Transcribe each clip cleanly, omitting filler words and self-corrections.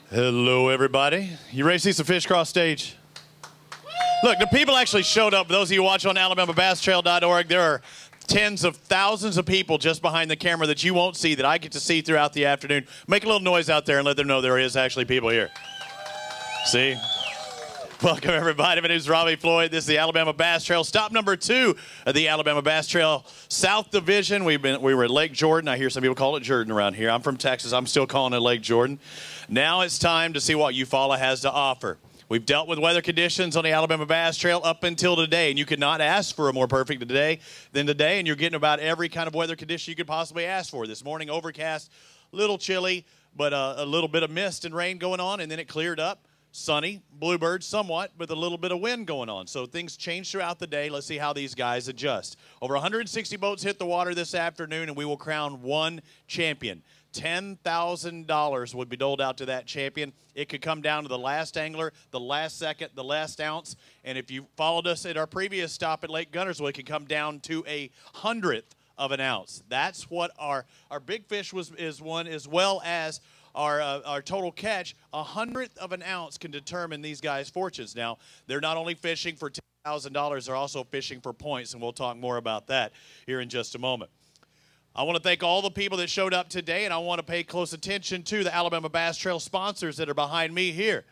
Hello, everybody. You ready to see some fish cross stage? Look, the people actually showed up. Those of you watching on AlabamaBassTrail.org, there are tens of thousands of people just behind the camera that you won't see that I get to see throughout the afternoon. Make a little noise out there and let them know there is actually people here. See? Welcome, everybody. My name is Robbie Floyd. This is the Alabama Bass Trail. Stop number 2 of the Alabama Bass Trail South Division. We were at Lake Jordan. I hear some people call it Jordan around here. I'm from Texas. I'm still calling it Lake Jordan. Now it's time to see what Eufaula has to offer. We've dealt with weather conditions on the Alabama Bass Trail up until today, and you could not ask for a more perfect day than today, and you're getting about every kind of weather condition you could possibly ask for. This morning, overcast, a little chilly, but a little bit of mist and rain going on, and then it cleared up. Sunny, bluebird somewhat, with a little bit of wind going on. So things change throughout the day. Let's see how these guys adjust. Over 160 boats hit the water this afternoon, and we will crown one champion. $10,000 would be doled out to that champion. It could come down to the last angler, the last second, the last ounce. And if you followed us at our previous stop at Lake Guntersville, it could come down to a 100th of an ounce. That's what our big fish is won, as well as our total catch. 100th of an ounce can determine these guys' fortunes. Now, they're not only fishing for $10,000, they're also fishing for points, and we'll talk more about that here in just a moment. I want to thank all the people that showed up today, and I want to pay close attention to the Alabama Bass Trail sponsors that are behind me here.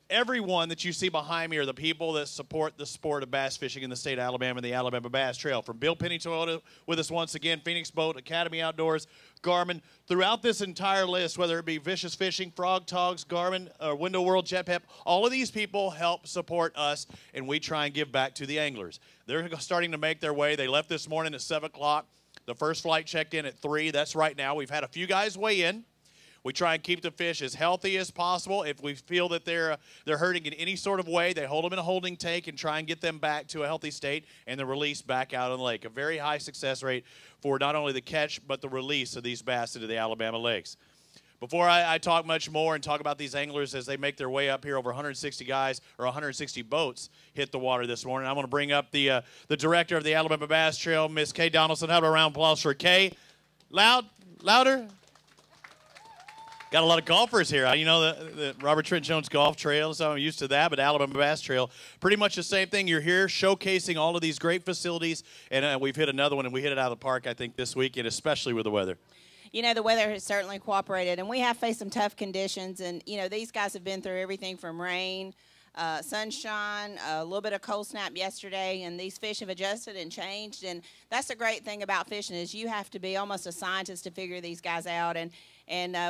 Everyone that you see behind me are the people that support the sport of bass fishing in the state of Alabama and the Alabama Bass Trail. From Bill Penny Toyota with us once again, Phoenix Boat, Academy Outdoors, Garmin. Throughout this entire list, whether it be Vicious Fishing, Frog Togs, Garmin, or Window World, Jet Pep, all of these people help support us, and we try and give back to the anglers. They're starting to make their way. They left this morning at 7 o'clock. The first flight checked in at 3. That's right now. We've had a few guys weigh in. We try and keep the fish as healthy as possible. If we feel that they're hurting in any sort of way, they hold them in a holding tank and try and get them back to a healthy state, and they're released back out on the lake. A very high success rate for not only the catch but the release of these bass into the Alabama lakes. Before I talk much more and talk about these anglers as they make their way up here, over 160 guys or 160 boats hit the water this morning. I'm going to bring up the director of the Alabama Bass Trail, Miss Kay Donaldson. How about a round of applause for Kay? Louder. Got a lot of golfers here. You know, the Robert Trent Jones Golf Trail, so I'm used to that, but Alabama Bass Trail, pretty much the same thing. You're here showcasing all of these great facilities, and we've hit another one, and we hit it out of the park, I think, this weekend, especially with the weather. You know, the weather has certainly cooperated, and we have faced some tough conditions, and, you know, these guys have been through everything from rain, sunshine, a little bit of cold snap yesterday, and these fish have adjusted and changed. And that's the great thing about fishing, is you have to be almost a scientist to figure these guys out. And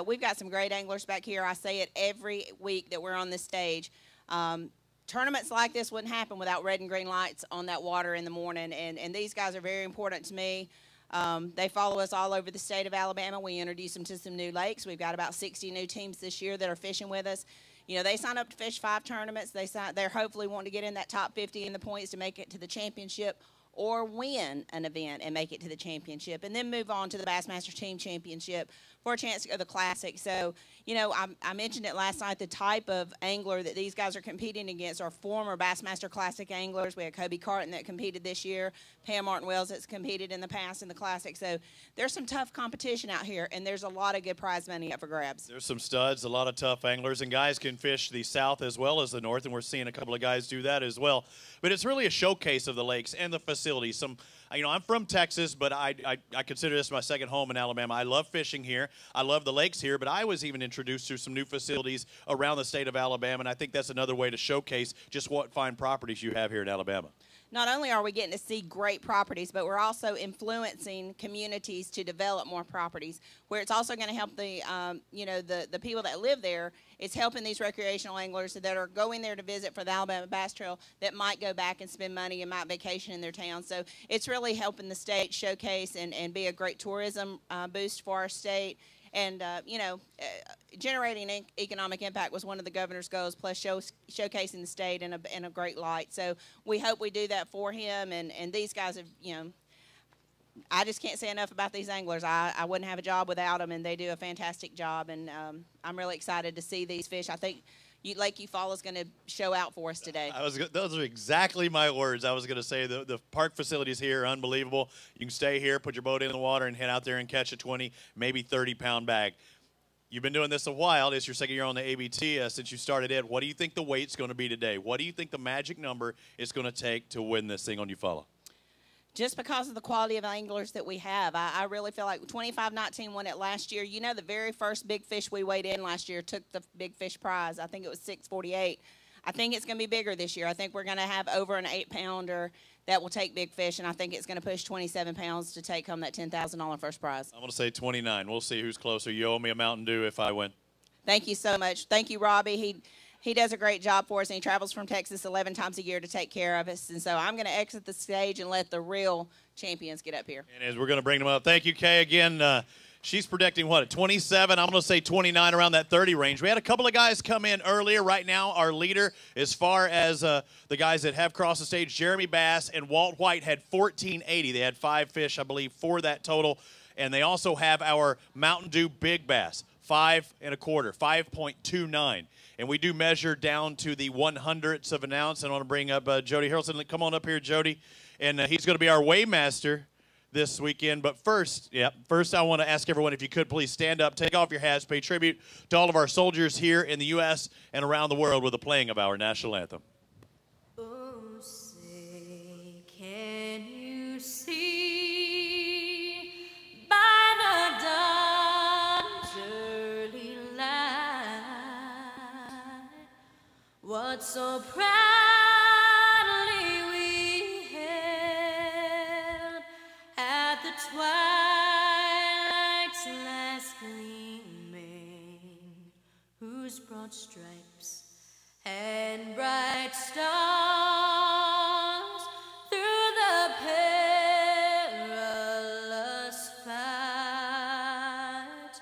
we've got some great anglers back here. I say it every week that we're on this stage. Tournaments like this wouldn't happen without red and green lights on that water in the morning, and these guys are very important to me. They follow us all over the state of Alabama. We introduce them to some new lakes. We've got about 60 new teams this year that are fishing with us. You know, they sign up to fish 5 tournaments. They're hopefully wanting to get in that top 50 in the points to make it to the championship, or win an event and make it to the championship, and then move on to the Bassmaster Team Championship for a chance to go to the Classic. So, you know, I mentioned it last night, the type of angler that these guys are competing against are former Bassmaster Classic anglers. We had Kobe Carton that competed this year, Pam Martin-Wells that's competed in the past in the Classic. So there's some tough competition out here, and there's a lot of good prize money up for grabs. There's some studs, a lot of tough anglers, and guys can fish the south as well as the north, and we're seeing a couple of guys do that as well. But it's really a showcase of the lakes and the facilities. You know, I'm from Texas, but I consider this my second home in Alabama. I love fishing here. I love the lakes here, but I was even introduced to some new facilities around the state of Alabama, and I think that's another way to showcase just what fine properties you have here in Alabama. Not only are we getting to see great properties, but we're also influencing communities to develop more properties, where it's also going to help the, you know, the people that live there. It's helping these recreational anglers that are going there to visit for the Alabama Bass Trail that might go back and spend money and might vacation in their town. So it's really helping the state showcase and be a great tourism boost for our state. And, you know, generating economic impact was one of the governor's goals, plus showcasing the state in a great light. So we hope we do that for him. And these guys have, you know, I just can't say enough about these anglers. I wouldn't have a job without them, and they do a fantastic job. And I'm really excited to see these fish. I think Lake Eufaula is going to show out for us today. Those are exactly my words. I was going to say the park facilities here are unbelievable. You can stay here, put your boat in the water, and head out there and catch a 20, maybe 30-pound bag. You've been doing this a while. It's your second year on the ABT since you started it. What do you think the weight's going to be today? What do you think the magic number is going to take to win this thing on Eufaula? Just because of the quality of anglers that we have, I really feel like 25-19 won it last year. You know, the very first big fish we weighed in last year took the big fish prize. I think it was 648. I think it's going to be bigger this year. I think we're going to have over an 8-pounder that will take big fish, and I think it's going to push 27 pounds to take home that $10,000 first prize. I'm going to say 29. We'll see who's closer. You owe me a Mountain Dew if I win. Thank you so much. Thank you, Robbie. He does a great job for us, and he travels from Texas 11 times a year to take care of us. And so I'm going to exit the stage and let the real champions get up here. And as we're going to bring them up, thank you, Kay. Again, she's predicting, what, a 27? I'm going to say 29, around that 30 range. We had a couple of guys come in earlier. Right now, our leader, as far as the guys that have crossed the stage, Jeremy Bass and Walt White had 1480. They had 5 fish, I believe, for that total. And they also have our Mountain Dew Big Bass, 5 1/4, 5.29. And we do measure down to the 100ths of an ounce. And I want to bring up Jody Harrelson. Come on up here, Jody. And he's going to be our weighmaster this weekend. But first I want to ask everyone, if you could please stand up, take off your hats, pay tribute to all of our soldiers here in the U.S. and around the world with the playing of our national anthem. Oh, say, can you see by the dawn's early light what so proudly we hailed at the twilight's last gleaming, whose broad stripes and bright stars through the perilous fight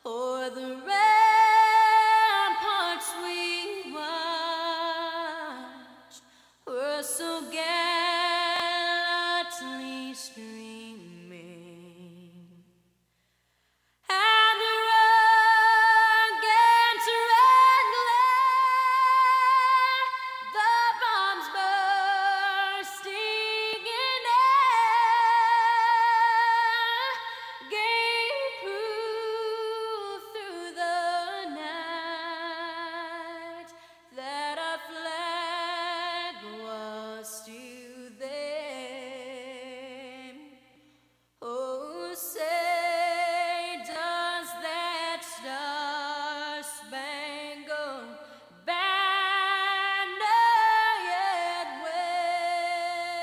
o'er the ramparts we watched were so gallantly streaming. And the rugged red glare, the bombs bursting in air, gave proof through the night that our flag was still there. Oh, say, does that star-spangled banner yet wave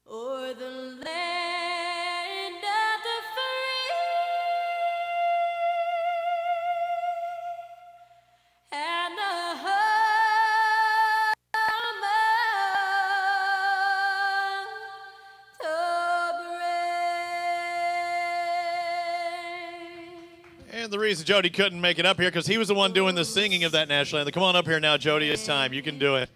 o'er the land of the free and the home of the brave? And the reason Jody couldn't make it up here, because he was the one doing the singing of that national anthem. Come on up here now, Jody. It's time. You can do it.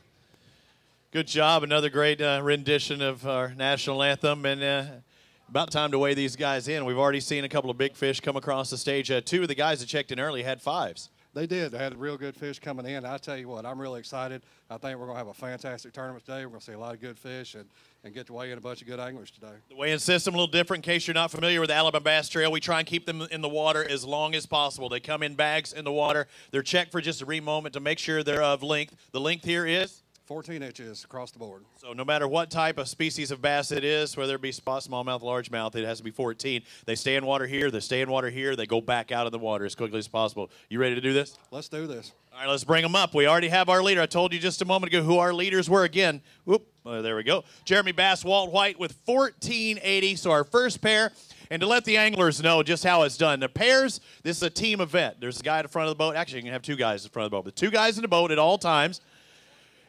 Good job. Another great rendition of our national anthem. And about time to weigh these guys in. We've already seen a couple of big fish come across the stage. 2 of the guys that checked in early had 5s. They did. They had real good fish coming in. I tell you what, I'm really excited. I think we're going to have a fantastic tournament today. We're going to see a lot of good fish and get to weigh in a bunch of good anglers today. The weigh-in system a little different. In case you're not familiar with the Alabama Bass Trail, we try and keep them in the water as long as possible. They come in bags in the water. They're checked for just a brief moment to make sure they're of length. The length here is 14 inches across the board. So no matter what type of species of bass it is, whether it be spot, smallmouth, largemouth, it has to be 14. They stay in water here. They stay in water here. They go back out of the water as quickly as possible. You ready to do this? Let's do this. All right, let's bring them up. We already have our leader. I told you just a moment ago who our leaders were again. Whoop, there we go. Jeremy Bass, Walt White with 1480. So our first pair. And to let the anglers know just how it's done. The pairs, this is a team event. There's a guy at the front of the boat. Actually, you can have 2 guys in front of the boat. But 2 guys in the boat at all times.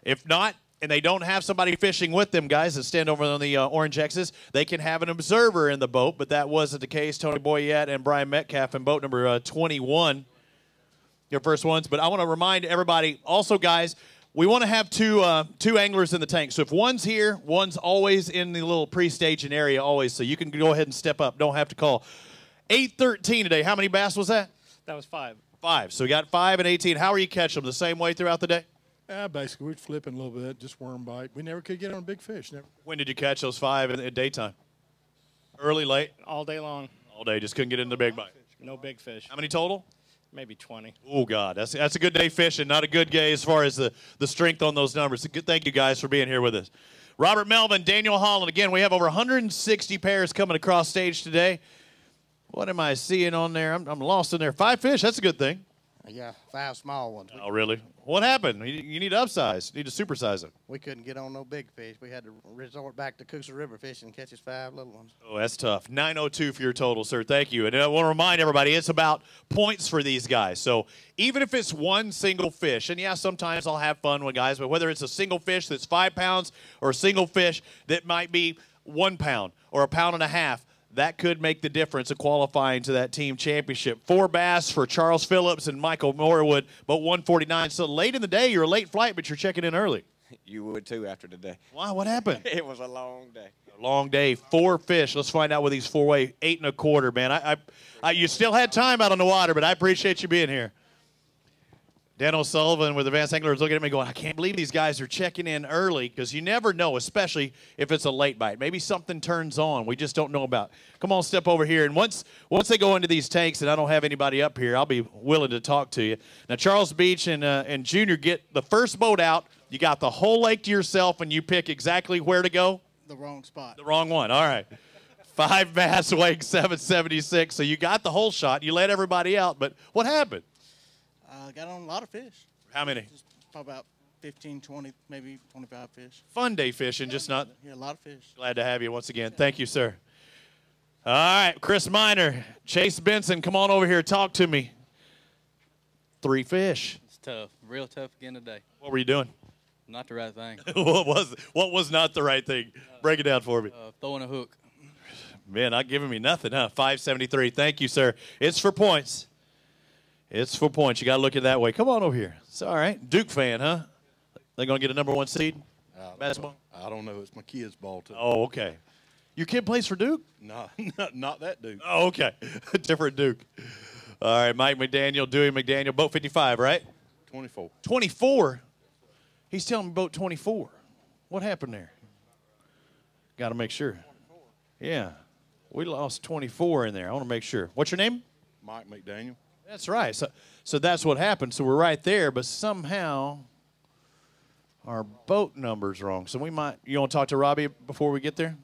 If not, and they don't have somebody fishing with them, guys that stand over on the orange X's, they can have an observer in the boat, but that wasn't the case. Tony Boyette and Brian Metcalf in boat number 21, your first ones. But I want to remind everybody, also, guys, we want to have two anglers in the tank. So if one's here, one's always in the little pre-staging area always, so you can go ahead and step up. Don't have to call. 8:13 today. How many bass was that? That was 5. 5. So we got 5 and 18. How are you catching them? The same way throughout the day? Basically, we'd flip in a little bit, just worm bite. We never could get on a big fish. Never. When did you catch those 5 in the daytime? Early, late? All day long. All day. Just couldn't get into the big bite. No big fish. How many total? Maybe 20. Oh, God. That's a good day fishing. Not a good day as far as the strength on those numbers. Thank you, guys, for being here with us. Robert Melvin, Daniel Holland. Again, we have over 160 pairs coming across stage today. What am I seeing on there? I'm lost in there. 5 fish. That's a good thing. Yeah, 5 small ones. Oh, really? What happened? You need to upsize. You need to supersize them. We couldn't get on no big fish. We had to resort back to Coosa River fishing and catch us 5 little ones. Oh, that's tough. 902 for your total, sir. Thank you. And I want to remind everybody, it's about points for these guys. So even if it's one single fish, and yeah, sometimes I'll have fun with guys, but whether it's a single fish that's 5 pounds or a single fish that might be 1 pound or a pound and a half, that could make the difference of qualifying to that team championship. 4 bass for Charles Phillips and Michael Morwood, but 149. So late in the day, you're a late flight, but you're checking in early. You would too after today. Wow, what happened? It was a long day. A long day. 4 fish. Let's find out what these 4 weigh. 8 1/4, man. You still had time out on the water, but I appreciate you being here. Dan O'Sullivan with Advanced Anglers looking at me going, I can't believe these guys are checking in early, because you never know, especially if it's a late bite. Maybe something turns on we just don't know about. Come on, step over here. And once they go into these tanks and I don't have anybody up here, I'll be willing to talk to you. Now, Charles Beach and Junior get the first boat out. You got the whole lake to yourself, and you pick exactly where to go? The wrong spot. The wrong one. All right. 5 bass weighing 776. So you got the whole shot. You let everybody out. But what happened? Got on a lot of fish. How many? Just probably about 15, 20, maybe 25 fish. Fun day fishing, just not. Yeah, a lot of fish. Glad to have you once again. Thank you, sir. All right, Chris Miner, Chase Benson, come on over here. Talk to me. 3 fish. It's tough. Real tough again today. What were you doing? Not the right thing. What was not the right thing? Break it down for me. Throwing a hook. Man, not giving me nothing, huh? 573. Thank you, sir. It's for points. It's for points. You got to look at it that way. Come on over here. It's all right. Duke fan, huh? They're going to get a #1 seed? Basketball? I don't know. It's my kid's ball, too. Oh, okay. Your kid plays for Duke? No, not that Duke. Oh, okay. Different Duke. All right, Mike McDaniel, Dewey McDaniel, boat 55, right? 24. 24? He's telling me boat 24. What happened there? Got to make sure. Yeah. We lost 24 in there. I want to make sure. What's your name? Mike McDaniel. That's right. So that's what happened. So we're right there, but somehow our boat number's wrong. So we might. You want to talk to Robbie before we get there?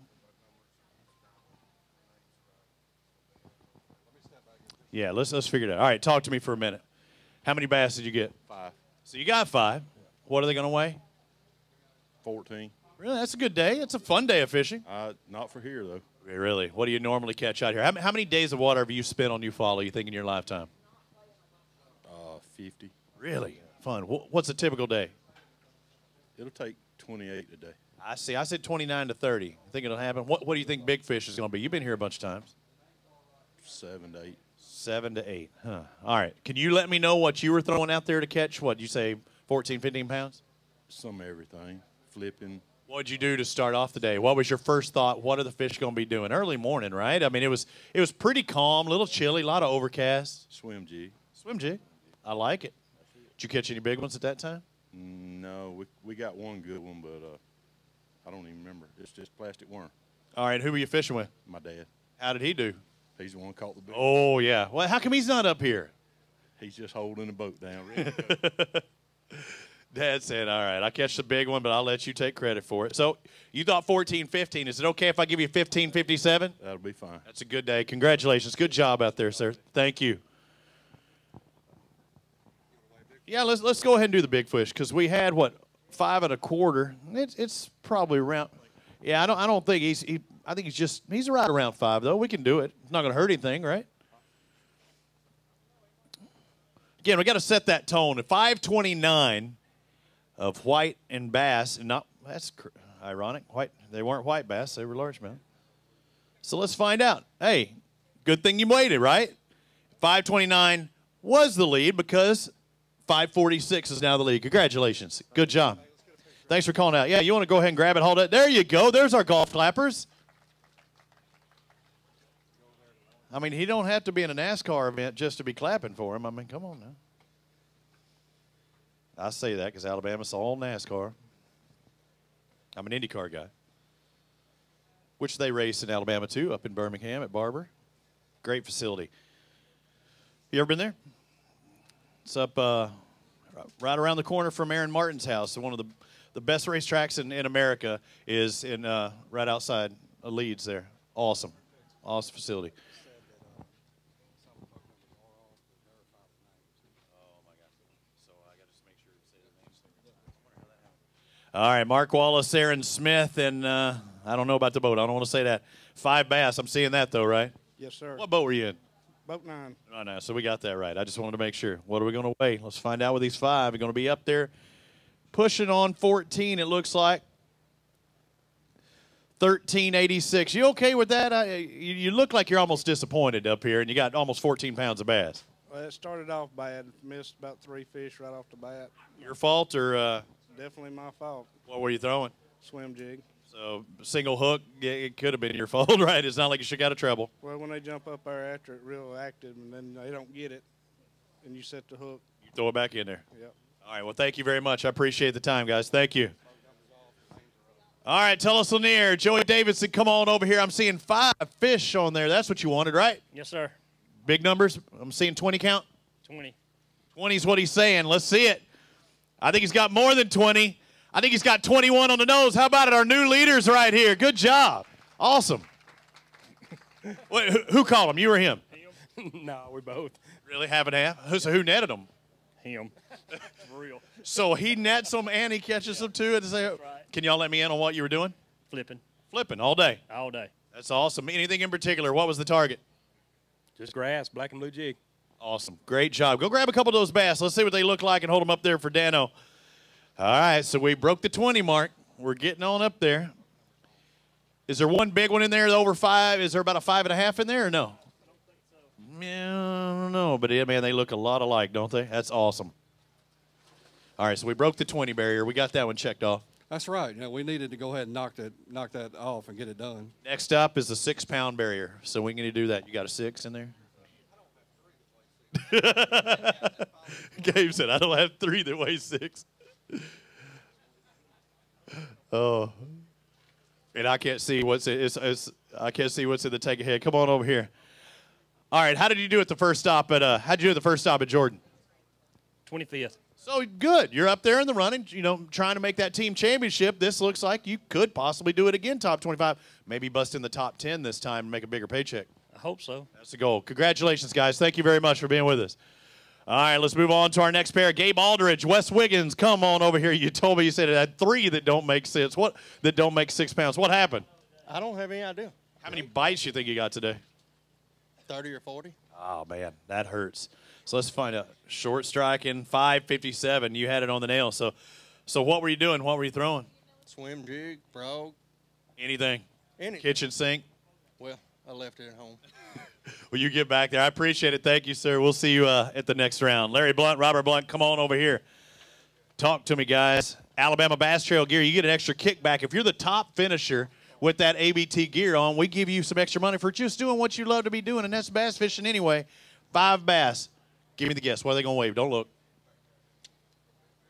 Yeah, let's figure it out. All right, talk to me for a minute. How many bass did you get? 5. So you got 5. What are they going to weigh? 14. Really, that's a good day. It's a fun day of fishing. Not for here, though. Really? What do you normally catch out here? How many days of water have you spent on Eufaula, you think, in your lifetime? 50. Really? Fun. What's a typical day? It'll take 28 a day. I see. I said 29 to 30. I think it'll happen. What do you think big fish is going to be? You've been here a bunch of times. 7 to 8. 7 to 8. Huh. All right. Can you let me know what you were throwing out there to catch? What, you say 14, 15 pounds? Some of everything. Flipping. What did you do to start off the day? What was your first thought? What are the fish going to be doing? Early morning, right? I mean, it was pretty calm, a little chilly, a lot of overcast. Swim jig. Swim jig. I like it. Did you catch any big ones at that time? No, we got one good one, but I don't even remember. It's just plastic worm. All right, who were you fishing with? My dad. How did he do? He's the one caught the big one. Oh, yeah. Well, how come he's not up here? He's just holding the boat down. Ready to go. Dad said, all right, I'll catch the big one, but I'll let you take credit for it. So you thought 14, 15. Is it okay if I give you 15, 57? That'll be fine. That's a good day. Congratulations. Good job out there, sir. Thank you. Yeah, let's go ahead and do the big fish, because we had, 5 1/4. It's probably around. Yeah, I don't think I think he's right around 5, though. We can do it. It's not going to hurt anything, right? Again, we got to set that tone. At 529 of white and bass, and that's ironic. They weren't white bass; they were largemouth. So let's find out. Hey, good thing you waited, right? 529 was the lead, because 546 is now the lead. Congratulations. Good job. Thanks for calling out. Yeah, you want to go ahead and grab it, hold it. There you go. There's our golf clappers. I mean, he don't have to be in a NASCAR event just to be clapping for him. I mean, come on now. I say that because Alabama's all NASCAR. I'm an IndyCar guy. which they race in Alabama too, up in Birmingham at Barber. Great facility. You ever been there? It's up right around the corner from Aaron Martin's house. One of the best racetracks in America is in right outside of Leeds there. Awesome. Awesome facility. All right, Mark Wallace, Aaron Smith, and I don't know about the boat. I don't want to say that. 5 bass. I'm seeing that, though, right? Yes, sir. What boat were you in? Boat 9. Oh, no, so we got that right. I just wanted to make sure. What are we going to weigh? Let's find out with these 5. We're going to be up there pushing on 14, it looks like. 1386. You okay with that? You look like you're almost disappointed up here, and you got almost 14 pounds of bass. Well, it started off bad. Missed about 3 fish right off the bat. Your fault or Definitely my fault. what were you throwing? Swim jig. So single hook, it could have been your fault, right? It's not like you should got a treble. Well, when they jump up there after it real active and then they don't get it, and you set the hook. You throw it back in there. Yep. All right, well, thank you very much. I appreciate the time, guys. Thank you. All right, tell us Lanier. Joey Davidson, come on over here. I'm seeing 5 fish on there. That's what you wanted, right? Yes, sir. Big numbers. I'm seeing 20 count. 20. 20 is what he's saying. Let's see it. I think he's got more than 20. I think he's got 21 on the nose. How about it? Our new leaders right here. Good job. Awesome. Wait, who called him? You or him? No, we both. Really, half and half? So who netted them? Him. For real. So he nets them and he catches them too. And say, right. Can y'all let me in on what you were doing? Flipping. Flipping all day. All day. That's awesome. Anything in particular? What was the target? Just grass, black and blue jig. Awesome. Great job. Go grab a couple of those bass. Let's see what they look like and hold them up there for Dano. All right, so we broke the 20 mark. We're getting on up there. Is there one big one in there over 5? Is there about a 5.5 in there or no? I don't think so. Yeah, I don't know. But, yeah, man, they look a lot alike, don't they? That's awesome. All right, so we broke the 20 barrier. We got that one checked off. That's right. You know, we needed to go ahead and knock that off and get it done. Next up is the 6-pound barrier. So we can do that. You got a 6 in there? Gabe said, I don't have 3 that weigh 6. Oh, and I can't see what's I can't see what's in the take ahead. Come on over here. All right, how did you do at the first stop at how'd you do at the first stop at Jordan? 25th. So good. You're up there in the running, you know, trying to make that team championship. This looks like you could possibly do it again, top 25. Maybe bust in the top 10 this time and make a bigger paycheck. I hope so. That's the goal. Congratulations, guys. Thank you very much for being with us. All right, let's move on to our next pair. Gabe Aldridge, Wes Wiggins, come on over here. You told me you said it had 3 that don't make sense. What that don't make 6 pounds? What happened? I don't have any idea. How many bites you think you got today? 30 or 40. Oh man, that hurts. So let's find out. Short striking, 557. You had it on the nail. So what were you doing? What were you throwing? Swim jig, frog. Anything? Anything. Kitchen sink. Well, I left it at home. Will you get back there? I appreciate it. Thank you, sir. We'll see you at the next round. Larry Blunt, Robert Blunt, come on over here. Talk to me, guys. Alabama Bass Trail gear, you get an extra kickback. If you're the top finisher with that ABT gear on, we give you some extra money for just doing what you love to be doing, and that's bass fishing anyway. 5 bass. Give me the guess. What are they going to wave? Don't look.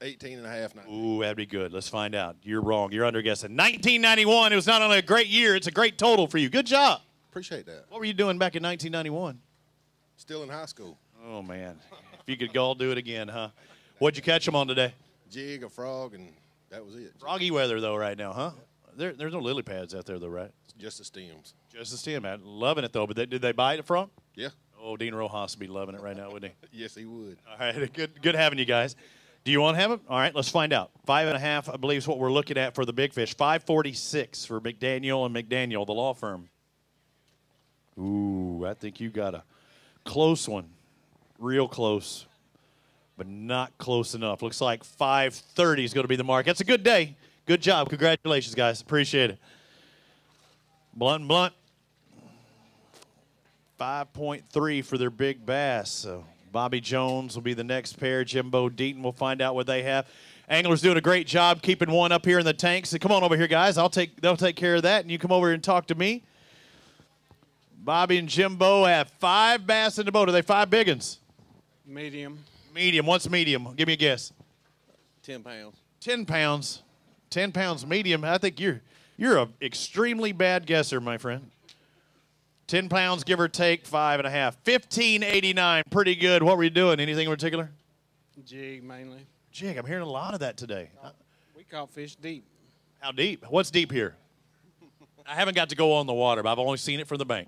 18 and a half. 19. Ooh, that'd be good. Let's find out. You're wrong. You're under guessing. 1991. It was not only a great year, it's a great total for you. Good job. Appreciate that. What were you doing back in 1991? Still in high school. Oh, man. If you could all do it again, huh? What'd you catch them on today? Jig, a frog, and that was it. Froggy weather, though, right now, huh? There's no lily pads out there, though, right? Just the stems. Just the stem, man. Loving it, though. But did they bite it from? Yeah. Oh, Dean Rojas would be loving it right now, wouldn't he? Yes, he would. All right. Good having you guys. Do you want to have them? All right, let's find out. 5.5, I believe, is what we're looking at for the big fish. 546 for McDaniel and McDaniel, the law firm. Ooh, I think you got a close one. Real close, but not close enough. Looks like 530 is going to be the mark. That's a good day. Good job. Congratulations, guys. Appreciate it. Blunt and Blunt. 5.3 for their big bass. So Bobby Jones will be the next pair. Jimbo Deaton will find out what they have. Anglers doing a great job keeping one up here in the tank. So come on over here, guys. They'll take care of that, and you come over and talk to me. Bobby and Jimbo have 5 bass in the boat. Are they 5 big ones? Medium. Medium. What's medium? Give me a guess. 10 pounds. 10 pounds. 10 pounds medium. I think you're You're an extremely bad guesser, my friend. 10 pounds, give or take, 5.5. 1589, pretty good. What were you doing? Anything in particular? Jig mainly. Jig, I'm hearing a lot of that today. We caught fish deep. How deep? What's deep here? I haven't got to go on the water, but I've only seen it from the bank.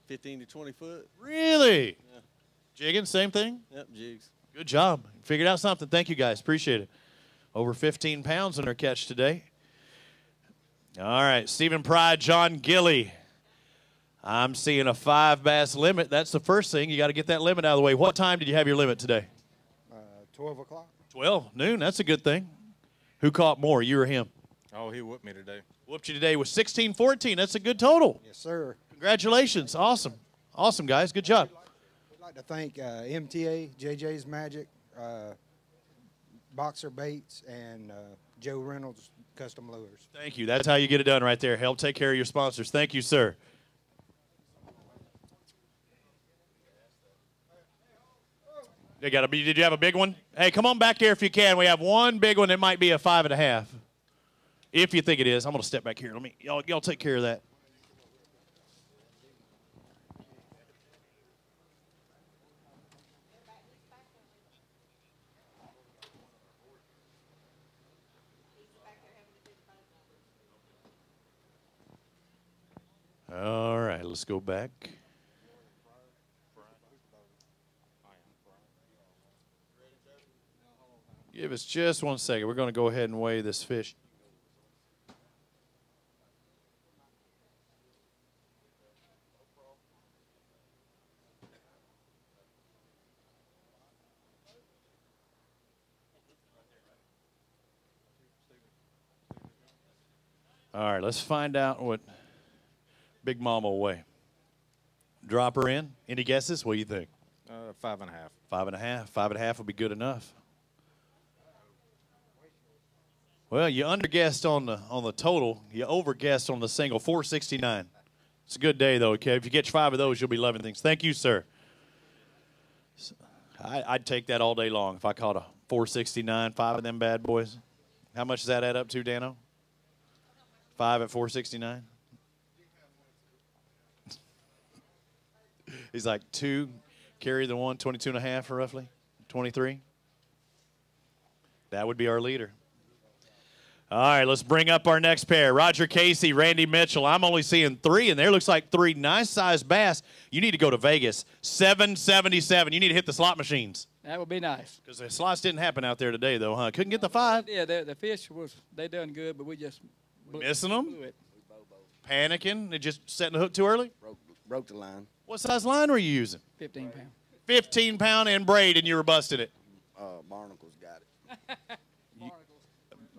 15 to 20 foot. Really? Yeah. Jigging, same thing? Yep, jigs. Good job. Figured out something. Thank you, guys. Appreciate it. Over 15 pounds in our catch today. All right, Stephen Pride, John Gilly. I'm seeing a 5 bass limit. That's the first thing. You got to get that limit out of the way. What time did you have your limit today? 12 o'clock. 12 noon. That's a good thing. Who caught more, you or him? Oh, he whooped me today. Whooped you today with 16-14. That's a good total. Yes, sir. Congratulations. Awesome. Awesome, guys. Good job. We'd like to thank MTA, JJ's Magic, Boxer Baits, and Joe Reynolds Custom Lures. Thank you. That's how you get it done right there. Help take care of your sponsors. Thank you, sir. Did you have a big one? Hey, come on back here if you can. We have one big one that might be a 5.5. If you think it is. I'm going to step back here. Y'all take care of that. All right, let's go back. Give us just 1 second. We're going to go ahead and weigh this fish. All right, let's find out what Big Mama will weigh. Drop her in. Any guesses? What do you think? 5.5. 5.5. 5.5 would be good enough. Well, you underguessed on the total. You overguessed on the single. 469. It's a good day, though, okay? If you catch 5 of those, you'll be loving things. Thank you, sir. I'd take that all day long if I caught a 469, 5 of them bad boys. How much does that add up to, Dano? 5 at 469? He's like 2, carry the 1, 22.5 roughly, 23. That would be our leader. All right, let's bring up our next pair. Roger Casey, Randy Mitchell. I'm only seeing 3 in there. Looks like 3 nice-sized bass. You need to go to Vegas. 777. You need to hit the slot machines. That would be nice. Because the slots didn't happen out there today, though, huh? Couldn't get the 5. Yeah, the fish they done good, but we just missing them? blew it. Panicking? They just setting the hook too early? Broke the line. What size line were you using? 15 pound. 15 pound and braid, and you were busting it. Barnacles got it.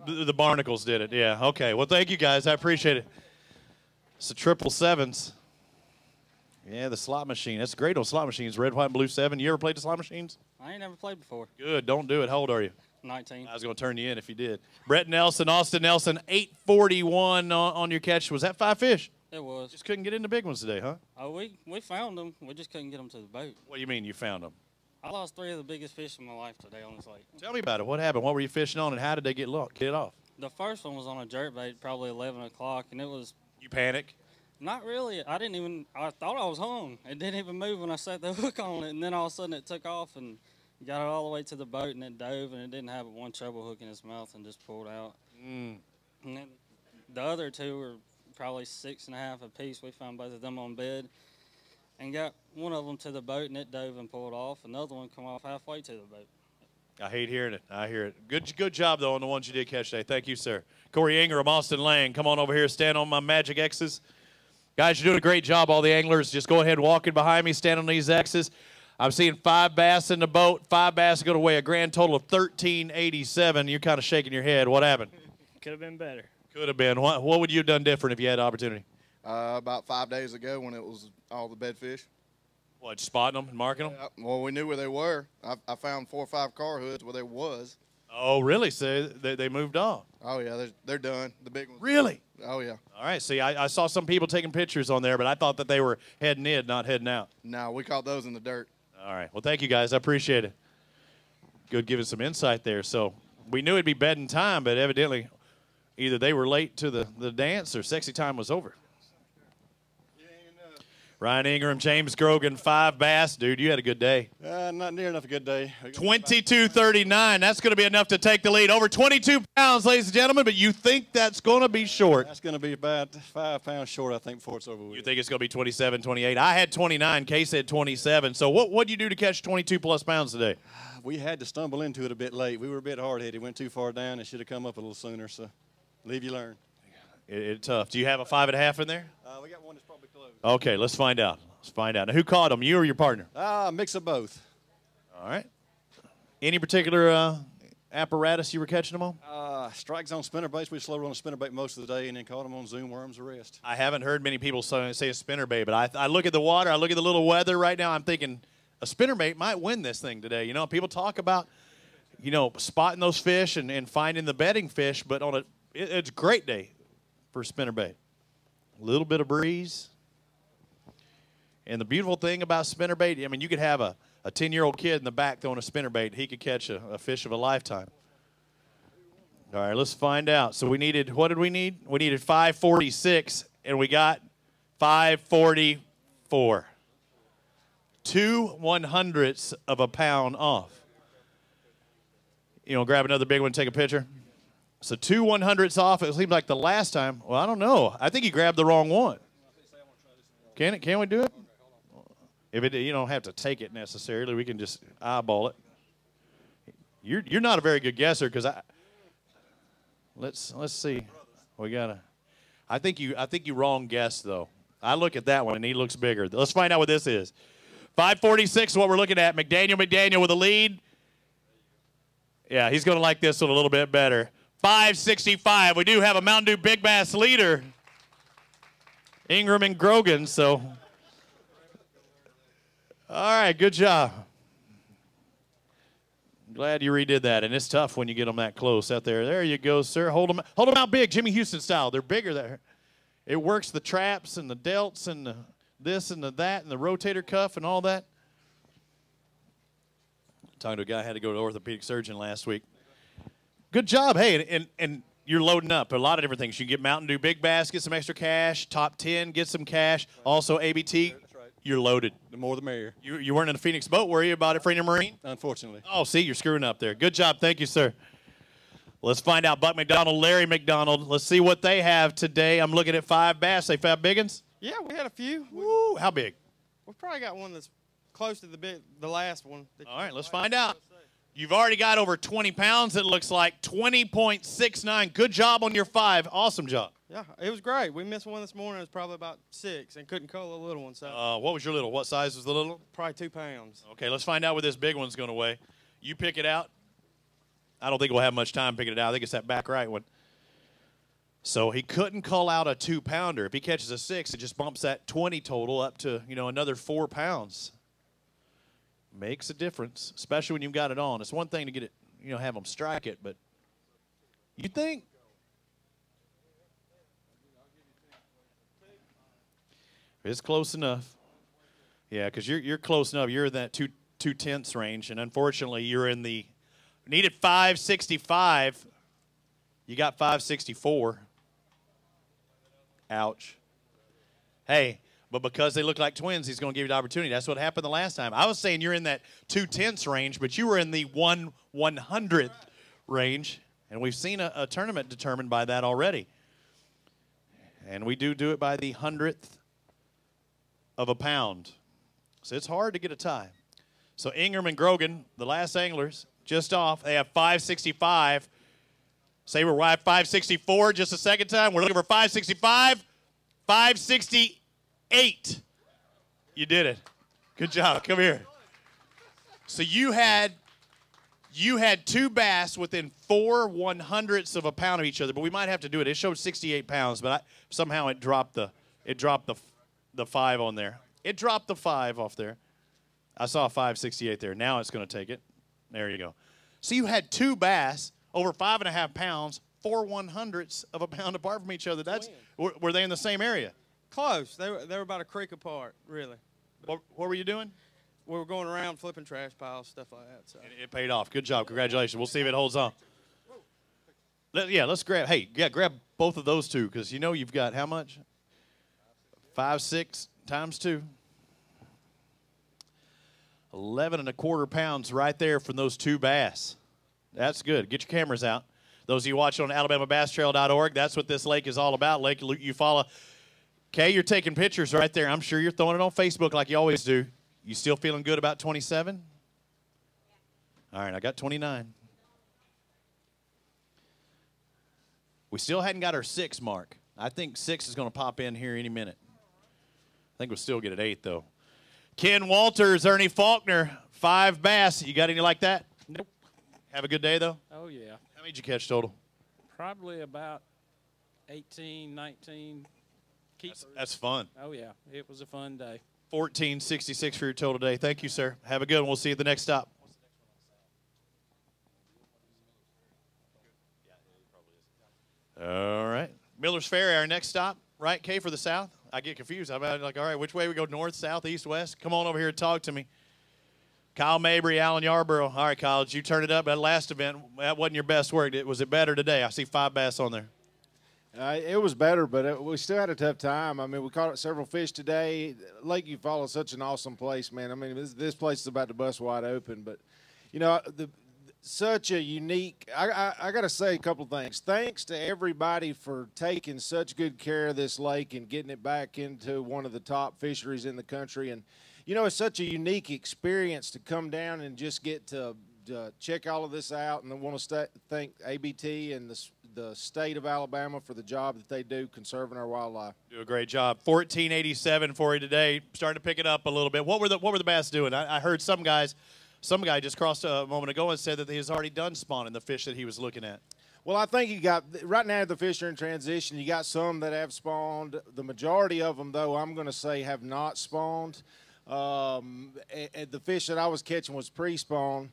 The barnacles did it, yeah. Okay, well, thank you, guys. I appreciate it. It's the 777s. Yeah, the slot machine. That's great on slot machines. Red, white, and blue 7. You ever played the slot machines? I ain't never played before. Good. Don't do it. How old are you? 19. I was going to turn you in if you did. Brett Nelson, Austin Nelson, 841 on your catch. Was that 5 fish? It was. Just couldn't get into big ones today, huh? Oh, we found them. We just couldn't get them to the boat. What do you mean you found them? I lost 3 of the biggest fish in my life today on this lake. Tell me about it. What happened? What were you fishing on, and how did they get it off? The first one was on a jerkbait, probably 11 o'clock, and it was... You panic? Not really. I thought I was hung. It didn't even move when I set the hook on it, and then all of a sudden it took off and got it all the way to the boat, and it dove, and it didn't have one treble hook in its mouth and just pulled out. And then the other 2 were probably 6.5 apiece. We found both of them on bed and got one of them to the boat, and it dove and pulled off. Another one come off halfway to the boat. I hate hearing it. I hear it. Good job, though, on the ones you did catch today. Thank you, sir. Corey Ingram, Austin Lang, come on over here. Stand on my magic X's. Guys, you're doing a great job, all the anglers. Just go ahead walking behind me. Stand on these X's. I'm seeing 5 bass in the boat. 5 bass are going to weigh a grand total of 1387. You're kind of shaking your head. What happened? Could have been better. Could have been. What would you have done different if you had the opportunity? About 5 days ago when it was all the bedfish. What, spotting them and marking them? Well, we knew where they were. I found 4 or 5 car hoods where they was. Oh, really? So they moved off? Oh, yeah, they're done. The big ones. Really? Oh, yeah. All right. See, I saw some people taking pictures on there, but I thought that they were heading in, not heading out. No, we caught those in the dirt. All right. Well, thank you, guys. I appreciate it. Good giving some insight there. So we knew it'd be bedding time, but evidently Either they were late to the dance or sexy time was over. Ryan Ingram, James Grogan, 5 bass. Dude, you had a good day. Not near enough a good day. 22:39. That's going to be enough to take the lead. Over 22 pounds, ladies and gentlemen, but you think that's going to be short. That's going to be about 5 pounds short, I think, before it's over with. You think it's going to be 27, 28. I had 29. Kay said 27. So what'd you do to catch 22-plus pounds today? We had to stumble into it a bit late. We were a bit hard-headed. Went too far down and should have come up a little sooner, so leave you learn. It's tough. Do you have a 5.5 in there? We got one that's probably close. Okay, let's find out. Let's find out. Now, who caught them, you or your partner? Mix of both. All right. Any particular apparatus you were catching them on? Strike zone spinnerbaits. We slowed on a spinnerbait most of the day and then caught them on Zoom worms the rest. I haven't heard many people say a spinnerbait, but I look at the water, I look at the little weather right now, I'm thinking a spinnerbait might win this thing today. You know, people talk about, you know, spotting those fish and finding the bedding fish, but it's a great day for a spinnerbait. A little bit of breeze. And the beautiful thing about spinnerbait, I mean, you could have a 10-year-old kid in the back throwing a spinnerbait. He could catch a fish of a lifetime. All right, let's find out. So we needed, what did we need? We needed 546, and we got 544. 2/100ths of a pound off. You know, grab another big one, take a picture. So 2/100ths off. It seems like the last time. Well, I don't know. I think you grabbed the wrong one. Can we do it? If it, you don't have to take it necessarily. We can just eyeball it. You're not a very good guesser because let's see. We gotta. I think you wrong guessed though. I look at that one and he looks bigger. Let's find out what this is. 546 is what we're looking at. McDaniel with a lead. Yeah, he's going to like this one a little bit better. 565. We do have a Mountain Dew Big Bass leader, Ingram and Grogan. So, all right, good job. Glad you redid that, and it's tough when you get them that close out there. There you go, sir. Hold them out big, Jimmy Houston style. They're bigger there. It works the traps and the delts and the this and the that and the rotator cuff and all that. Talking to a guy who had to go to orthopedic surgeon last week. Good job. Hey, and you're loading up a lot of different things. You can get Mountain Dew Big Bass, get some extra cash. Top 10, get some cash. Also, ABT, you're loaded. The more the merrier. You weren't in a Phoenix boat, were you, about it for your Marine? Unfortunately. Oh, see, you're screwing up there. Good job. Thank you, sir. Let's find out Buck McDonald, Larry McDonald. Let's see what they have today. I'm looking at 5 bass. They 5 big ones? Yeah, we had a few. Woo, how big? We probably got one that's close to the last one. All right, let's find out. You've already got over 20 pounds, it looks like. 20.69. Good job on your 5. Awesome job. Yeah, it was great. We missed one this morning. It was probably about 6 and couldn't call the little one. So. What was your little? What size was the little one? Probably 2 pounds. Okay, let's find out what this big one's going to weigh. You pick it out. I don't think we'll have much time picking it out. I think it's that back right one. So he couldn't call out a 2-pounder. If he catches a 6, it just bumps that 20 total up to, you know, another 4 pounds. Makes a difference, especially when you've got it on. It's one thing to get it, you know, have them strike it, but you think it's close enough. Yeah, because you're close enough. You're in that 2/10 range, and unfortunately, you're in the needed 565. You got 564. Ouch. Hey, but because they look like twins, he's going to give you the opportunity. That's what happened the last time. I was saying you're in that 2/10 range, but you were in the 1/100th range, and we've seen a tournament determined by that already. And we do it by the 100th of a pound. So it's hard to get a tie. So Ingram and Grogan, the last anglers, just off. They have 565. Say we're at 564 just a second time. We're looking for 565. 568. You did it. Good job. Come here. So you had 2 bass within 4/100ths of a pound of each other, but we might have to do it. It showed 68 pounds, but somehow it dropped the 5 on there. It dropped the 5 off there. I saw a 568 there. Now it's going to take it. There you go. So you had 2 bass over 5.5 pounds, 4/100ths of a pound apart from each other. Were they in the same area? Close. They were about a creek apart, really. What were you doing? We were going around flipping trash piles, stuff like that. So. It paid off. Good job. Congratulations. We'll see if it holds on. Let's grab. Hey, grab both of those two because you know you've got how much? 5, 6 times 2. 11 1/4 pounds right there from those 2 bass. That's good. Get your cameras out. Those of you watching on AlabamaBassTrail.org, that's what this lake is all about, Lake Eufaula. Kay, you're taking pictures right there. I'm sure you're throwing it on Facebook like you always do. You still feeling good about 27? All right, I got 29. We still hadn't got our 6 mark. I think 6 is going to pop in here any minute. I think we'll still get at 8, though. Ken Walters, Ernie Faulkner, 5 bass. You got any like that? Nope. Have a good day, though? Oh, yeah. How many did you catch total? Probably about 18, 19 keepers. That's fun. Oh, yeah. It was a fun day. 14.66 for your total day. Thank you, sir. Have a good one. We'll see you at the next stop. All right. Miller's Ferry, our next stop, right, Kay, for the south? I get confused. I'm like, all right, which way we go, north, south, east, west? Come on over here and talk to me. Kyle Mabry, Alan Yarborough. All right, Kyle, did you turn it up at last event? That wasn't your best work. Was it better today? I see 5 bass on there. It was better, but we still had a tough time. I mean, we caught several fish today. Lake Eufaula is such an awesome place, man. I mean, this place is about to bust wide open. But, you know, such a unique – I got to say a couple things. Thanks to everybody for taking such good care of this lake and getting it back into one of the top fisheries in the country. And, you know, it's such a unique experience to come down and just get to check all of this out. And I want to thank ABT and the state of Alabama for the job that they do conserving our wildlife. Do a great job. 14.87 for you today. Starting to pick it up a little bit. What were the bass doing? I heard some guy just crossed a moment ago and said that he has already done spawning the fish that he was looking at. Well, I think you got right now the fish are in transition. You got some that have spawned. The majority of them, though, I'm going to say have not spawned. And the fish that I was catching was pre-spawn.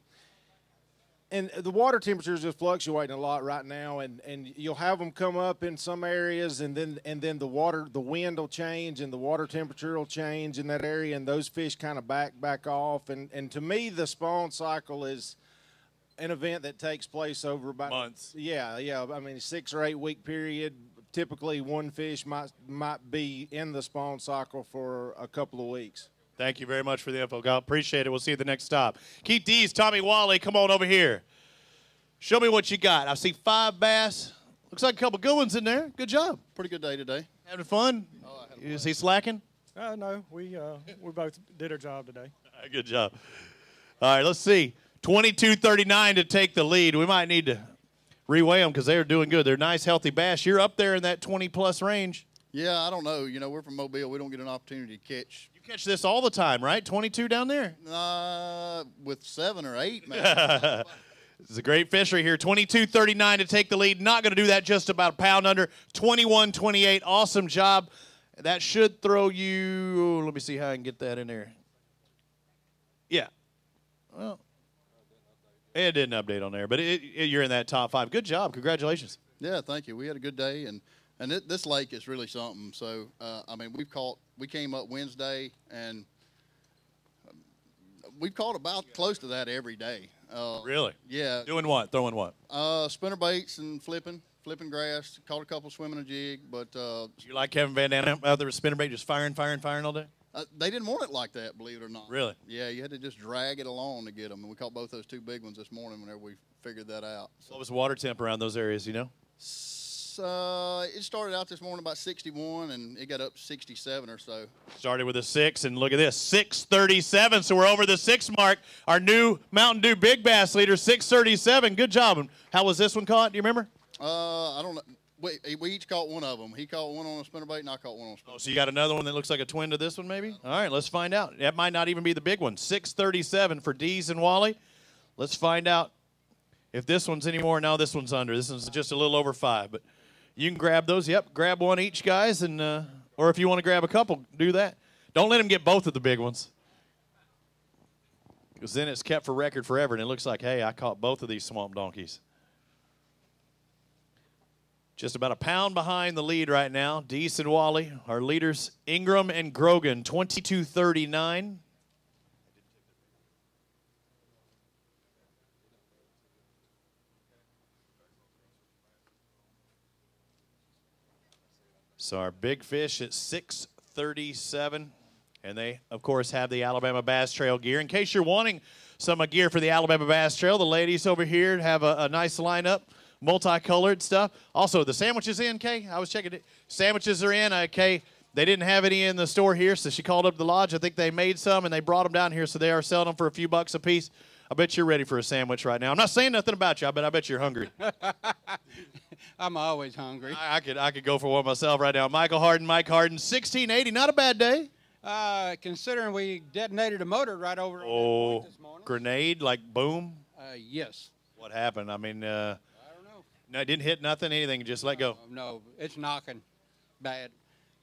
And the water temperature is just fluctuating a lot right now, and you'll have them come up in some areas, and then the wind will change, and the water temperature will change in that area, and those fish kind of back off. And to me, the spawn cycle is an event that takes place over about months. Yeah. I mean, 6 or 8 week period. Typically, one fish might be in the spawn cycle for a couple of weeks. Thank you very much for the info, Kyle. Appreciate it. We'll see you at the next stop. Keith Dees, Tommy Wally, come on over here. Show me what you got. I see 5 bass. Looks like a couple good ones in there. Good job. Pretty good day today. Having fun? Oh, Is he slacking? No, we both did our job today. Good job. All right, let's see. 22.39 to take the lead. We might need to reweigh them because they're doing good. They're nice, healthy bass. You're up there in that 20-plus range. Yeah, I don't know. You know, we're from Mobile. We don't get an opportunity to catch. You catch this all the time, right? 22 down there? With 7 or 8, man. This is a great fishery here. 22.39 to take the lead. Not going to do that, just about a pound under. 21.28. Awesome job. That should throw you. Let me see how I can get that in there. Yeah. Well, it didn't update on there, but you're in that top 5. Good job. Congratulations. Yeah, thank you. We had a good day, and this lake is really something. So, I mean, we came up Wednesday, and we've caught about close to that every day. Really? Yeah. Doing what? Throwing what? Spinner baits and flipping grass. Caught a couple swimming a jig, but. You like Kevin Van Dam out there with spinner bait, just firing all day? They didn't want it like that, believe it or not. Really? Yeah, you had to just drag it along to get them, and we caught both those 2 big ones this morning whenever we figured that out. So. What was the water temp around those areas, you know? It started out this morning about 61, and it got up 67 or so. Started with a 6, and look at this, 6:37. So we're over the 6 mark. Our new Mountain Dew Big Bass leader, 6:37. Good job. And how was this one caught? Do you remember? I don't know. We each caught one of them. He caught one on a spinnerbait, and I caught one on a spinnerbait. Oh, so you got another one that looks like a twin to this one, maybe? All right, let's find out. That might not even be the big one. 6:37 for Dees and Wally. Let's find out if this one's any more. No, this one's under. This one's just a little over 5, but you can grab those. Yep, grab one each, guys, and or if you want to grab a couple, do that. Don't let them get both of the big ones, because then it's kept for record forever, and it looks like, hey, I caught both of these swamp donkeys. Just about a pound behind the lead right now. Dees and Wally, our leaders, Ingram and Grogan, 22.39. So our big fish at 637. And they, of course, have the Alabama Bass Trail gear. In case you're wanting some gear for the Alabama Bass Trail, the ladies over here have a nice lineup, multicolored stuff. Also, the sandwiches in, Kay? I was checking it. Sandwiches are in, Kay. They didn't have any in the store here, so she called up the lodge. I think they made some, and they brought them down here, so they are selling them for a few bucks a piece. I bet you're ready for a sandwich right now. I'm not saying nothing about you, but I bet you're hungry. I'm always hungry. I could go for one myself right now. Mike Harden, 1680, not a bad day. Considering we detonated a motor right over on that point this morning. Grenade, like boom? Yes. What happened? I mean, I don't know. No, it didn't hit nothing, anything, just let go. No, it's knocking bad.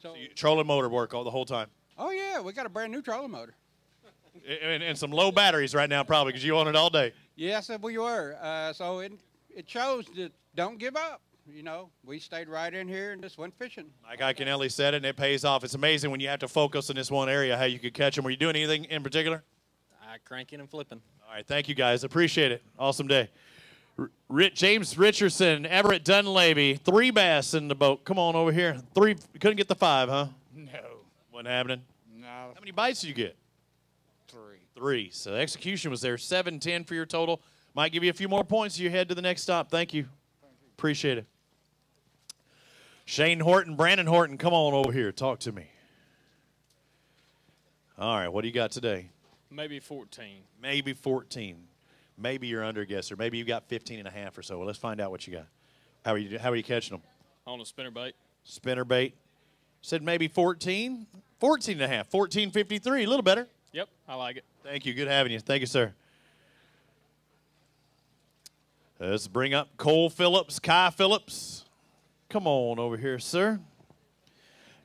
So Trolling motor work all the whole time. Oh, yeah, we got a brand new trolling motor. And some low batteries right now probably because you own it all day. Yes, we were. So it shows that don't give up. You know, we stayed right in here and just went fishing. Like Iaconelli said it, and it pays off. It's amazing when you have to focus in this one area how you could catch them. Were you doing anything in particular? Cranking and flipping. All right, thank you, guys. Appreciate it. Awesome day. James Richardson, Everett Dunleavy, 3 bass in the boat. Come on over here. 3, couldn't get the 5, huh? No. Wasn't happening? No. How many bites did you get? 3. 3. So execution was there. 7-10 for your total. Might give you a few more points as you head to the next stop. Thank you. Appreciate it. Shane Horton, Brandon Horton, come on over here. Talk to me. All right, what do you got today? Maybe 14. Maybe 14. Maybe you're under guesser. Maybe you got 15 and a half or so. Well, let's find out what you got. How are you catching them? On a spinnerbait. Spinnerbait. Said maybe 14. 14 and a half. 14.53. A little better. Yep, I like it. Thank you. Good having you. Thank you, sir. Let's bring up Cole Phillips, Kai Phillips. Come on over here, sir.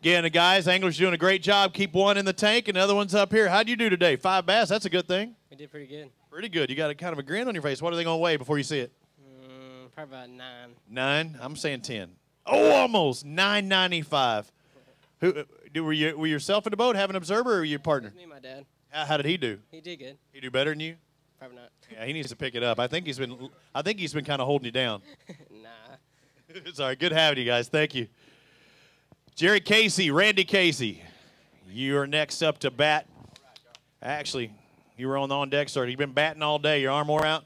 Again, the guys, anglers doing a great job. Keep one in the tank, and the other one's up here. How'd you do today? 5 bass. That's a good thing. We did pretty good. Pretty good. You got a kind of a grin on your face. What are they going to weigh before you see it? Probably about 9. 9? I'm saying 10. Oh, almost. 9.95. Were you yourself in the boat, have an observer, or were you a partner? Me and my dad. How did he do? He did good. He do better than you? Probably not. Yeah, he needs to pick it up. I think he's been kind of holding you down. Nah. It's all right. Good having you guys. Thank you. Jerry Casey, Randy Casey, you are next up to bat. Actually, you were on deck, sir. You've been batting all day. Your arm wore out?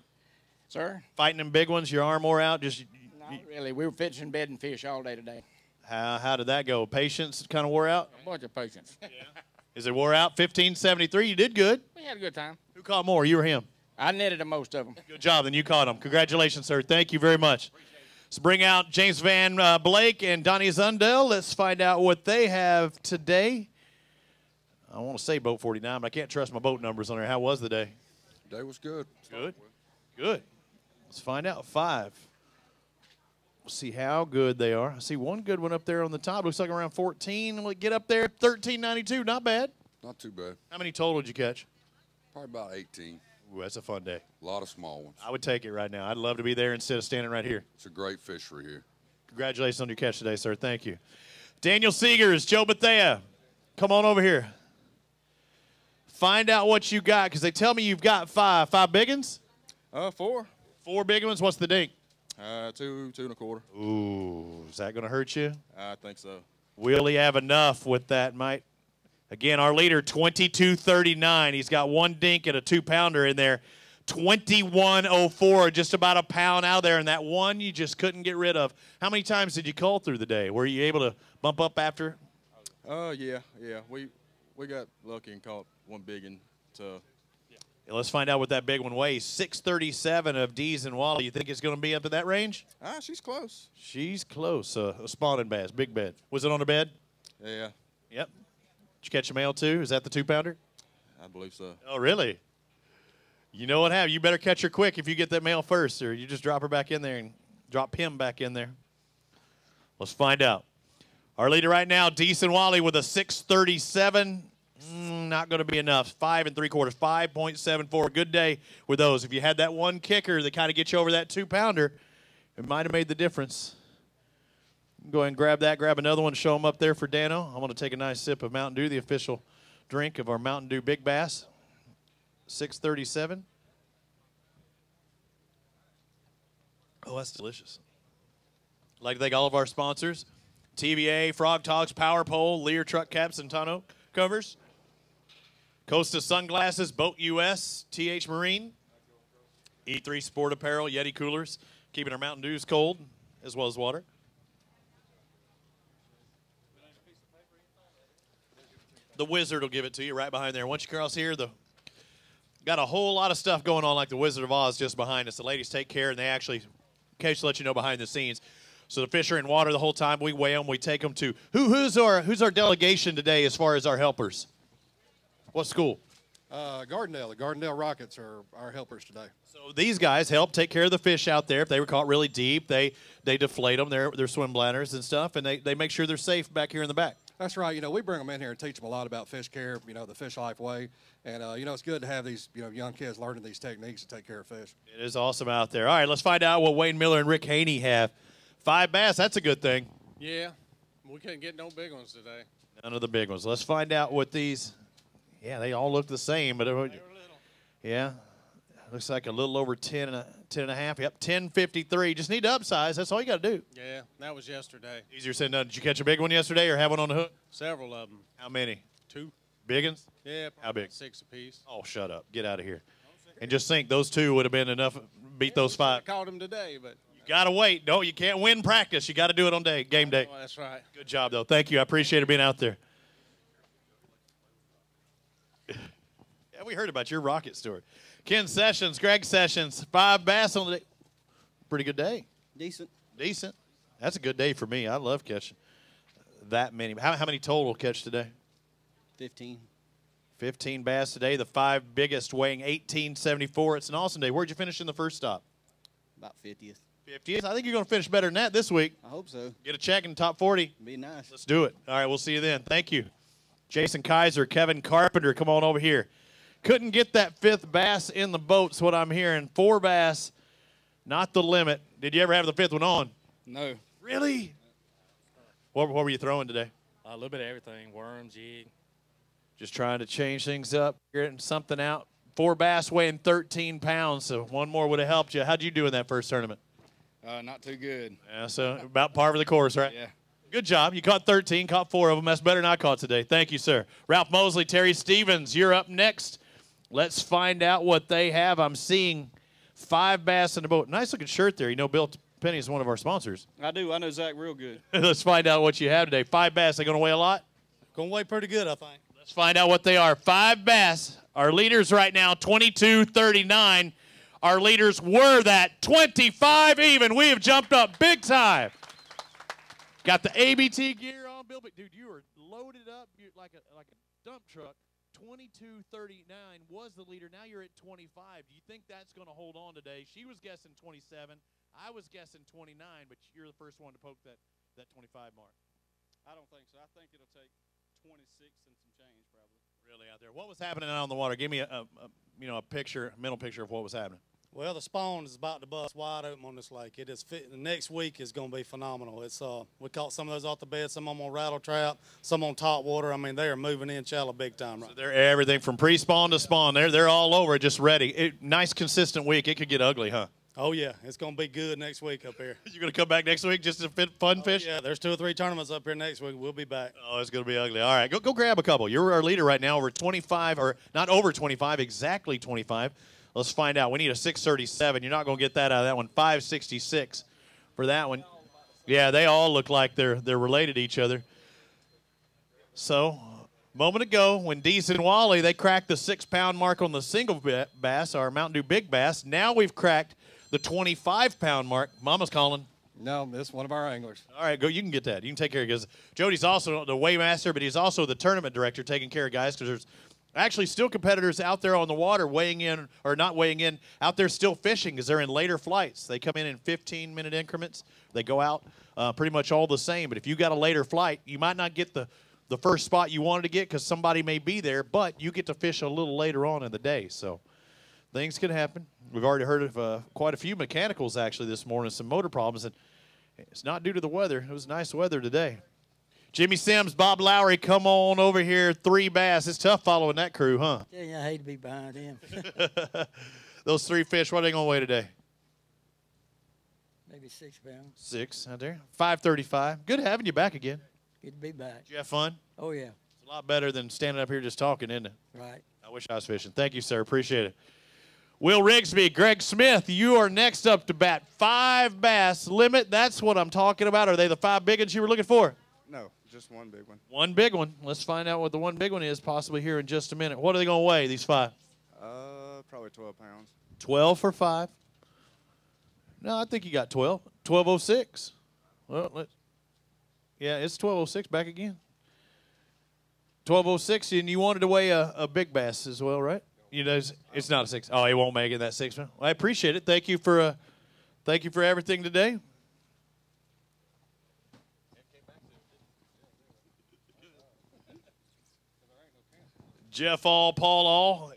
Sir? Fighting them big ones, your arm wore out? Not really. We were fishing, bedding fish all day today. How did that go? Patience kind of wore out? A bunch of patience. Yeah. Is it wore out? 15.73. You did good. We had a good time. Who caught more, you or him? I netted most of them. Good job. Then you caught them. Congratulations, sir. Thank you very much. Let's bring out James Van Blake and Donnie Zundell. Let's find out what they have today. I want to say boat 49, but I can't trust my boat numbers on there. How was the day? Day was good. Good. Good. Let's find out. 5. We'll see how good they are. I see one good one up there on the top. Looks like around 14. We'll get up there. 13.92. Not bad. Not too bad. How many total did you catch? Probably about 18. Ooh, that's a fun day. A lot of small ones. I would take it right now. I'd love to be there instead of standing right here. It's a great fishery here. Congratulations on your catch today, sir. Thank you. Daniel Seegers, Joe Bethea, come on over here. Find out what you got, because they tell me you've got 5. 5 big ones? 4. 4 big ones. What's the dink? 2 2.25. Ooh, is that going to hurt you? I think so. Will he have enough with that, mate? Again, our leader, 22.39. He's got 1 dink and a 2-pounder in there. 21.04, just about a pound out of there, and that one you just couldn't get rid of. How many times did you cull through the day? Were you able to bump up after? Yeah. We got lucky and caught one big one. So. Yeah, let's find out what that big one weighs. 637 of D's and Wally. You think it's going to be up in that range? She's close. She's close. A spawning bass, big bed. Was it on the bed? Yeah. Yep. Did you catch a male too? Is that the 2-pounder? I believe so. Oh, really? You know what happened? You better catch her quick if you get that male first, or you just drop her back in there and drop him back in there. Let's find out. Our leader right now, Deason Wally, with a 637. Not going to be enough. 5 3/4, 5.74. Good day with those. If you had that one kicker that kind of gets you over that 2-pounder, it might have made the difference. Go ahead and grab that. Grab another one. Show them up there for Dano. I'm going to take a nice sip of Mountain Dew, the official drink of our Mountain Dew Big Bass. 637. Oh, that's delicious. I'd like to thank all of our sponsors. TVA, Frog Togs, Power Pole, Lear truck caps and tonneau covers. Costa Sunglasses, Boat US, TH Marine, E3 Sport Apparel, Yeti Coolers, keeping our Mountain Dews cold as well as water. The Wizard will give it to you right behind there. Once you cross here, got a whole lot of stuff going on like the Wizard of Oz just behind us. The ladies take care, and they actually occasionally let you know behind the scenes. So the fish are in water the whole time. We weigh them. We take them to who's our delegation today as far as our helpers? What school? Gardendale. The Gardendale Rockets are our helpers today. So these guys help take care of the fish out there. If they were caught really deep, they deflate them. They're swim bladders and stuff, and they make sure they're safe back here in the back. That's right. You know, we bring them in here and teach them a lot about fish care, you know, the fish life way. And, you know, it's good to have these, you know, young kids learning these techniques to take care of fish. It is awesome out there. All right, let's find out what Wayne Miller and Rick Haney have. 5 bass, that's a good thing. Yeah, we couldn't get no big ones today. None of the big ones. Let's find out what these, yeah, they all look the same. But they were little. Yeah, looks like a little over 10 and a half. Yep, 10.53. Just need to upsize. That's all you got to do. Yeah, that was yesterday. Easier said than done. Did you catch a big one yesterday or have one on the hook? Several of them. How many? 2. Big ones? Yeah, how big? 6 apiece. Oh, shut up. Get out of here. And just think those 2 would have been enough beat those 5. I caught them today, but you got to wait. No, you can't win practice. You got to do it on game day. Oh, that's right. Good job, though. Thank you. I appreciate it being out there. Yeah, we heard about your rocket story. Ken Sessions, Greg Sessions, 5 bass on the day. Pretty good day. Decent. Decent. That's a good day for me. I love catching that many. How many total catch today? 15. 15 bass today. The 5 biggest weighing 1874. It's an awesome day. Where'd you finish in the first stop? About 50th. 50th. I think you're going to finish better than that this week. I hope so. Get a check in the top 40. Be nice. Let's do it. All right, we'll see you then. Thank you. Jason Kaiser, Kevin Carpenter, come on over here. Couldn't get that 5th bass in the boat's what I'm hearing. 4 bass, not the limit. Did you ever have the 5th one on? No. Really? What were you throwing today? A little bit of everything. Worm, jig. Just trying to change things up, getting something out. 4 bass weighing 13 pounds, so one more would have helped you. How'd you do in that first tournament? Not too good. Yeah, so about par for the course, right? Yeah. Good job. You caught 13, caught 4 of them. That's better than I caught today. Thank you, sir. Ralph Mosley, Terry Stevens, you're up next. Let's find out what they have. I'm seeing 5 bass in the boat. Nice looking shirt there. You know Bill Penny is one of our sponsors. I do. I know Zach real good. Let's find out what you have today. 5 bass. They going to weigh a lot? Going to weigh pretty good, I think. Let's find out what they are. 5 bass. Our leaders right now, 22.39. Our leaders were that 25 even. We have jumped up big time. Got the ABT gear on, Bill. But dude, you are loaded up like a dump truck. 22.39 was the leader. Now you're at 25. Do you think that's going to hold on today? She was guessing 27. I was guessing 29, but you're the first one to poke that 25 mark. I don't think so. I think it'll take 26 and some change probably. Really out there. What was happening out on the water? Give me a picture, a mental picture of what was happening. Well, the spawn is about to bust wide open on this lake. It is fit. The next week is going to be phenomenal. It's we caught some of those off the bed, some on rattle trap, some on top water. I mean, they are moving in shallow big time right now. They're everything from pre-spawn to spawn. They're all over it, just ready. Nice, consistent week. It could get ugly, huh? Oh, yeah. It's going to be good next week up here. You going to come back next week just to fun fish? Yeah, there's 2 or 3 tournaments up here next week. We'll be back. Oh, it's going to be ugly. All right, go grab a couple. You're our leader right now, over 25, or not over 25, exactly 25. Let's find out. We need a 637. You're not going to get that out of that one. 566 for that one. Yeah, they all look like they're related to each other. So, a moment ago, when Deese and Wally, they cracked the 6-pound mark on the single bass, our Mountain Dew Big Bass. Now we've cracked the 25-pound mark. Mama's calling. No, it's one of our anglers. All right, go. You can get that. You can take care of it. Because Jody's also the weighmaster, but he's also the tournament director, taking care of guys. Because there's actually still competitors out there on the water weighing in or not weighing in, out there still fishing because they're in later flights. They come in 15-minute increments. They go out pretty much all the same. But if you got a later flight, you might not get the first spot you wanted to get because somebody may be there, but you get to fish a little later on in the day. So things can happen. We've already heard of quite a few mechanicals actually this morning, some motor problems, and it's not due to the weather. It was nice weather today. Jimmy Sims, Bob Lowry, come on over here. 3 bass. It's tough following that crew, huh? Yeah, I hate to be behind him. Those 3 fish, what are they going to weigh today? Maybe 6 pounds. 6 out there. 535. Good having you back again. Good to be back. Did you have fun? Oh, yeah. It's a lot better than standing up here just talking, isn't it? Right. I wish I was fishing. Thank you, sir. Appreciate it. Will Rigsby, Greg Smith, you are next up to bat. 5 bass limit. That's what I'm talking about. Are they the 5 big ones you were looking for? No, just one big one. One big one. Let's find out what the one big one is possibly here in just a minute. What are they going to weigh, these 5? Probably 12 pounds. 12 for 5. No, I think you got 12. 1206. Well, yeah, it's 1206 back again. 1206, and you wanted to weigh a big bass as well, right? You know, it's not a 6. Oh, he won't make it that 6 pound. Well, I appreciate it. Thank you for everything today. Jeff All, Paul All.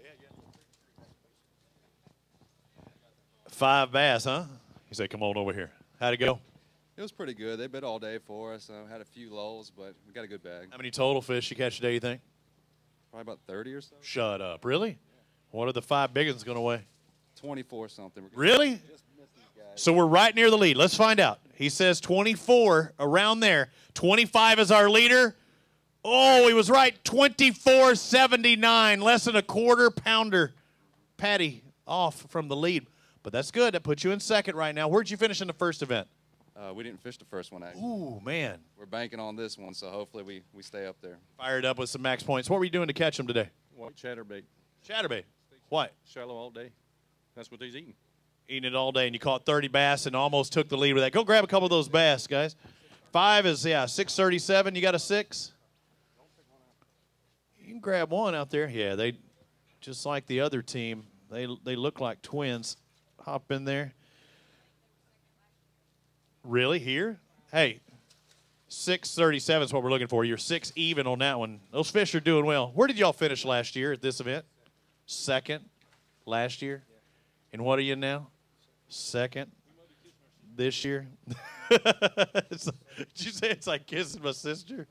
5 bass, huh? He said, "Come on over here." How'd it go? It was pretty good. They bit all day for us. Had a few lulls, but we got a good bag. How many total fish you catch today, you think? Probably about 30 or so. Shut up. Really? What are the 5 big ones going to weigh? 24 something. Really? So we're right near the lead. Let's find out. He says 24, around there. 25 is our leader. Oh, he was right. 24.79, less than a quarter pounder. Patty off from the lead. But that's good. That puts you in second right now. Where'd you finish in the first event? We didn't fish the first one, actually. Ooh, man. We're banking on this one, so hopefully we stay up there. Fired up with some max points. What were you doing to catch them today? White chatterbait. Chatterbait. What? Shallow all day. That's what he's eating. Eating it all day, and you caught 30 bass and almost took the lead with that. Go grab a couple of those bass, guys. 5 is, 637. You got a 6? You can grab one out there. Yeah, they, just like the other team, they look like twins. Hop in there. Really? Here? Hey, 637 is what we're looking for. You're 6 even on that one. Those fish are doing well. Where did y'all finish last year at this event? Second last year. And what are you now? Second this year. Did you say it's like kissing my sister?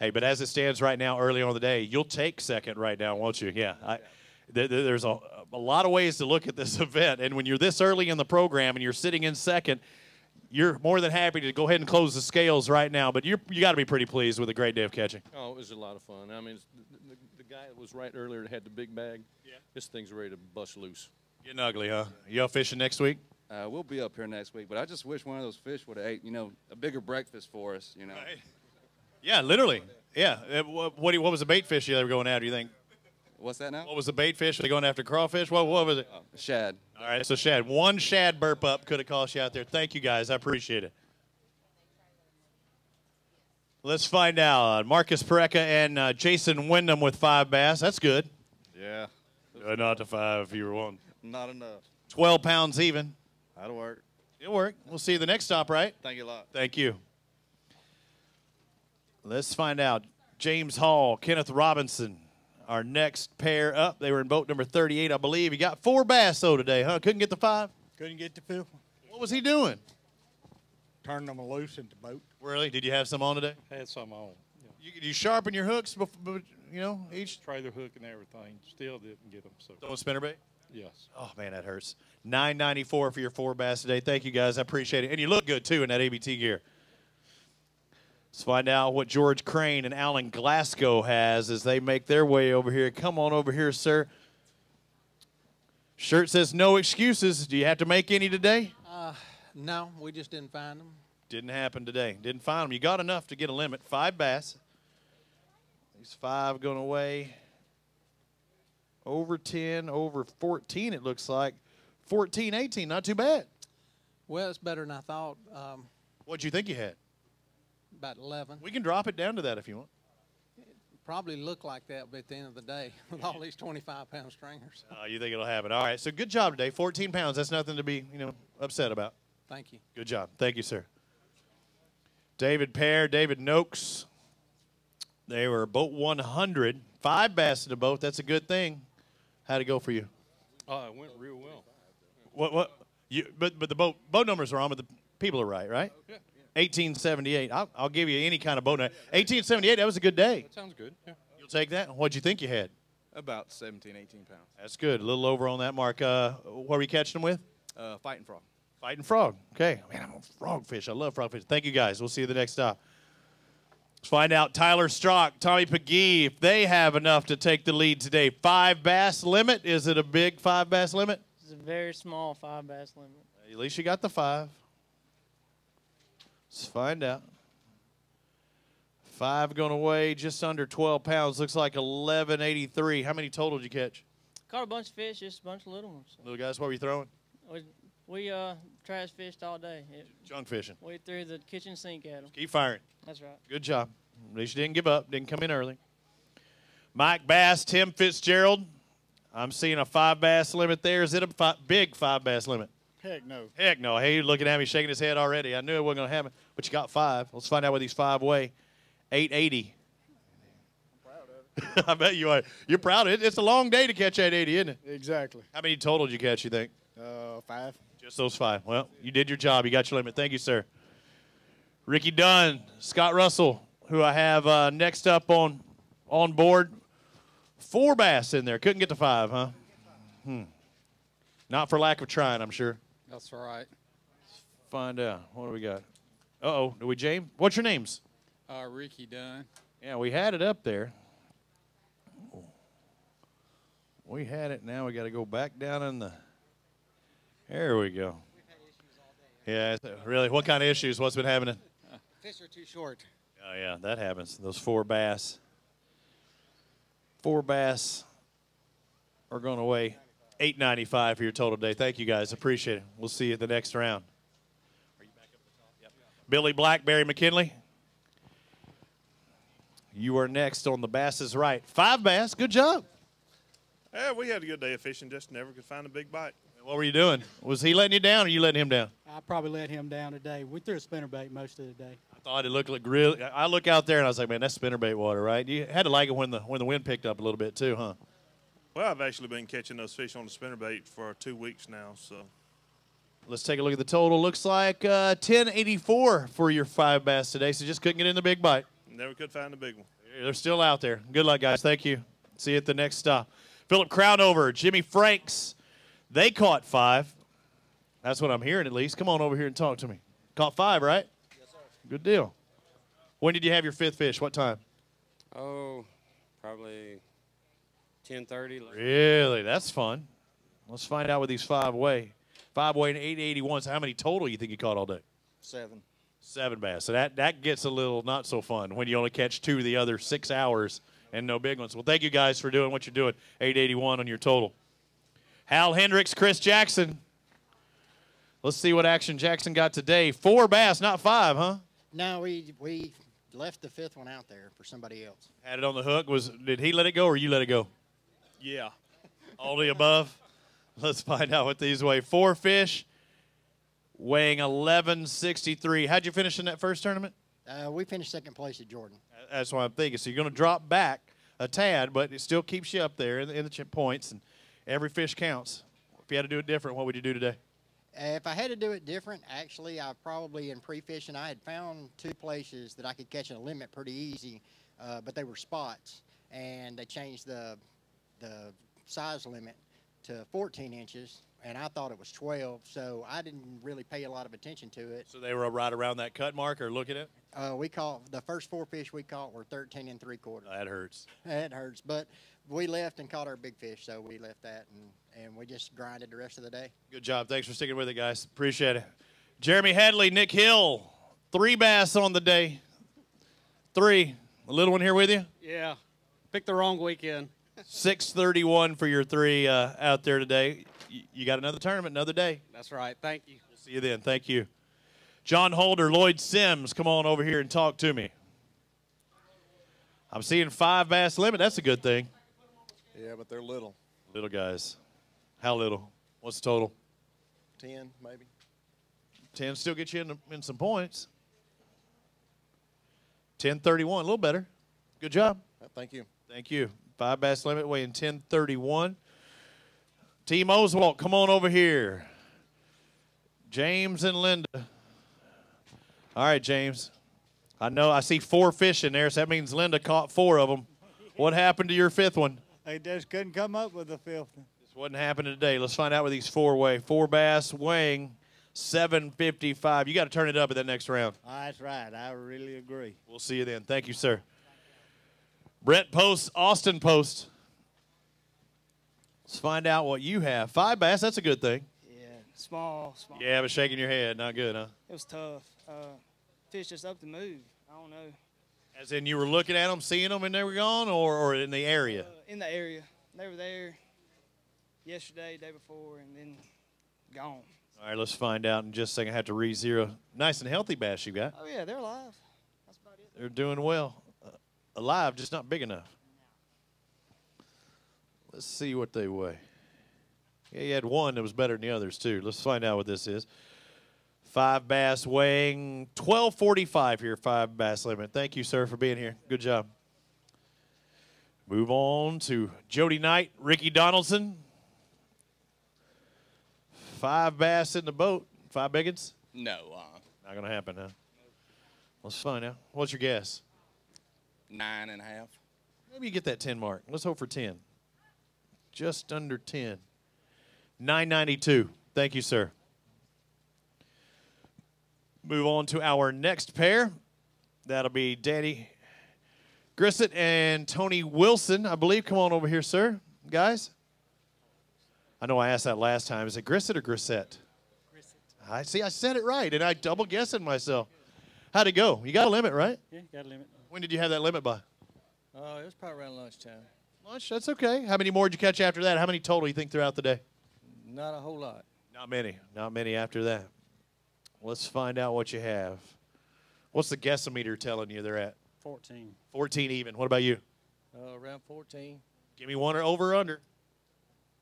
Hey, but as it stands right now, early on in the day, you'll take second right now, won't you? Yeah. There's a lot of ways to look at this event, and when you're this early in the program and you're sitting in second, you're more than happy to go ahead and close the scales right now. But you got to be pretty pleased with a great day of catching. Oh, it was a lot of fun. I mean, the guy that was right earlier that had the big bag, this thing's ready to bust loose. Getting ugly, huh? You out fishing next week? We'll be up here next week, but I just wish one of those fish would have ate, a bigger breakfast for us, Right. Yeah, literally. Yeah. What was the bait fish they were going after, you think? What's that now? What was the bait fish? Were they going after crawfish? What was it? Shad. All right, so shad. One shad burp up could have cost you out there. Thank you, guys. I appreciate it. Let's find out. Marcus Pareca and Jason Wyndham with 5 bass. That's good. Yeah. Not to 5 if you were one. Not enough. 12 pounds even. That'll work. It'll work. We'll see you the next stop, right? Thank you a lot. Thank you. Let's find out. James Hall, Kenneth Robinson, our next pair up. They were in boat number 38, I believe. He got 4 bass, though, today, huh? Couldn't get the 5? Couldn't get the 5th one. What was he doing? Turning them loose in the boat. Really? Did you have some on today? Had some on. You sharpen your hooks, each? Trailer hook and everything. Still didn't get them. So. Throwing spinnerbait? Yes. Oh, man, that hurts. $9.94 for your 4 bass today. Thank you, guys. I appreciate it. And you look good, too, in that ABT gear. Let's find out what George Crane and Alan Glasgow has as they make their way over here. Come on over here, sir. Shirt says no excuses. Do you have to make any today? No, we just didn't find them. Didn't happen today. Didn't find them. You got enough to get a limit. 5 bass. These 5 going away. Over 10, over 14, it looks like. 14, 18, not too bad. Well, it's better than I thought. What'd you think you had? About 11. We can drop it down to that if you want. Probably look like that at the end of the day with all these 25-pound stringers. You think it'll happen. All right, so good job today. 14 pounds. That's nothing to be, upset about. Thank you. Good job. Thank you, sir. David Pear, David Noakes. They were boat 100. 5 bass in the boat. That's a good thing. How'd it go for you? It went real well. What? But the boat numbers are on, but the people are right? Yeah. 1878. I'll give you any kind of boat. 1878, that was a good day. That sounds good. Yeah. You'll take that? What'd you think you had? About 17, 18 pounds. That's good. A little over on that mark. What are you catching them with? Fighting frog. Fighting frog. Okay. Man, I'm a frog fish. I love frog fish. Thank you, guys. We'll see you the next stop. Let's find out Tyler Strock, Tommy Pagee, if they have enough to take the lead today. 5 bass limit. Is it a big 5 bass limit? It's a very small 5 bass limit. At least you got the 5. Let's find out. 5 going to weigh just under 12 pounds. Looks like 1183. How many total did you catch? Caught a bunch of fish, just a bunch of little ones. Little guys, what were you throwing? We trash fished all day. Junk fishing. We threw the kitchen sink at them. Keep firing. That's right. Good job. At least you didn't give up. Didn't come in early. Mike Bass, Tim Fitzgerald. I'm seeing a 5 bass limit there. Is it a big 5 bass limit? Heck no. Heck no. Hey, you're looking at me shaking his head already. I knew it wasn't going to happen. But you got 5. Let's find out what these 5 weigh. 880. I'm proud of it. I bet you are. You're proud of it. It's a long day to catch 880, isn't it? Exactly. How many total did you catch, you think? 5. Just those 5. Well, you did your job. You got your limit. Thank you, sir. Ricky Dunn, Scott Russell, who I have next up on board. 4 bass in there. Couldn't get to 5, huh? Not for lack of trying, I'm sure. That's right. Let's find out. What do we got? Uh-oh. Do we, James? What's your names? Ricky Dunn. Yeah, we had it up there. We had it. Now we got to go back down in the... There we go. Yeah, really? What kind of issues? What's been happening? Fish are too short. Oh, yeah, that happens. Those 4 bass. 4 bass are going to weigh $8.95 for your total day. Thank you, guys. Appreciate it. We'll see you at the next round. Are you back up at the top? Yep. Billy Blackberry McKinley. You are next on the Bass's Right. 5 bass. Good job. Yeah, we had a good day of fishing, just never could find a big bite. What were you doing? Was he letting you down or you letting him down? I probably let him down today. We threw a spinnerbait most of the day. I thought it looked like really. I look out there and I was like, man, that's spinnerbait water, right? You had to like it when the wind picked up a little bit too, huh? Well, I've actually been catching those fish on the spinnerbait for 2 weeks now, so. Let's take a look at the total. Looks like 1084 for your 5 bass today, so just couldn't get in the big bite. Never could find a big one. They're still out there. Good luck, guys. Thank you. See you at the next stop. Philip Crownover, Jimmy Franks, they caught 5. That's what I'm hearing at least. Come on over here and talk to me. Caught 5, right? Yes, sir. Good deal. When did you have your 5th fish? What time? Oh, probably 10:30. Really? That's fun. Let's find out what these 5 weigh. 5 weighing 881. So how many total you think you caught all day? 7. 7 bass. So that gets a little not so fun when you only catch 2 the other 6 hours and no big ones. Well, thank you guys for doing what you're doing. 881 on your total. Hal Hendricks, Chris Jackson. Let's see what action Jackson got today. 4 bass, not 5, huh? No, we left the 5th one out there for somebody else. Had it on the hook. Did he let it go or you let it go? Yeah. All the above? Let's find out what these weigh. 4 fish weighing 1163. How'd you finish in that first tournament? We finished 2nd place at Jordan. That's what I'm thinking. So you're going to drop back a tad, but it still keeps you up there in the points, and every fish counts. If you had to do it different, what would you do today? If I had to do it different, actually, I probably in pre-fishing, I had found 2 places that I could catch in a limit pretty easy, but they were spots, and they changed the size limit to 14 inches, and I thought it was 12, so I didn't really pay a lot of attention to it. So they were right around that cut mark or looking at it? We caught the first 4 fish we caught were 13 3/4. That hurts. That hurts, but we left and caught our big fish, so we left that, and we just grinded the rest of the day. Good job. Thanks for sticking with it, guys. Appreciate it. Jeremy Hadley, Nick Hill, 3 bass on the day. 3. A little one here with you? Yeah. Picked the wrong weekend. 631 for your 3 out there today. You got another tournament, another day. That's right. Thank you. We'll see you then. Thank you. John Holder, Lloyd Sims, come on over here and talk to me. I'm seeing 5 bass limit. That's a good thing. Yeah, but they're little. Little guys. How little? What's the total? 10, maybe. 10 still gets you in some points. 1031, a little better. Good job. Thank you. Thank you. 5 bass limit weighing 1031. Team Oswalt, come on over here. James and Linda. All right, James. I know I see 4 fish in there, so that means Linda caught 4 of them. What happened to your 5th one? They just couldn't come up with a fifth. This wasn't happening today. Let's find out what these four bass weighing 755. You got to turn it up at that next round. That's right. I really agree. We'll see you then. Thank you, sir. Brett Post, Austin Post. Let's find out what you have. 5 bass, that's a good thing. Yeah, small. Yeah, but shaking your head, not good, huh? It was tough. Fish just up to move. I don't know. As in you were looking at them, seeing them, and they were gone, or in the area? In the area. They were there yesterday, day before, and then gone. All right, let's find out in just a second. I have to re-zero. Nice and healthy bass you got. Oh, yeah, they're alive. That's about it. They're doing well. Alive, just not big enough. Let's see what they weigh. Yeah, you had one that was better than the others, too. Let's find out what this is. 5 bass weighing 1245 here, 5 bass limit. Thank you, sir, for being here. Good job. Move on to Jody Knight, Ricky Donaldson. 5 bass in the boat. 5 biggins? No. Not going to happen, huh? Let's find out. What's your guess? 9.5. Maybe you get that 10 mark. Let's hope for 10. Just under 10. 992. Thank you, sir. Move on to our next pair. That'll be Danny Grissett and Tony Wilson, I believe. Come on over here, sir, guys. I know I asked that last time. Is it Grissett or Grissett? Grissett. I see. I said it right, and I double guessed myself. How'd it go? You got a limit, right? Yeah, got a limit. When did you have that limit by? It was probably around lunchtime. Lunch, that's okay. How many more did you catch after that? How many total you think throughout the day? Not a whole lot. Not many. Not many after that. Let's find out what you have. What's the guessometer telling you they're at? 14. 14 even. What about you? Around 14. Give me one or over or under.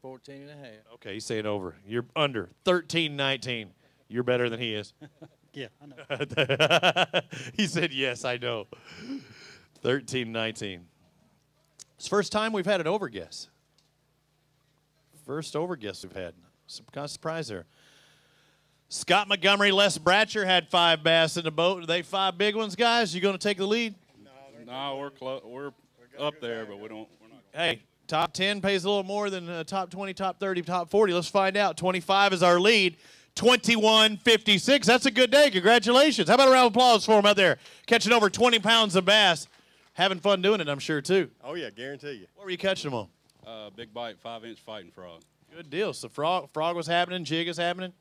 14 and a half. Okay, he's saying over. You're under. 13-19. You're better than he is. Yeah, I know. He said, yes, I know. 13-19. It's the first time we've had an over guess. First over guess we've had. Some kind of surprise there. Scott Montgomery, Les Bratcher had 5 bass in the boat. Are they 5 big ones, guys? You going to take the lead? No, we're close. We're up there, but we're not. Hey, top 10 pays a little more than top 20, top 30, top 40. Let's find out. 25 is our lead. 21.56. That's a good day. Congratulations. How about a round of applause for them out there? Catching over 20 pounds of bass. Having fun doing it, I'm sure, too. Oh, yeah, guarantee you. What were you catching them on? Big bite, 5-inch fighting frog. Good deal. So frog was happening, jig is happening?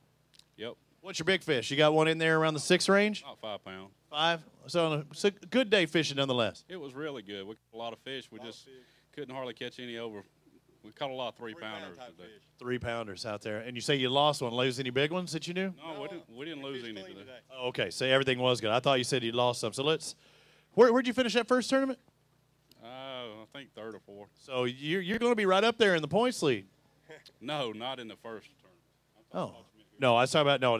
Yep. What's your big fish? You got one in there around the 6 range? About 5 pounds. 5? So it's a good day fishing nonetheless. It was really good. We caught a lot of fish. We just couldn't hardly catch any over. We caught a lot of 3-pounders today. 3-pounders out there. And you say you lost one. Lose any big ones that you knew? No, we didn't lose any today. Oh, okay, so everything was good. I thought you said you lost some. So let's – where'd you finish that first tournament? I think 3rd or 4th. So you're going to be right up there in the points lead. No, not in the first tournament. Oh. No, I was talking about – no,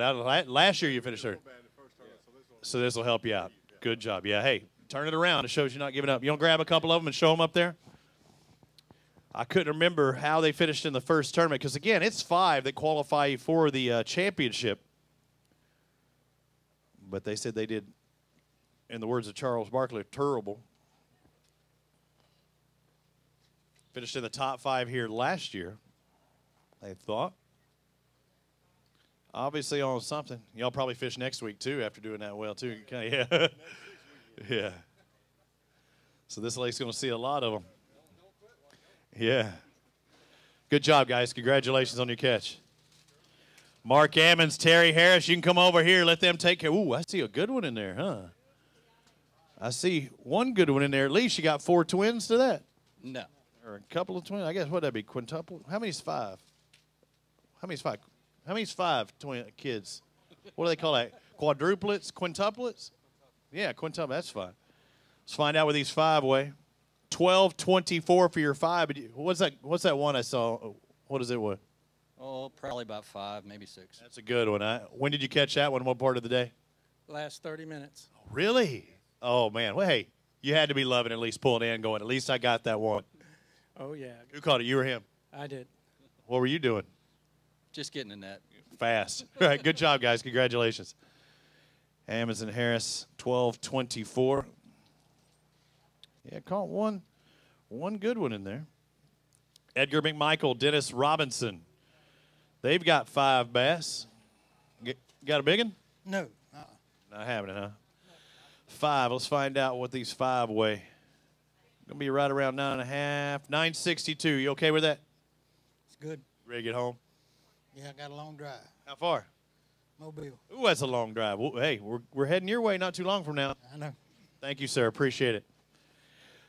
last year you finished 3rd. So this will help you out. Good job. Yeah, hey, turn it around. It shows you're not giving up. You don't grab a couple of them and show them up there? I couldn't remember how they finished in the first tournament because, again, it's 5 that qualify you for the championship. But they said they did, in the words of Charles Barkley, terrible. Finished in the top 5 here last year, they thought. Obviously on something. Y'all probably fish next week, too, after doing that well, too. Yeah. Yeah. So this lake's going to see a lot of them. Yeah. Good job, guys. Congratulations on your catch. Mark Ammons, Terry Harris, you can come over here. Let them take care. Ooh, I see a good one in there, huh? I see one good one in there. At least you got 4 twins to that. No. Or a couple of twins. I guess, what'd that be, quintuple? How many's 5? How many's 5? How many's 5 twin kids? What do they call that? Quadruplets? Quintuplets? Yeah, quintuple. That's fine. Let's find out what these 5 weigh. 12.24 for your 5. What's that one I saw? What is it weigh? Oh, probably about 5, maybe 6. That's a good one. When did you catch that one? What part of the day? Last 30 minutes. Really? Oh, man. Well, hey, you had to be loving at least pulling in going, at least I got that one. Oh, yeah. Who caught it? You or him? I did. What were you doing? Just getting in that. Fast. All right, good job, guys. Congratulations. Ammons and Harris, 12.24. Yeah, caught one good one in there. Edgar McMichael, Dennis Robinson. They've got 5 bass. Got a big one? No. Not having it, huh? 5. Let's find out what these 5 weigh. Gonna be right around 9.5, 962. You okay with that? It's good. Ready to get home? Yeah, I got a long drive. How far? Mobile. Ooh, that's a long drive. Well, hey, we're heading your way not too long from now. I know. Thank you, sir. Appreciate it.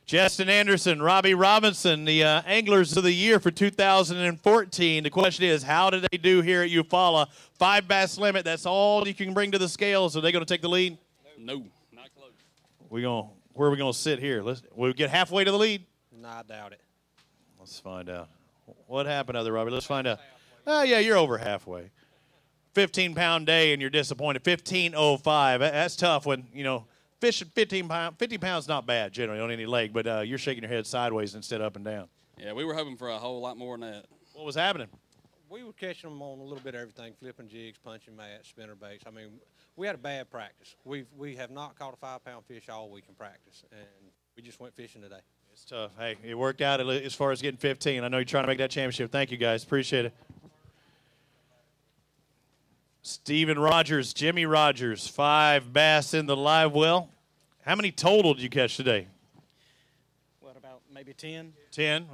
Justin Anderson, Robbie Robinson, the Anglers of the Year for 2014. The question is, how did they do here at Eufaula? 5 bass limit. That's all you can bring to the scales. Are they going to take the lead? No, not close. Where are we going to sit here? We'll get halfway to the lead. No, I doubt it. Let's find out. What happened, other Robbie? Let's find out. Oh, yeah, you're over halfway. 15-pound day and you're disappointed. 15.05. That's tough when, fishing 50 pounds not bad generally on any leg, but you're shaking your head sideways instead of up and down. Yeah, we were hoping for a whole lot more than that. What was happening? We were catching them on a little bit of everything, flipping jigs, punching mats, spinner baits. I mean, we had a bad practice. We have not caught a 5-pound fish all week in practice, and we just went fishing today. It's tough. Hey, it worked out as far as getting 15. I know you're trying to make that championship. Thank you, guys. Appreciate it. Steven Rogers, Jimmy Rogers, 5 bass in the live well. How many total did you catch today? What, about maybe 10? 10.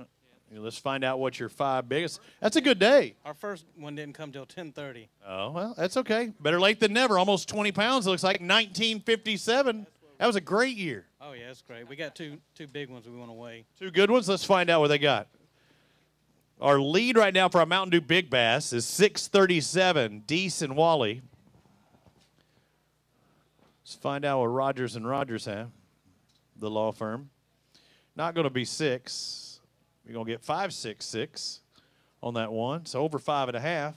Yeah, let's find out what your 5 biggest. That's a good day. Our first one didn't come till 10:30. Oh, well, that's okay. Better late than never. Almost 20 pounds. It looks like 1957. That was a great year. Oh, yeah, that's great. We got two big ones we want to weigh. 2 good ones. Let's find out what they got. Our lead right now for our Mountain Dew Big Bass is 637, Deese and Wally. Let's find out what Rogers and Rogers have, the law firm. Not going to be 6. We're going to get 5.66 on that one, so over 5.5.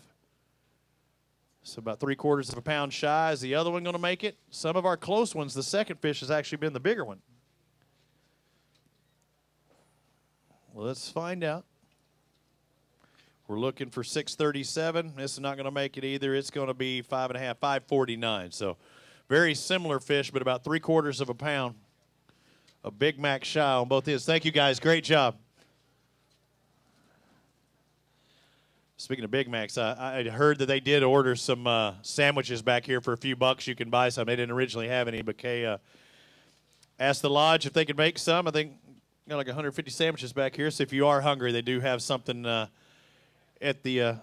So about 3/4 of a pound shy. Is the other one going to make it? Some of our close ones, the second fish has actually been the bigger one. Well, let's find out. We're looking for 637. This is not going to make it either. It's going to be 5.5, 549. So very similar fish, but about 3/4 of a pound. A Big Mac shy on both ends. Thank you, guys. Great job. Speaking of Big Macs, I heard that they did order some sandwiches back here for a few bucks. You can buy some. They didn't originally have any, but Kay asked the lodge if they could make some. I think got like 150 sandwiches back here. So if you are hungry, they do have something at the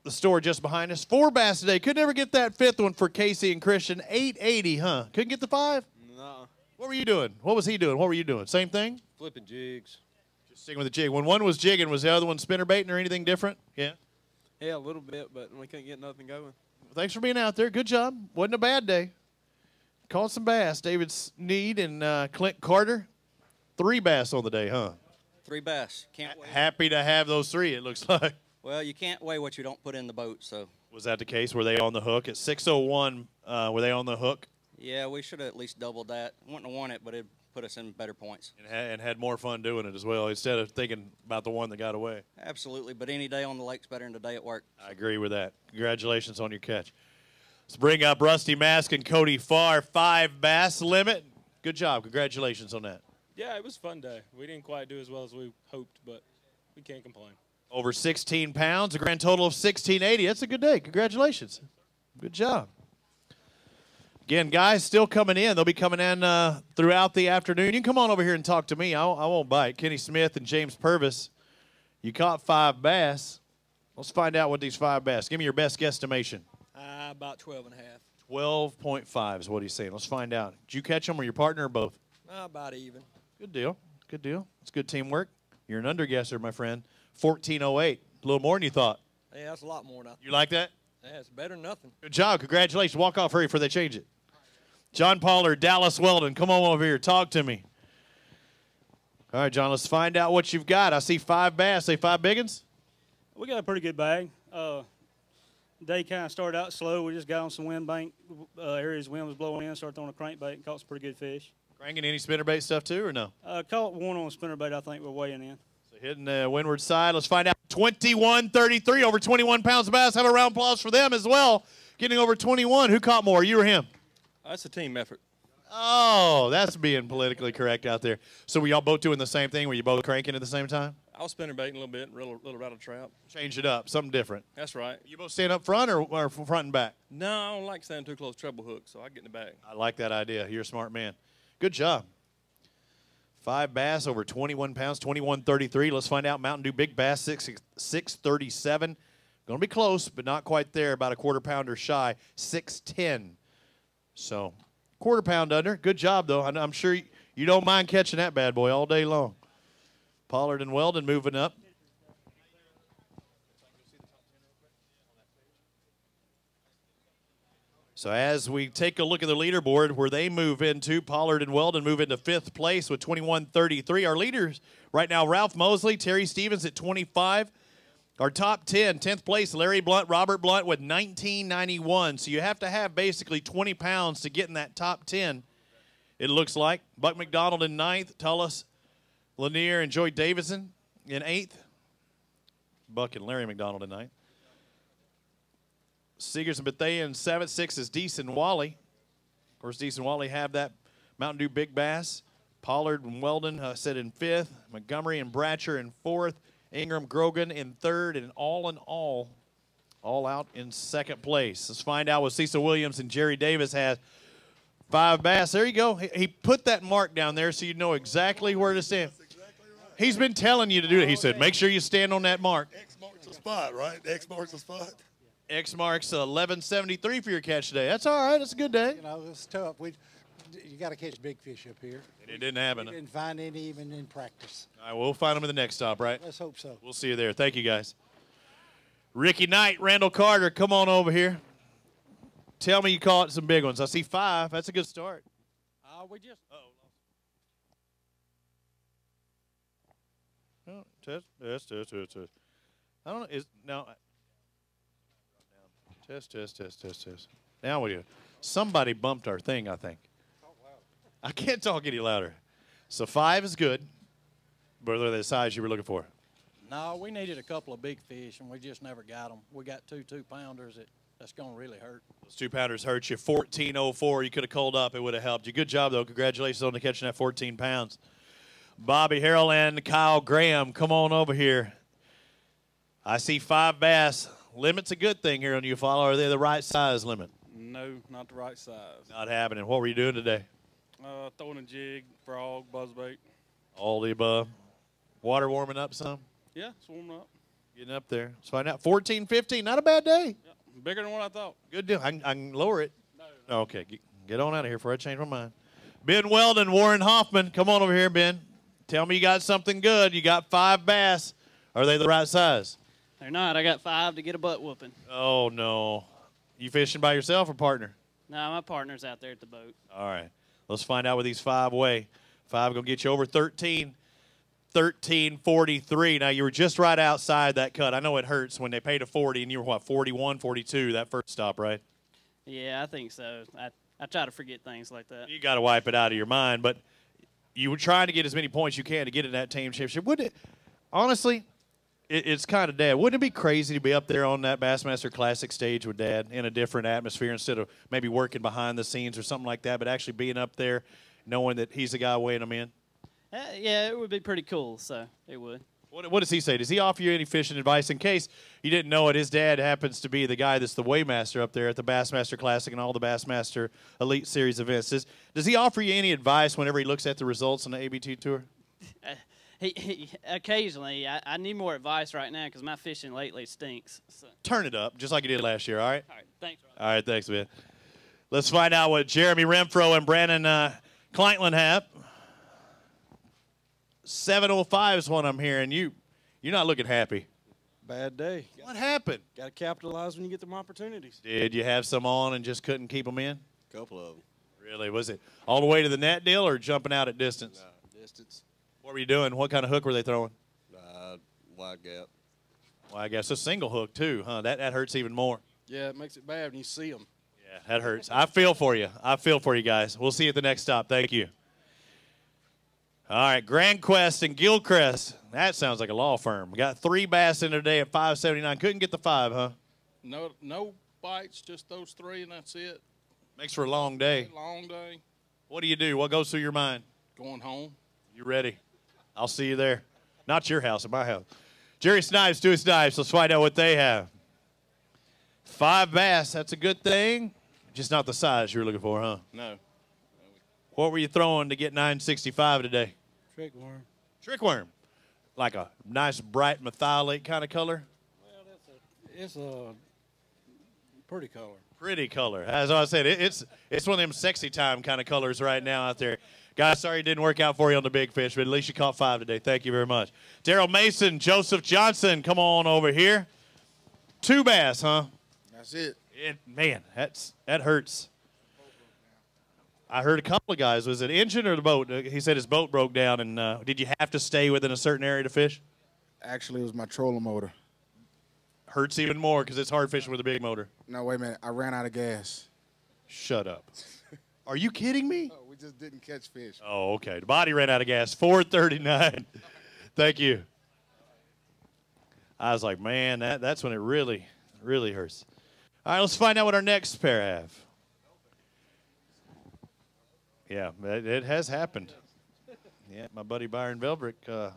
store just behind us. 4 bass today. Could never get that 5th one for Casey and Christian. 880, huh? Couldn't get the 5? No. What were you doing? What was he doing? What were you doing? Same thing? Flipping jigs. Just sticking with the jig. When one was jigging, was the other one spinner baiting or anything different? Yeah? Yeah, a little bit, but we couldn't get nothing going. Well, thanks for being out there. Good job. Wasn't a bad day. Caught some bass. David Sneed and Clint Carter. 3 bass on the day, huh? 3 bass. Can't weigh. Happy to have those 3, it looks like. Well, you can't weigh what you don't put in the boat, so. Was that the case? Were they on the hook? At 6:01, were they on the hook? Yeah, we should have at least doubled that. Wouldn't have won it, but it put us in better points. And had more fun doing it as well, instead of thinking about the one that got away. Absolutely, but any day on the lake's better than a day at work. I agree with that. Congratulations on your catch. Let's bring up Rusty Mask and Cody Farr. 5 bass limit. Good job. Congratulations on that. Yeah, it was a fun day. We didn't quite do as well as we hoped, but we can't complain. Over 16 pounds, a grand total of 1680. That's a good day. Congratulations. Good job. Again, guys still coming in. They'll be coming in throughout the afternoon. You can come on over here and talk to me. I won't bite. Kenny Smith and James Purvis, you caught 5 bass. Let's find out what these 5 bass. Give me your best guesstimation. About 12 and a half. 12.5 is what he's saying. Let's find out. Did you catch them or your partner or both? About even. Good deal. Good deal. It's good teamwork. You're an underguesser, my friend. 14.08. A little more than you thought. Yeah, that's a lot more than I thought. You like that? Yeah, it's better than nothing. Good job. Congratulations. Walk off hurry before they change it. John Pollard, Dallas Weldon, come on over here. Talk to me. All right, John, let's find out what you've got. I see 5 bass. Say 5 big ones? We got a pretty good bag. Day kind of started out slow. We just got on some wind bank areas. Wind was blowing in, started throwing a crankbait, and caught some pretty good fish. Cranking any spinnerbait stuff too, or no? Caught one on a spinnerbait, I think we're weighing in. So hitting the windward side. Let's find out. 21-33, over 21 pounds of bass. Have a round of applause for them as well. Getting over 21. Who caught more, you or him? That's a team effort. Oh, that's being politically correct out there. So were y'all both doing the same thing? Were you both cranking at the same time? I was spinnerbaiting a little bit, little rattle trap. Change it up, something different. That's right. You both stand up front or front and back? No, I don't like standing too close treble hook, so I get in the back. I like that idea. You're a smart man. Good job. 5 bass over 21 pounds, 21.33. Let's find out Mountain Dew Big Bass 637. Going to be close, but not quite there. About a quarter-pounder shy, 610. So, quarter-pound under. Good job, though. I'm sure you don't mind catching that bad boy all day long. Pollard and Weldon moving up. So as we take a look at the leaderboard where they move into, Pollard and Weldon move into 5th place with 21.33. Our leaders right now, Ralph Mosley, Terry Stevens at 25. Our top 10, 10th place, Larry Blunt, Robert Blunt with 19.91. So you have to have basically 20 pounds to get in that top 10, it looks like. Buck McDonald in 9th, Tullis, Lanier, and Joy Davison in 8th. Buck and Larry McDonald in 9th. Seegers and Bethea in 7th. 6th is Deese and Wally. Of course, Deese and Wally have that Mountain Dew Big Bass. Pollard and Weldon set in 5th. Montgomery and Bratcher in 4th. Ingram, Grogan in 3rd. And all in all out in 2nd place. Let's find out what Cecil Williams and Jerry Davis has. 5 bass. There you go. He put that mark down there so you know exactly where to stand. He's been telling you to do it. He said, make sure you stand on that mark. X marks the spot, right? X marks the spot. X marks 1173 for your catch today. That's all right. That's a good day. You know, it's tough. You got to catch big fish up here. It didn't happen. We didn't find any even in practice. All right, we'll find them in the next stop, right? Let's hope so. We'll see you there. Thank you, guys. Ricky Knight, Randall Carter, come on over here. Tell me you caught some big ones. I see 5. That's a good start. We just. Oh, test. I don't know. Now. Test. Now what do you? Somebody bumped our thing, I think. I can't talk any louder. So 5 is good. But are they the size you were looking for? No, we needed a couple of big fish, and we just never got them. We got 2 2-pounders. That's going to really hurt. Those 2-pounders hurt you. 14.04. You could have called up. It would have helped you. Good job, though. Congratulations on catching that 14 pounds. Bobby Harrell and Kyle Graham, come on over here. I see 5 bass. Limit's a good thing here on Eufaula. Are they the right size limit? No, not the right size. Not happening. What were you doing today? Throwing a jig, frog, buzzbait. All the above. Water warming up some? Yeah, it's warming up. Getting up there. Let's find out. 14, 15. Not a bad day. Yeah, bigger than what I thought. Good deal. I can lower it. No. Okay. Get on out of here before I change my mind. Ben Weldon, Warren Hoffman. Come on over here, Ben. Tell me you got something good. You got 5 bass. Are they the right size? They're not. I got 5 to get a butt whooping. Oh, no. You fishing by yourself or partner? No, my partner's out there at the boat. All right. Let's find out what these 5 weigh. 5 going to get you over 13. 13.43. Now, you were just right outside that cut. I know it hurts when they paid a 40, and you were, what, 41, 42, that first stop, right? Yeah, I think so. I try to forget things like that. You got to wipe it out of your mind, but you were trying to get as many points you can to get in that team championship. Wouldn't it, honestly, it's kind of Dad. Wouldn't it be crazy to be up there on that Bassmaster Classic stage with Dad in a different atmosphere instead of maybe working behind the scenes or something like that, but actually being up there knowing that he's the guy weighing them in? Yeah, it would be pretty cool, so it would. What does he say? Does he offer you any fishing advice? In case you didn't know it, his dad happens to be the guy that's the weighmaster up there at the Bassmaster Classic and all the Bassmaster Elite Series events. Does he offer you any advice whenever he looks at the results on the ABT Tour? He occasionally. I need more advice right now because my fishing lately stinks. So. Turn it up, just like you did last year, all right? All right, thanks, Rob. All right, thanks, man. Let's find out what Jeremy Renfro and Brandon Kleintland have. 7:05 is what I'm hearing. You're not looking happy. Bad day. What happened? Got to capitalize when you get them opportunities. Did you have some on and just couldn't keep them in? A couple of them. Really? Was it all the way to the net deal or jumping out at distance? No, distance. What were you doing? What kind of hook were they throwing? Wide gap. Well, I guess a single hook too, huh? That hurts even more. Yeah, it makes it bad when you see them. Yeah, that hurts. I feel for you. I feel for you guys. We'll see you at the next stop. Thank you. All right, Grand Quest and Gilchrist. That sounds like a law firm. We got 3 bass in today at $5.79. Couldn't get the 5, huh? No bites, just those 3, and that's it. Makes for a long day. Long day. What do you do? What goes through your mind? Going home. You ready? I'll see you there. Not your house, at my house. Jerry Snipes, Dewey Snipes. Let's find out what they have. 5 bass. That's a good thing. Just not the size you were looking for, huh? No. What were you throwing to get 965 today? Trick worm. Trick worm. Like a nice, bright, methylate kind of color? It's a pretty color. Pretty color. As I said, it's one of them sexy time kind of colors right now out there. Guys, sorry it didn't work out for you on the big fish, but at least you caught 5 today. Thank you very much. Daryl Mason, Joseph Johnson, come on over here. 2 bass, huh? That's it. Man, that hurts. I heard a couple of guys. Was it engine or the boat? He said his boat broke down, and did you have to stay within a certain area to fish? Actually, it was my trolling motor. Hurts even more because it's hard fishing with a big motor. No, wait a minute. I ran out of gas. Shut up. Are you kidding me? No, we just didn't catch fish. Oh, okay. The body ran out of gas. 439. Thank you. I was like, man, that's when it really, really hurts. All right, let's find out what our next pair have. Yeah, it has happened. Yeah, my buddy Byron Velbrick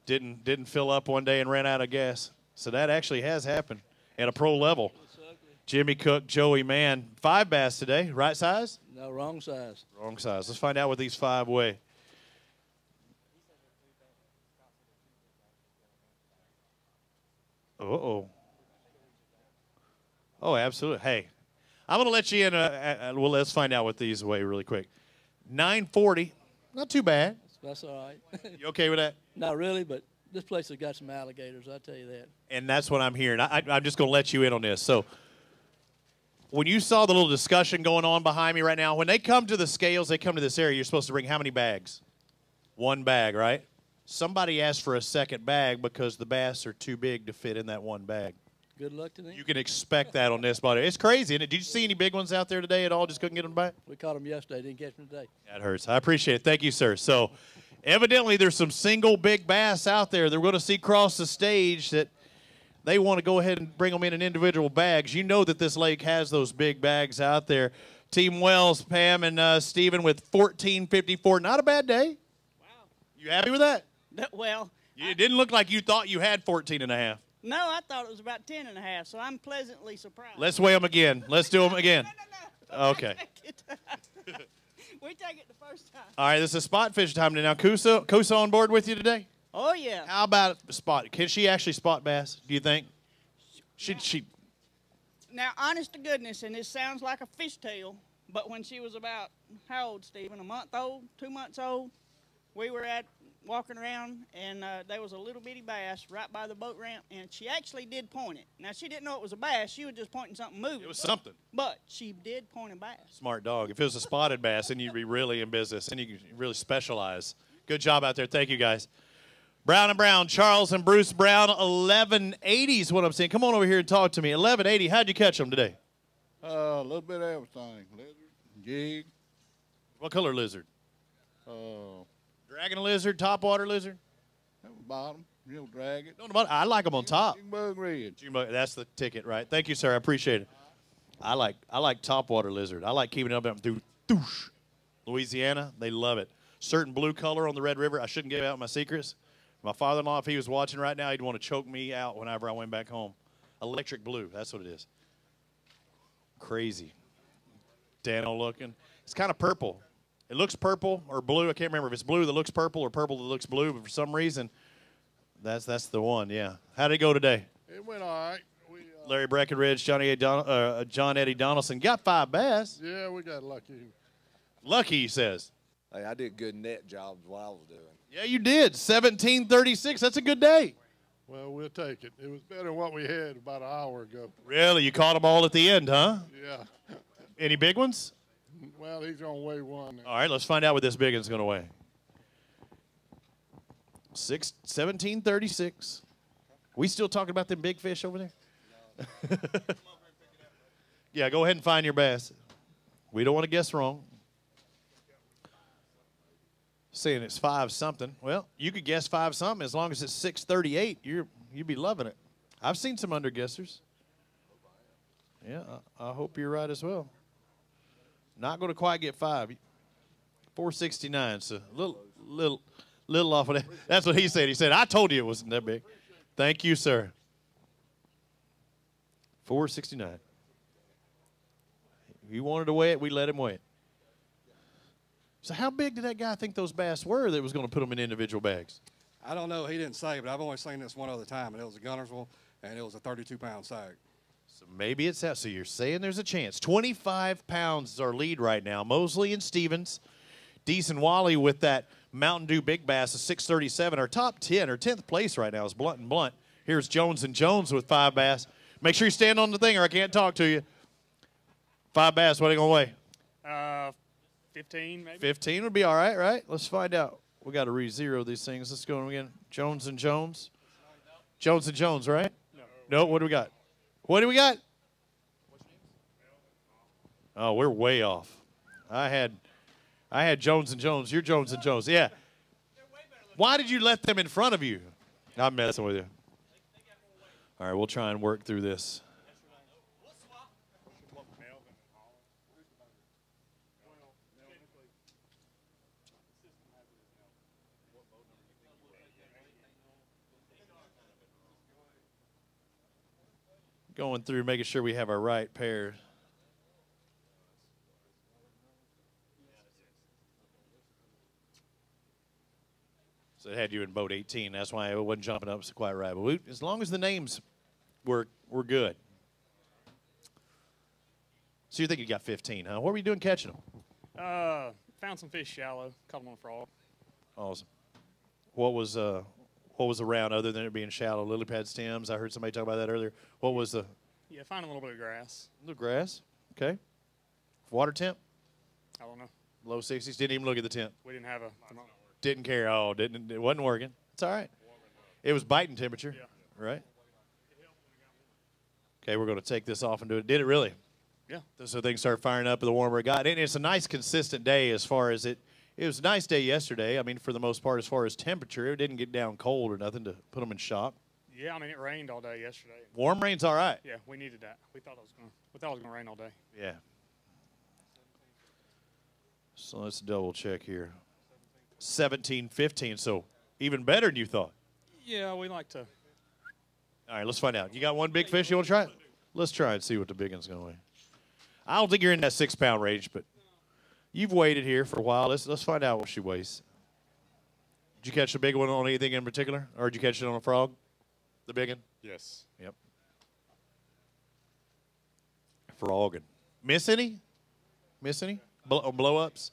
didn't fill up one day and ran out of gas. So that actually has happened at a pro level. Jimmy Cook, Joey Mann, 5 bass today. Right size? No, wrong size. Wrong size. Let's find out what these 5 weigh. Uh-oh. Oh, absolutely. Hey, I'm going to let you in. Well, let's find out what these weigh really quick. 940. Not too bad. That's all right. You okay with that? Not really, but this place has got some alligators, I'll tell you that. And that's what I'm hearing. I'm just going to let you in on this. So when you saw the little discussion going on behind me right now, when they come to the scales, they come to this area, you're supposed to bring how many bags? 1 bag, right? Somebody asked for a second bag because the bass are too big to fit in that 1 bag. Good luck to them. You can expect that on this body. It's crazy, isn't it? Did you see any big ones out there today at all? Just couldn't get them back? We caught them yesterday, didn't catch them today. That hurts. I appreciate it. Thank you, sir. So evidently there's some single big bass out there they're going to see cross the stage that they want to go ahead and bring them in individual bags. You know that this lake has those big bags out there. Team Wells, Pam, and Steven with 1454. Not a bad day. Wow. You happy with that? Well, it didn't look like you thought you had 14 and a half. no, I thought it was about 10 and a half, so I'm pleasantly surprised. Let's weigh them again. Let's do them again. No. Okay. We take it the first time. All right, this is spot fish time now. Kusa on board with you today? Oh, yeah. How about spot? Can she actually spot bass, do you think? She Now, honest to goodness, and this sounds like a fishtail, but when she was about, how old, Stephen? A month old? 2 months old? We were walking around, and there was a little bitty bass right by the boat ramp, and she actually did point it. Now, she didn't know it was a bass. She was just pointing something moving. It was something. But she did point a bass. Smart dog. If it was a spotted bass, then you'd be really in business, and you could really specialize. Good job out there. Thank you, guys. Brown and Brown, Charles and Bruce Brown, 1180 is what I'm saying. Come on over here and talk to me. 1180, how'd you catch them today? A little bit of everything. Lizard, jig. What color lizard? Dragon lizard, topwater lizard? Bottom, drag it. No, I like them on top. Junebug red. That's the ticket, right? Thank you, sir. I appreciate it. I like topwater lizard. I like keeping it up through Louisiana. They love it. Certain blue color on the Red River. I shouldn't give out my secrets. My father-in-law, if he was watching right now, he'd want to choke me out whenever I went back home. Electric blue, that's what it is. Crazy. Dano looking. It's kind of purple. It looks purple or blue. I can't remember if it's blue that looks purple or purple that looks blue, but for some reason, that's the one, yeah. How did it go today? It went all right. Larry Breckenridge, John Eddie Donaldson. Got 5 bass. Yeah, we got lucky. Lucky, he says. Hey, I did good net jobs while I was doing. Yeah, you did. 1736. That's a good day. Well, we'll take it. It was better than what we had about an hour ago. Really? You caught them all at the end, huh? Yeah. Any big ones? Well, he's going to weigh 1. All right, let's find out what this big one's going to weigh. 1736. We still talking about them big fish over there? Yeah, go ahead and find your bass. We don't want to guess wrong. Saying it's 5 something. Well, you could guess 5 something as long as it's 638. You'd be loving it. I've seen some underguessers. Yeah, I hope you're right as well. Not going to quite get 5. 469. So little off of that. That's what he said. He said, I told you it wasn't that big. Thank you, sir. 469. If he wanted to weigh it, we let him weigh it. So how big did that guy think those bass were that was going to put them in individual bags? I don't know. He didn't say, but I've only seen this one other time, and it was a Gunnersville, and it was a 32-pound sag. So maybe it's that. So you're saying there's a chance. 25 pounds is our lead right now. Mosley and Stevens. Deason Wally with that Mountain Dew Big Bass of 637. Our top 10 or 10th place right now is Blunt and Blunt. Here's Jones and Jones with 5 bass. Make sure you stand on the thing or I can't talk to you. 5 bass, what are you going to weigh? 15 maybe. 15 would be all right, right? Let's find out. We got to re-zero these things. Let's go again. Jones and Jones. Jones and Jones, right? No, what do we got? What do we got? Oh, we're way off. I had Jones and Jones. You're Jones and Jones. Yeah. Why did you let them in front of you? I'm messing with you. All right, we'll try and work through this. Going through, making sure we have our right pair. So it had you in boat 18. That's why it wasn't jumping up quite right. But as long as the names were good. So you think you got 15, huh? What were you doing catching them? Found some fish shallow. Caught them on a frog. Awesome. What was around other than it being shallow? Lily pad stems. I heard somebody talk about that earlier. What was the? Yeah, find a little bit of grass. A little grass. Okay. Water temp? I don't know. Low 60s. Didn't even look at the temp. We didn't have a. Didn't care. Oh, it wasn't working. It's all right. It was biting temperature, right? Okay, we're going to take this off and do it. Did it really? Yeah. So things start firing up the warmer it got. And it's a nice, consistent day as far as it. It was a nice day yesterday. I mean, for the most part, as far as temperature, it didn't get down cold or nothing to put them in shock. Yeah, I mean, it rained all day yesterday. Warm rain's all right. Yeah, we needed that. We thought it was gonna rain all day. Yeah. So let's double check here. 17, 15. So even better than you thought. Yeah, we like to. All right, let's find out. You got one big fish you want to try? Let's try and see what the big one's going to weigh. I don't think you're in that 6-pound range, but you've waited here for a while. Let's find out what she weighs. Did you catch the big one on anything in particular, or did you catch it on a frog? The big one? Yes. Yep. Frogging. Miss any? Miss any? Blow-ups?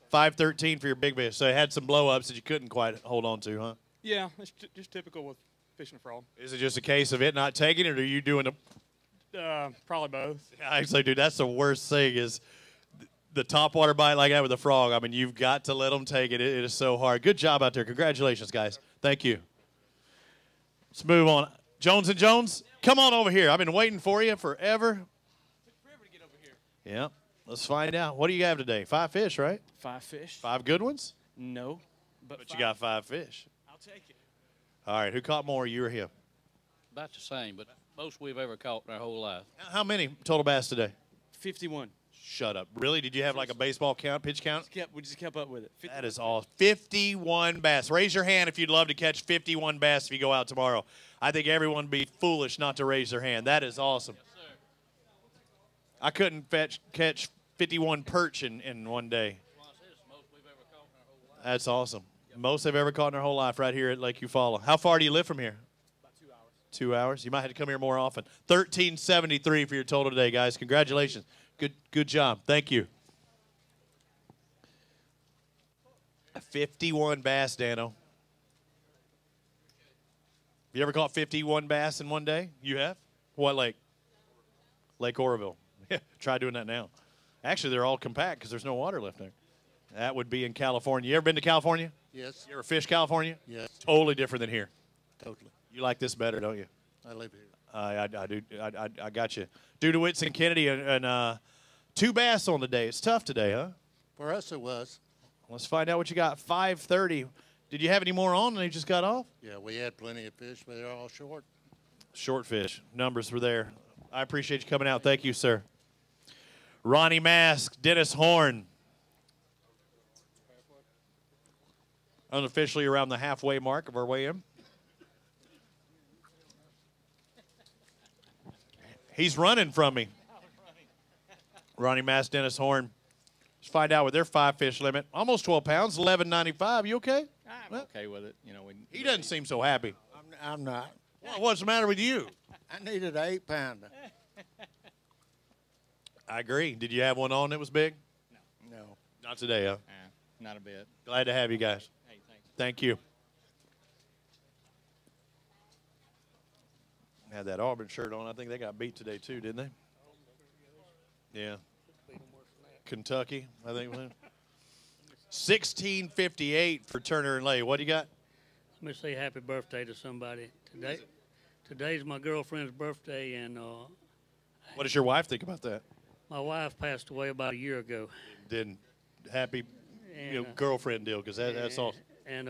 513 for your big fish. So it had some blow-ups that you couldn't quite hold on to, huh? Yeah, it's just typical with fishing a frog. Is it just a case of it not taking it, or are you doing the? Probably both. Actually, dude, that's the worst thing is the topwater bite like that with a frog. I mean, you've got to let them take it. It is so hard. Good job out there. Congratulations, guys. Thank you. Let's move on. Jones and Jones, come on over here. I've been waiting for you forever. Took forever to get over here. Yeah. Let's find out. What do you have today? 5 fish, right? 5 fish. 5 good ones? No. But you got 5 fish. I'll take it. All right. Who caught more, you or him? About the same, but most we've ever caught in our whole life. How many total bass today? 51. Shut up. Really? Did you have like a baseball count, pitch count? We just kept up with it. That is all. 51 bass. Raise your hand if you'd love to catch 51 bass if you go out tomorrow. I think everyone would be foolish not to raise their hand. That is awesome. Yes, sir. I couldn't catch 51 perch in one day. That's awesome. Most they've ever caught in their whole life right here at Lake Eufaula. How far do you live from here? About 2 hours. 2 hours? You might have to come here more often. 1373 for your total today, guys. Congratulations. Good job. Thank you. 51 bass, Dano. You ever caught 51 bass in one day? You have? What lake? Lake Oroville. Yeah, try doing that now. Actually, they're all compact because there's no water left there. That would be in California. You ever been to California? Yes. You ever fish California? Yes. Totally different than here. Totally. You like this better, don't you? I live here. I do. I got you. Dudowitz and Kennedy and 2 bass on the day. It's tough today, huh? For us, it was. Let's find out what you got. 5:30. Did you have any more on and they just got off? Yeah, we had plenty of fish, but they're all short. Short fish. Numbers were there. I appreciate you coming out. Thank you, sir. Ronnie Mask, Dennis Horn. Unofficially around the halfway mark of our weigh-in. He's running from me. Ronnie Mass, Dennis Horn. Let's find out what their 5-fish limit. Almost 12 pounds, $11.95. You okay? I'm okay with it. You know, He doesn't seem so happy. I'm not. Well, what's the matter with you? I needed an 8-pounder. I agree. Did you have one on that was big? No. Not today, huh? not a bit. Glad to have you guys. Hey, thanks. Thank you. Had that Auburn shirt on. I think they got beat today too, didn't they? Yeah. Kentucky, I think. 16:58 for Turner and Lay. What do you got? Let me say happy birthday to somebody today. Today's my girlfriend's birthday, and What does your wife think about that? my wife passed away about a year ago. Then happy And, girlfriend deal, because that's all. And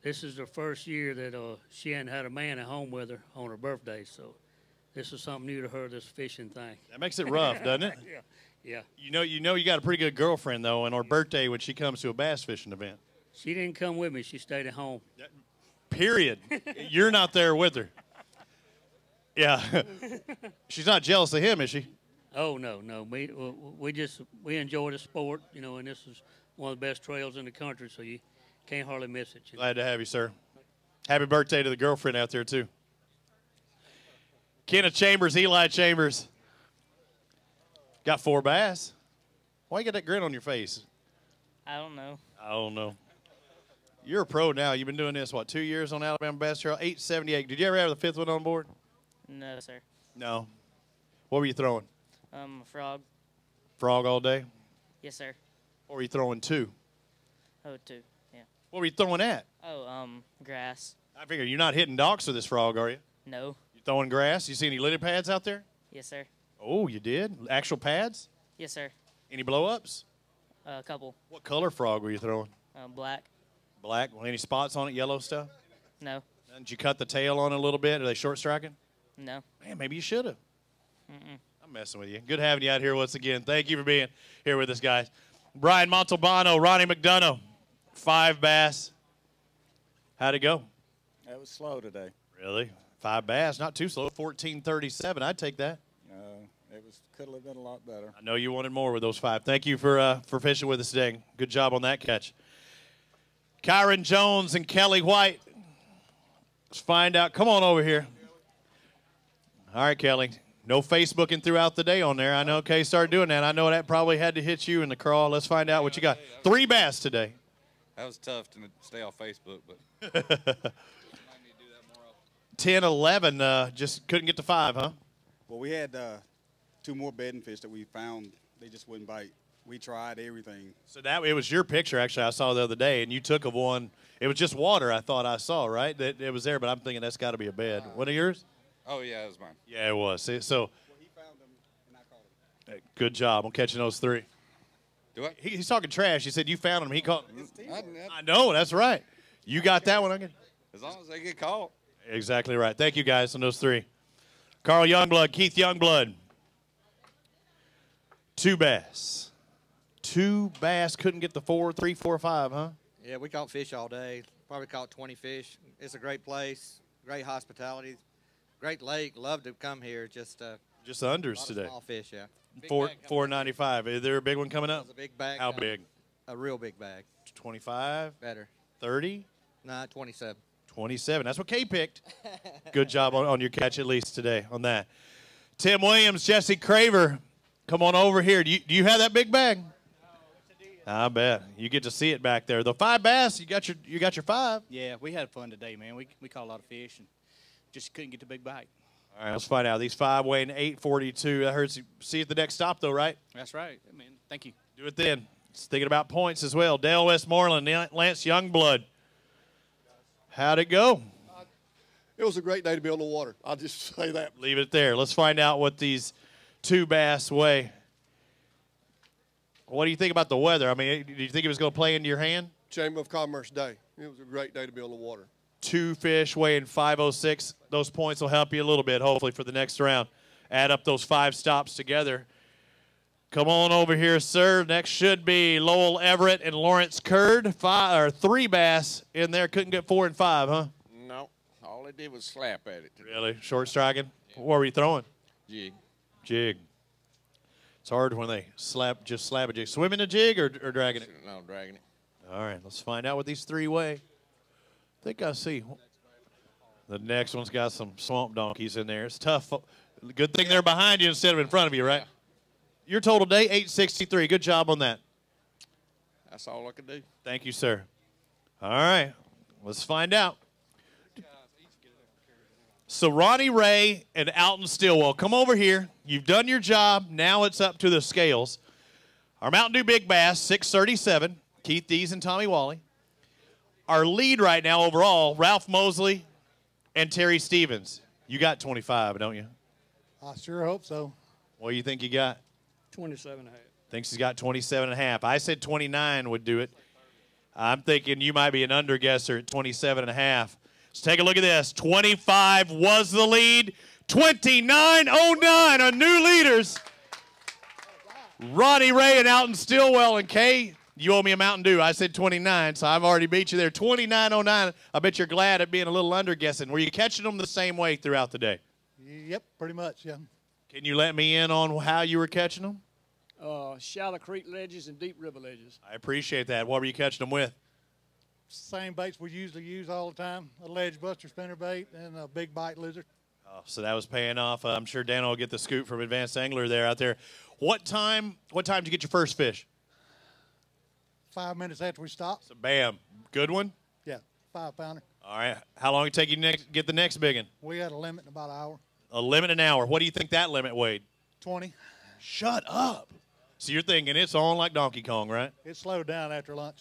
this is the first year that she hadn't had a man at home with her on her birthday, so this is something new to her, this fishing thing. That makes it rough, doesn't it? Yeah. Yeah. You know you got a pretty good girlfriend, though, on her birthday when she comes to a bass fishing event. She didn't come with me. She stayed at home. Period. You're not there with her. Yeah. She's not jealous of him, is she? Oh, no. We enjoy the sport, you know, and this is one of the best trails in the country, so you can't hardly miss it. Glad to have you, sir. Happy birthday to the girlfriend out there, too. Kenneth Chambers, Eli Chambers. Got 4 bass. Why you got that grin on your face? I don't know. I don't know. You're a pro now. You've been doing this, what, 2 years on Alabama Bass Trail? 878. Did you ever have the 5th one on board? No, sir. No. What were you throwing? Frog. Frog all day? Yes, sir. What were you throwing to? Oh, 2. Yeah. What were you throwing at? Oh, grass. I figure you're not hitting docks with this frog, are you? No. You throwing grass? You see any lily pads out there? Yes, sir. Oh, you did? Actual pads? Yes, sir. Any blow-ups? A couple. What color frog were you throwing? Black. Black? Well, any spots on it, yellow stuff? No. Did you cut the tail on it a little bit? Are they short striking? No. Man, maybe you should have. Mm-mm. I'm messing with you. Good having you out here once again. Thank you for being here with us, guys. Brian Montalbano, Ronnie McDonough, 5 bass. How'd it go? That was slow today. Really? 5 bass, not too slow. 14:37. I'd take that. It could have been a lot better. I know you wanted more with those 5. Thank you for fishing with us today. Good job on that catch. Kyron Jones and Kelly White. Let's find out. Come on over here. All right, Kelly. No Facebooking throughout the day on there. I know Kay started doing that. I know that probably had to hit you in the crawl. Let's find out what you got. 3 bass today. That was tough to stay off Facebook, but 10-11. Just couldn't get to 5, huh? Well, we had 2 more bedding fish that we found. They just wouldn't bite. We tried everything. So it was your picture, actually, I saw the other day, and you took of one. It was just water, I thought I saw, right? That it was there, but I'm thinking that's got to be a bed. One of yours? oh yeah, it was mine. Yeah, it was. See, so good job on catching those 3. Do I? He's talking trash. He said you found him. He caught. I know, that's right. You got that one. As long as they get caught. Exactly right. Thank you, guys, on those 3. Carl Youngblood, Keith Youngblood. 2 bass. 2 bass. Couldn't get the 4, 3, 4, 5, huh? Yeah, we caught fish all day. Probably caught 20 fish. It's a great place, great hospitality, great lake. Love to come here. Just the unders today. Small fish, yeah. 4.95. Is there a big one coming up? There's a big bag. How big? A real big bag. 25. Better. 30. Nah, 27. 27. That's what Kay picked. Good job on your catch at least today on that. Tim Williams, Jesse Craver, come on over here. Do you have that big bag? I bet. You get to see it back there. The 5 bass, you got your 5. Yeah, we had fun today, man. We caught a lot of fish and just couldn't get the big bite. All right, let's find out. These 5 weighing 842. I heard see you at the next stop, though, right? That's right, man. Thank you. Do it then. Just thinking about points as well. Dale Westmoreland, Lance Youngblood. How'd it go? It was a great day to be on the water. I'll just say that. Leave it there. Let's find out what these 2 bass weigh. What do you think about the weather? I mean, do you think it was going to play into your hand? Chamber of Commerce Day. It was a great day to be on the water. 2 fish weighing 506. Those points will help you a little bit, hopefully, for the next round. Add up those 5 stops together. Come on over here, sir. Next should be Lowell Everett and Lawrence Curd. 3 bass in there. Couldn't get 4 and 5, huh? No. All they did was slap at it. Really? Short striking? Yeah. What were you throwing? Jig. Jig. It's hard when they just slap a jig. Swimming a jig or dragging it? No, dragging it. All right, let's find out what these 3 weigh. I think I see. The next one's got some swamp donkeys in there. It's tough. Good thing they're behind you instead of in front of you, right? Yeah. Your total day, 863. Good job on that. That's all I could do. Thank you, sir. All right, let's find out. So Ronnie Ray and Alton Stillwell, come over here. You've done your job. Now it's up to the scales. Our Mountain Dew Big Bass, 637. Keith Dees and Tommy Wally. Our lead right now overall, Ralph Mosley and Terry Stevens. You got 25, don't you? I sure hope so. What do you think you got? 27 and a half. Thinks he's got 27 and a half. I said 29 would do it. I'm thinking you might be an underguesser at 27 and a half. Let's take a look at this. 25 was the lead. 29.09 are new leaders. Ronnie Ray and Alton Stillwell. And Kay, you owe me a Mountain Dew. I said 29, so I've already beat you there. 29.09. I bet you're glad at being a little underguessing. Were you catching them the same way throughout the day? Yep, pretty much, yeah. Can you let me in on how you were catching them? Shallow creek ledges and deep river ledges. I appreciate that. What were you catching them with? Same baits we usually use all the time, a ledge buster spinnerbait and a big bite lizard. Oh, so that was paying off. I'm sure Dan will get the scoop from Advanced Angler there out there. What time did you get your first fish? 5 minutes after we stopped. So bam. Good one? Yeah, 5-pounder. All right. How long did it take you to get the next big one? We had a limit in about an hour. A limit an hour. What do you think that limit weighed? 20. Shut up. So you're thinking it's on like Donkey Kong, right? It slowed down after lunch.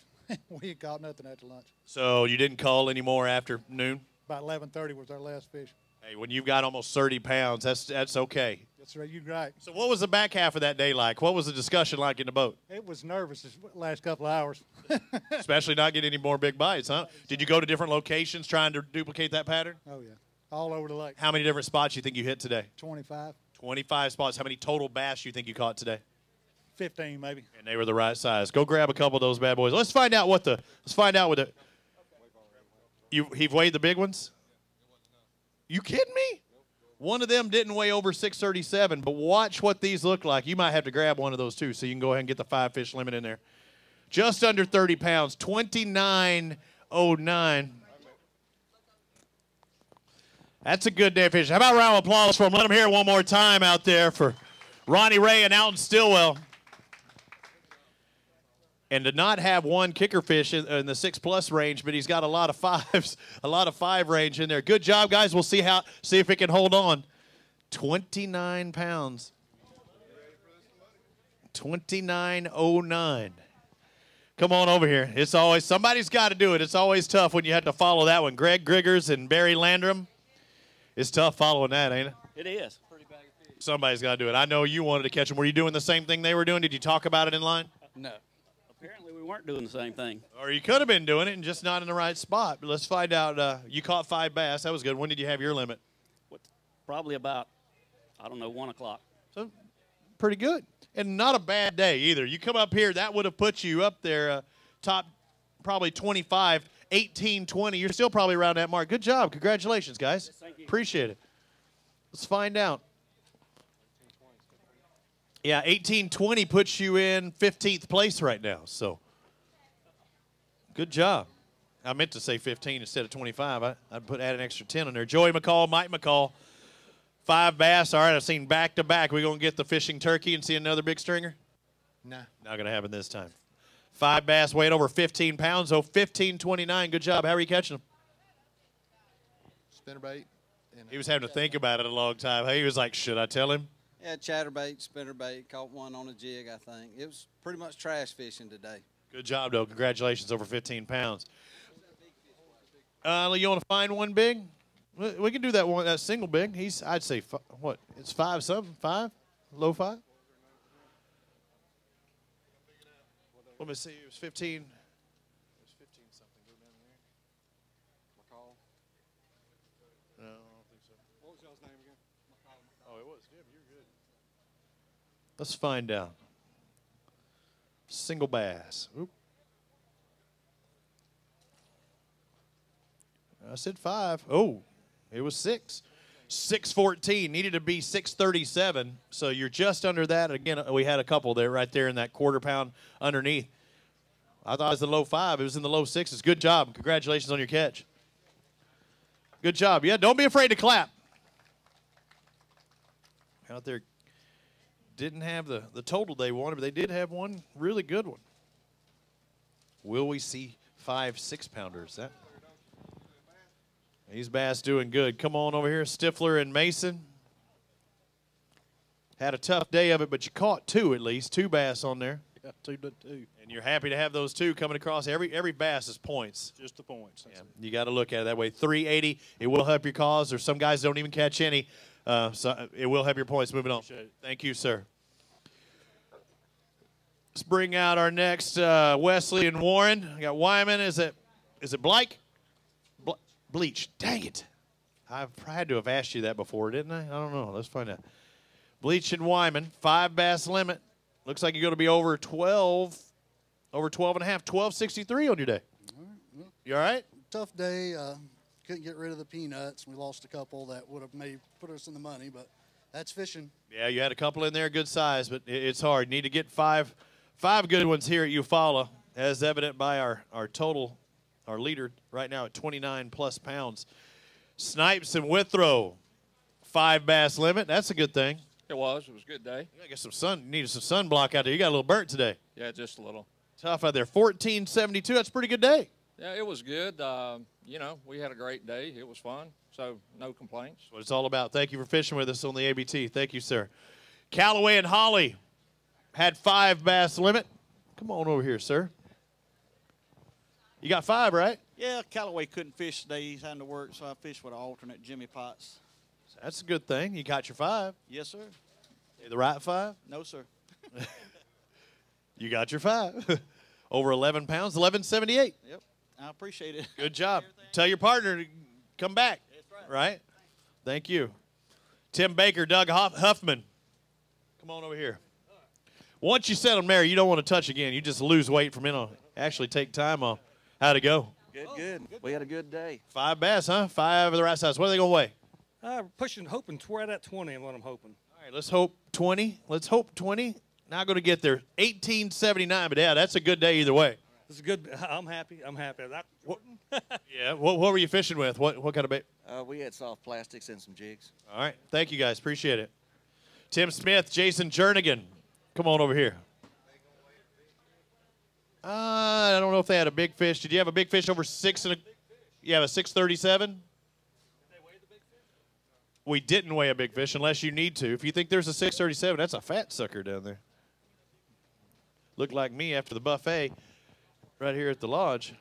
We ain't caught nothing after lunch. So you didn't call anymore after noon? About 11:30 was our last fish. Hey, when you've got almost 30 pounds, that's okay. That's right, you're right. So what was the back half of that day like? What was the discussion like in the boat? It was nervous this last couple of hours. Especially not getting any more big bites, huh? Did you go to different locations trying to duplicate that pattern? Oh, yeah. All over the lake. How many different spots you think you hit today? 25. 25 spots. How many total bass you think you caught today? 15 maybe. And they were the right size. Go grab a couple of those bad boys. Let's find out what the. He weighed the big ones? You kidding me? One of them didn't weigh over 637, but watch what these look like. You might have to grab one of those too, so you can go ahead and get the 5-fish limit in there. Just under 30 pounds, 29.09. That's a good day of fishing. How about a round of applause for them? Let them hear it one more time out there for Ronnie Ray and Alton Stillwell. And to not have one kicker fish in the 6+ range, but he's got a lot of 5s, a lot of 5 range in there. Good job, guys. We'll see if it can hold on. 29 pounds. 29.09. Come on over here. It's always somebody's got to do it. It's always tough when you have to follow that one. Greg Griggers and Barry Landrum. It's tough following that, ain't it? It is. Somebody's got to do it. I know you wanted to catch them. Were you doing the same thing they were doing? Did you talk about it in line? No. Apparently we weren't doing the same thing. Or you could have been doing it and just not in the right spot. But let's find out. You caught 5 bass. That was good. When did you have your limit? Probably about, 1 o'clock. So pretty good. And not a bad day either. You come up here, that would have put you up there top probably 25, 18, 20. You're still probably around that mark. Good job. Congratulations, guys. Yes, thank you. Appreciate it. Let's find out. Yeah, 1820 puts you in 15th place right now. So, good job. I meant to say 15 instead of 25. I'd add an extra 10 on there. Joey McCall, Mike McCall, 5 bass. All right, I've seen back-to-back. We going to get the fishing turkey and see another big stringer? Nah. Not going to happen this time. 5 bass, weight over 15 pounds. Oh, 15.29. Good job. How are you catching them? Spinnerbait. He was having to think about it a long time. He was like, should I tell him? Yeah, chatterbait, spinnerbait, caught one on a jig, I think. It was pretty much trash fishing today. Good job, though. Congratulations, over 15 pounds. You want to find one big? We can do that one, that single big. I'd say, what, it's 5 something? 5? Low 5? Let me see. It was 15. It was 15 something. Go down there. McCall. No, I don't think so. What was y'all's name again? Oh, it was. Jim, you're good. Let's find out. Single bass. Oop. I said 5. Oh, it was 6. 6:14. Needed to be 6:37. So you're just under that. Again, we had a couple there right there in that quarter pound underneath. I thought it was the low 5. It was in the low 6s. Good job. Congratulations on your catch. Good job. Yeah, don't be afraid to clap. Out there didn't have the total they wanted, but they did have one really good one. Will we see 5 6-pounders? That these bass doing good. Come on over here, Stifler and Mason. Had a tough day of it, but you caught 2 at least. 2 bass on there. Yeah, 2 to 2. And you're happy to have those 2 coming across. Every bass is points. Just the points. Yeah, you got to look at it that way. 380. It will help your cause. There's some guys don't even catch any. So it will help your points. Moving on. Thank you, sir. Let's bring out our next Wesley and Warren. I got Wyman. Is it Blake? Bleach. Dang it. I've had to have asked you that before, didn't I? I don't know. Let's find out. Bleach and Wyman, 5 bass limit. Looks like you're going to be over 12 and a half, 1263 on your day. You all right? Tough day. Couldn't get rid of the peanuts. We lost a couple that would have maybe put us in the money, but that's fishing. Yeah, you had a couple in there, good size, but it's hard. You need to get five good ones here at Eufaula, as evident by our total, our leader right now at 29+ pounds. Snipes and Withrow, 5 bass limit. That's a good thing. It was a good day. You get some sun. You needed some sunblock out there. You got a little burnt today. Yeah, just a little. Tough out there. 1472. That's a pretty good day. Yeah, it was good. You know, we had a great day. It was fun, so no complaints. That's what it's all about. Thank you for fishing with us on the ABT. Thank you, sir. Callaway and Holly had 5 bass limit. Come on over here, sir. You got 5, right? Yeah, Callaway couldn't fish today. He's having to work, so I fished with an alternate, Jimmy Potts. That's a good thing. You got your 5. Yes, sir. You the right 5? No, sir. You got your 5. Over 11 pounds, 1178. Yep. I appreciate it. Good job. Tell your partner to come back. That's right. Thank you. Tim Baker, Doug Huffman. Come on over here. Once you set them there, you don't want to touch again. You just lose weight from actually take time off. How'd it go? Good. We had a good day. 5 bass, huh? 5 of the right size. What are they going to weigh? Hoping right at 20 is what I'm hoping. All right, let's hope 20. Let's hope 20. Not going to get there. 1879, but yeah, that's a good day either way. It's good. I'm happy. Yeah. What were you fishing with? What kind of bait? We had soft plastics and some jigs. All right. Thank you, guys. Appreciate it. Tim Smith, Jason Jernigan. Come on over here. I don't know if they had a big fish. Did you have a big fish over 6 and a? You have a 637? We didn't weigh a big fish unless you need to. If you think there's a 637, that's a fat sucker down there. Looked like me after the buffet right here at the lodge.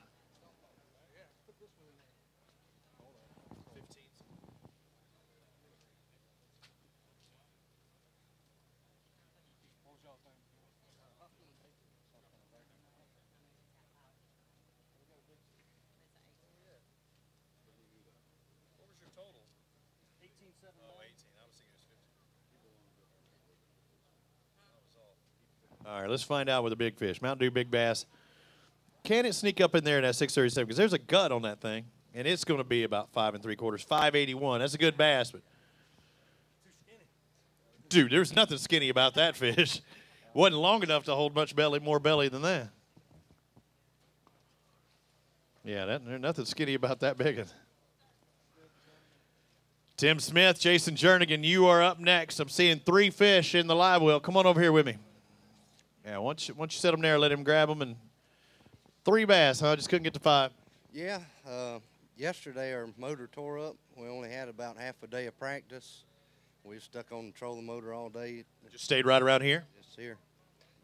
All right, let's find out with a big fish. Mountain Dew Big Bass. Can it sneak up in there in that 637? Because there's a gut on that thing, and it's going to be about 5 3/4, 581. That's a good bass, but dude, there's nothing skinny about that fish. Wasn't long enough to hold much more belly than that. Yeah, there's nothing skinny about that big one. Tim Smith, Jason Jernigan, you are up next. I'm seeing 3 fish in the live well. Come on over here with me. Yeah, once you set them there, let him grab them. And 3 bass, huh? Just couldn't get to 5. Yeah. Yesterday our motor tore up. We only had about half a day of practice. We stuck on the trolling motor all day. Just stayed right around here? Just here.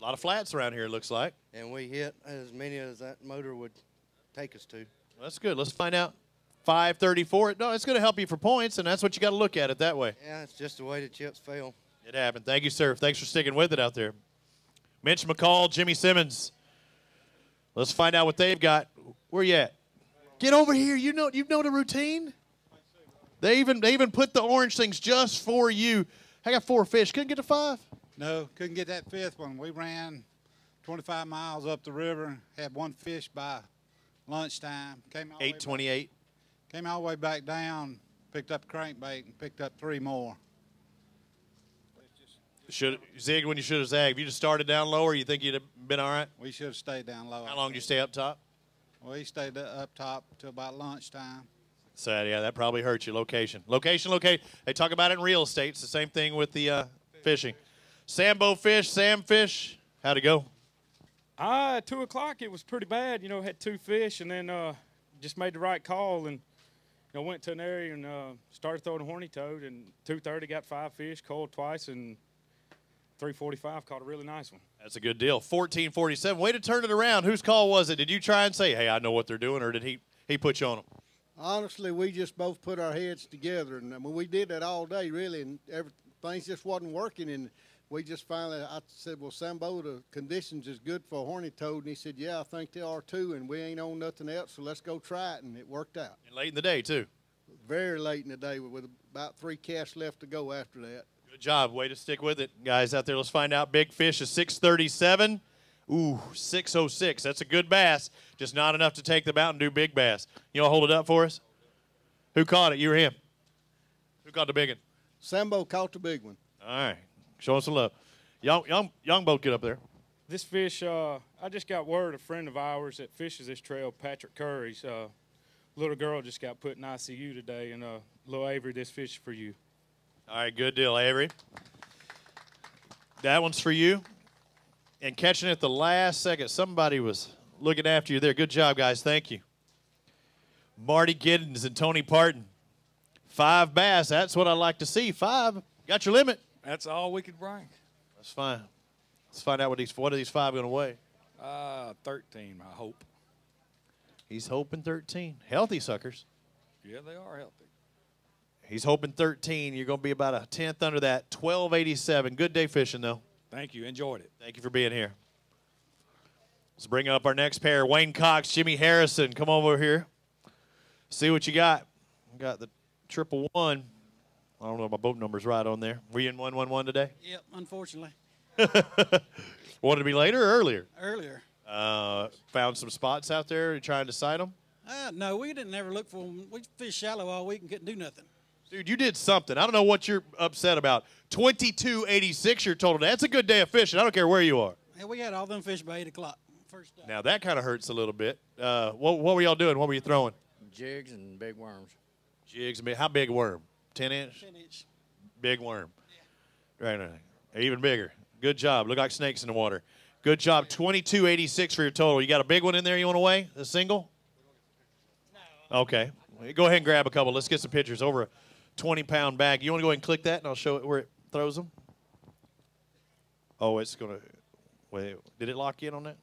A lot of flats around here, it looks like. And we hit as many as that motor would take us to. Well, that's good. Let's find out. 534. No, it's going to help you for points, and that's what you got to look at it that way. Yeah, it's just the way the chips fell. It happened. Thank you, sir. Thanks for sticking with it out there. Mitch McCall, Jimmy Simmons. Let's find out what they've got. Where you at? Get over here. You know the routine. They even put the orange things just for you. I got 4 fish. Couldn't get to 5. No, couldn't get that 5th one. We ran 25 miles up the river. Had one fish by lunchtime. 8:28. Came all the way back down, picked up a crankbait, and picked up 3 more. Should zig when you should have zagged. If you just started down lower, you think you'd have been all right? We should have stayed down low. How long did you stay up top? Well, he stayed up top till about lunchtime. So, yeah, that probably hurt you. Location. Location. They talk about it in real estate. It's the same thing with the fishing. Sambo fish, Sam fish. How'd it go? At 2 o'clock, it was pretty bad. You know, had 2 fish, and then just made the right call and, you know, went to an area and started throwing a horny toad. And 2:30 got 5 fish, coiled twice, and 3:45 caught a really nice one. That's a good deal. 14:47. Way to turn it around. Whose call was it? Did you try and say, hey, I know what they're doing, or did he put you on them? Honestly, we just both put our heads together, and I mean, we did that all day, really, and things just wasn't working. And we just finally, I said, well, Sambo, the conditions is good for a horny toad, and he said, yeah, I think they are too, and we ain't on nothing else, so let's go try it, and it worked out. And late in the day too. Very late in the day, with about 3 casts left to go after that. Good job. Way to stick with it, guys out there. Let's find out. Big fish is 637. Ooh, 606. That's a good bass. Just not enough to take them out and do big bass. You want to hold it up for us? Who caught it? You or him? Who caught the big one? Sambo caught the big one. All right. Show us some love. Young boat, get up there. This fish, I just got word, a friend of ours that fishes this trail, Patrick Curry's little girl just got put in ICU today, and little Avery, this fish is for you. All right, good deal, Avery. That one's for you. And catching it the last second, somebody was looking after you there. Good job, guys. Thank you. Marty Giddens and Tony Parton. 5 bass. That's what I like to see. 5. Got your limit. That's all we could bring. That's fine. Let's find out what are these 5 going to weigh. 13, I hope. He's hoping 13. Healthy suckers. Yeah, they are healthy. He's hoping 13. You're going to be about a tenth under that. 1287. Good day fishing, though. Thank you. Enjoyed it. Thank you for being here. Let's bring up our next pair. Wayne Cox, Jimmy Harrison. Come over here. See what you got. Got the 111. I don't know if my boat number's right on there. Were you in 111 today? Yep, unfortunately. Wanted to be later or earlier? Earlier. Found some spots out there. You trying to sight them? No, we didn't ever look for them. We fished shallow all week and couldn't do nothing. Dude, you did something. I don't know what you're upset about. 22.86 your total day. That's a good day of fishing. I don't care where you are. Yeah, we had all them fish by 8 o'clock. First day. Now, that kind of hurts a little bit. What were y'all doing? What were you throwing? Jigs and big worms. Jigs. How big worm? 10 inch? 10 inch. Big worm. Yeah. Right. Even bigger. Good job. Look like snakes in the water. Good job. 22.86 for your total. You got a big one in there you want to weigh? A single? No. Okay. Go ahead and grab a couple. Let's get some pictures. Over a 20-pound bag. You want to go ahead and click that, and I'll show it where it throws them? Oh, it's going to – wait. Did it lock in on that?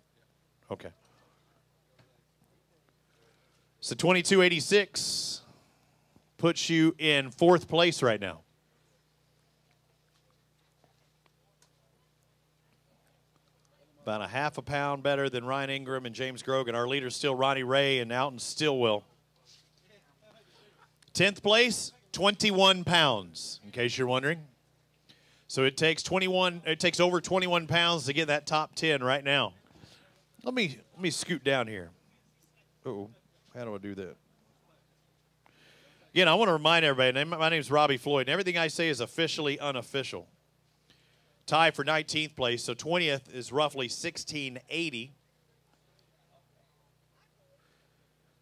Okay. So 22.86 puts you in 4th place right now. About a half a pound better than Ryan Ingram and James Grogan. Our leader's still Ronnie Ray and Alton Stillwell. 10th place, 21 pounds, in case you're wondering. So it takes over 21 pounds to get that top 10 right now. Let me scoot down here. Uh-oh. How do I do that? Again, I want to remind everybody, my name is Robbie Floyd, and everything I say is officially unofficial. Tie for 19th place, so 20th is roughly 1680.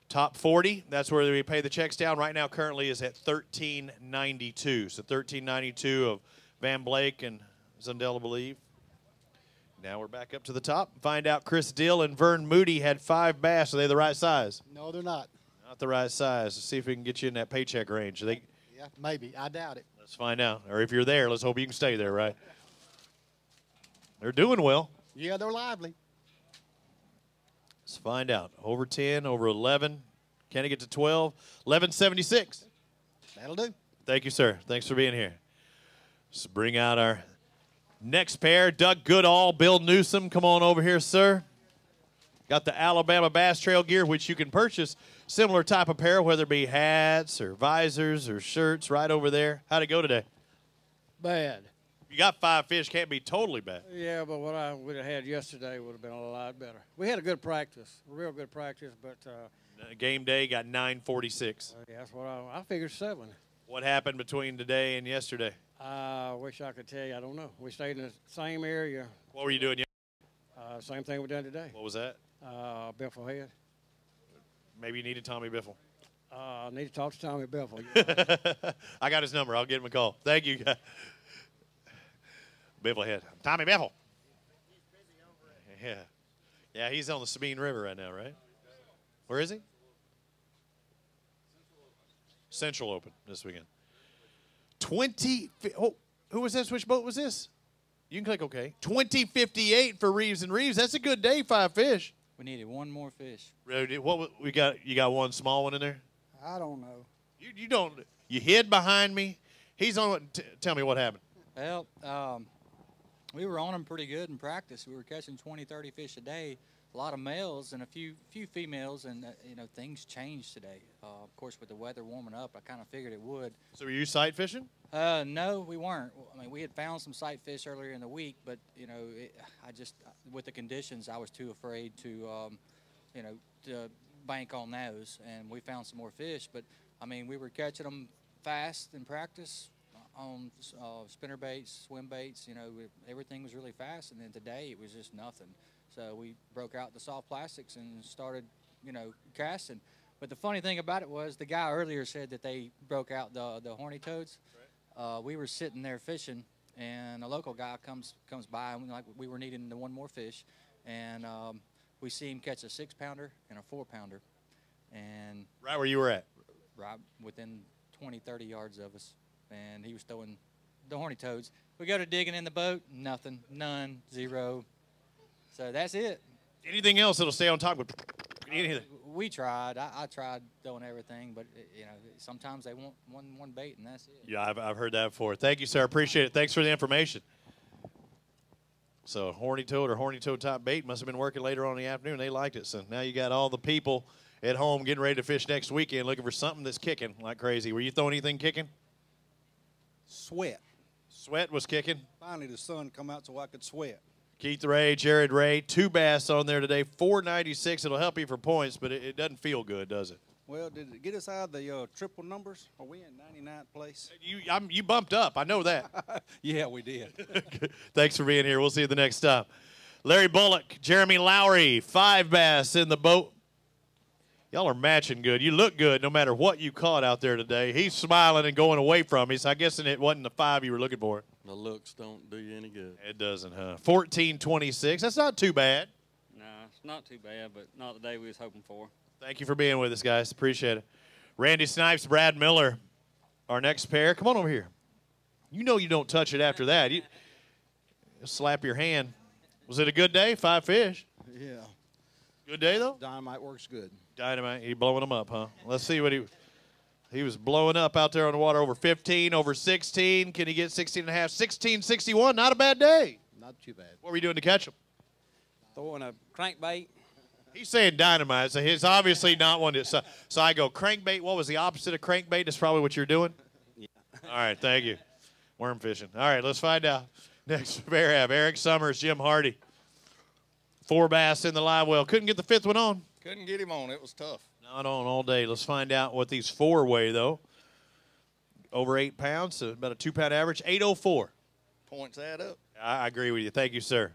Top 40, that's where we pay the checks down. Right now, currently is at 1392. So 1392 of Van Blake and Zundel, I believe. Now we're back up to the top. Find out Chris Dill and Vern Moody had 5 bass. Are they the right size? No, they're not. Not the right size. Let's see if we can get you in that paycheck range. Yeah, maybe. I doubt it. Let's find out. Or if you're there, let's hope you can stay there, right? They're doing well. Yeah, they're lively. Let's find out. Over 10, over 11. Can it get to 12? 1176. That'll do. Thank you, sir. Thanks for being here. Let's bring out our next pair. Doug Goodall, Bill Newsom. Come on over here, sir. Got the Alabama Bass Trail gear, which you can purchase similar type of apparel, whether it be hats or visors or shirts right over there. How'd it go today? Bad. You got 5 fish, can't be totally bad. Yeah, but what I would have had yesterday would have been a lot better. We had a good practice, a real good practice, but Game day got 946. yeah, that's what I figured 7. What happened between today and yesterday? I wish I could tell you. I don't know. We stayed in the same area. What were you doing? Same thing we done today. What was that? Biffle head. Maybe you needed Tommy Biffle. I need to talk to Tommy Biffle. I got his number. I'll give him a call. Thank you. Biffle head. Tommy Biffle. Yeah. Yeah, he's on the Sabine River right now, right? Where is he? Central Open this weekend. 20. Oh, who was this? Which boat was this? You can click OK. 2058 for Reeves and Reeves. That's a good day. 5 fish. We needed one more fish. What we got? You got one small one in there. I don't know. You don't. You hid behind me. He's on. Tell me what happened. Well, we were on them pretty good in practice. We were catching 20, 30 fish a day. A lot of males and a few females, and things changed today. Of course, with the weather warming up, I kind of figured it would. So were you sight fishing? No, we weren't. I mean, we had found some sight fish earlier in the week, but with the conditions, I was too afraid to, to bank on those. And we found some more fish, but I mean, we were catching them fast in practice on spinner baits, swim baits. Everything was really fast, and then today it was just nothing. So we broke out the soft plastics and started, casting. But the funny thing about it was the guy earlier said that they broke out the horny toads. Right. We were sitting there fishing, and a local guy comes by, and we were needing the one more fish, and we see him catch a 6-pounder and a 4-pounder, and right where you were at, right within 20, 30 yards of us, and he was throwing the horny toads. We go to digging in the boat, nothing, none, 0. So that's it. Anything else that'll stay on top? Anything? We tried. I tried throwing everything, but sometimes they want one bait, and that's it. Yeah, I've heard that before. Thank you, sir. Appreciate it. Thanks for the information. So horny toad or horny toad top bait must have been working later on in the afternoon. They liked it. So now you got all the people at home getting ready to fish next weekend, looking for something that's kicking like crazy. Were you throwing anything kicking? Sweat. Sweat was kicking. Finally, the sun come out so I could sweat. Keith Ray, Jared Ray, 2 bass on there today, 496. It'll help you for points, but it doesn't feel good, does it? Well, did it get us out of the triple numbers? Are we in 99th place? You bumped up. I know that. Yeah, we did. Thanks for being here. We'll see you the next stop. Larry Bullock, Jeremy Lowry, 5 bass in the boat. Y'all are matching good. You look good no matter what you caught out there today. He's smiling and going away from me, so I'm guessing it wasn't the 5 you were looking for. The looks don't do you any good. It doesn't, huh? 1426. That's not too bad. No, it's not too bad, but not the day we was hoping for. Thank you for being with us, guys. Appreciate it. Randy Snipes, Brad Miller, our next pair. Come on over here. You know you don't touch it after that. You slap your hand. Was it a good day? 5 fish. Yeah. Good day, though? Dynamite works good. Dynamite. He blowing them up, huh? Let's see what he was blowing up out there on the water. Over 15, over 16. Can he get 16 and a half? 1661. Not a bad day. Not too bad. What were you doing to catch him? Throwing a crankbait. He's saying dynamite, so he's obviously not one. So I go crankbait. What was the opposite of crankbait? That's probably what you're doing? Yeah. All right, thank you. Worm fishing. All right, let's find out. Next pair have Eric Summers, Jim Hardy. 4 bass in the live well. Couldn't get the 5th one on. Couldn't get him on. It was tough. Not on all day. Let's find out what these 4 weigh, though. Over 8 pounds, so about a 2-pound average. 804. Points add up. I agree with you. Thank you, sir.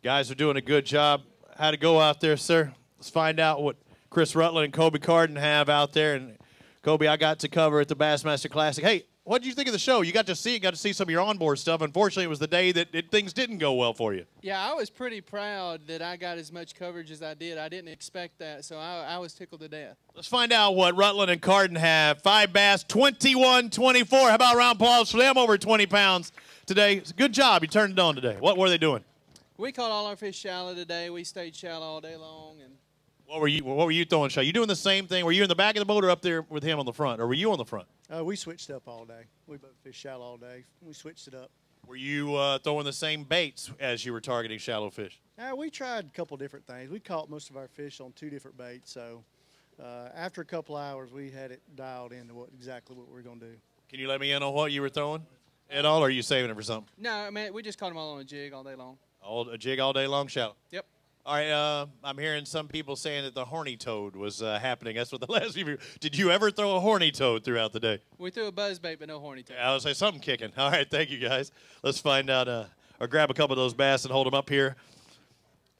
Guys are doing a good job. How'd it go out there, sir? Let's find out what Chris Rutland and Kobe Carden have out there. And Kobe, I got to cover at the Bassmaster Classic. Hey, what did you think of the show? You got to see some of your onboard stuff. Unfortunately, it was the day that things didn't go well for you. Yeah, I was pretty proud that I got as much coverage as I did. I didn't expect that, so I was tickled to death. Let's find out what Rutland and Carden have. 5 bass, 21-24. How about a round of applause for them over 20 pounds today? Good job. You turned it on today. What were they doing? We caught all our fish shallow today. We stayed shallow all day long. And What were you throwing, Shay? You doing the same thing? Were you in the back of the boat or up there with him on the front? Or were you on the front? We switched up all day. We both fished shallow all day. We switched it up. Were you throwing the same baits as you were targeting shallow fish? We tried a couple different things. We caught most of our fish on 2 different baits, so after a couple hours, we had it dialed into exactly what we were going to do. Can you let me in on what you were throwing at all, or are you saving it for something? No, man, we just caught them all on a jig all day long. A jig all day long, shallow? Yep. All right, I'm hearing some people saying that the horny toad was happening. That's what the last few. Did you ever throw a horny toad throughout the day? We threw a buzzbait, but no horny toad. I would say something kicking. All right, thank you, guys. Let's find out, or grab a couple of those bass and hold them up here.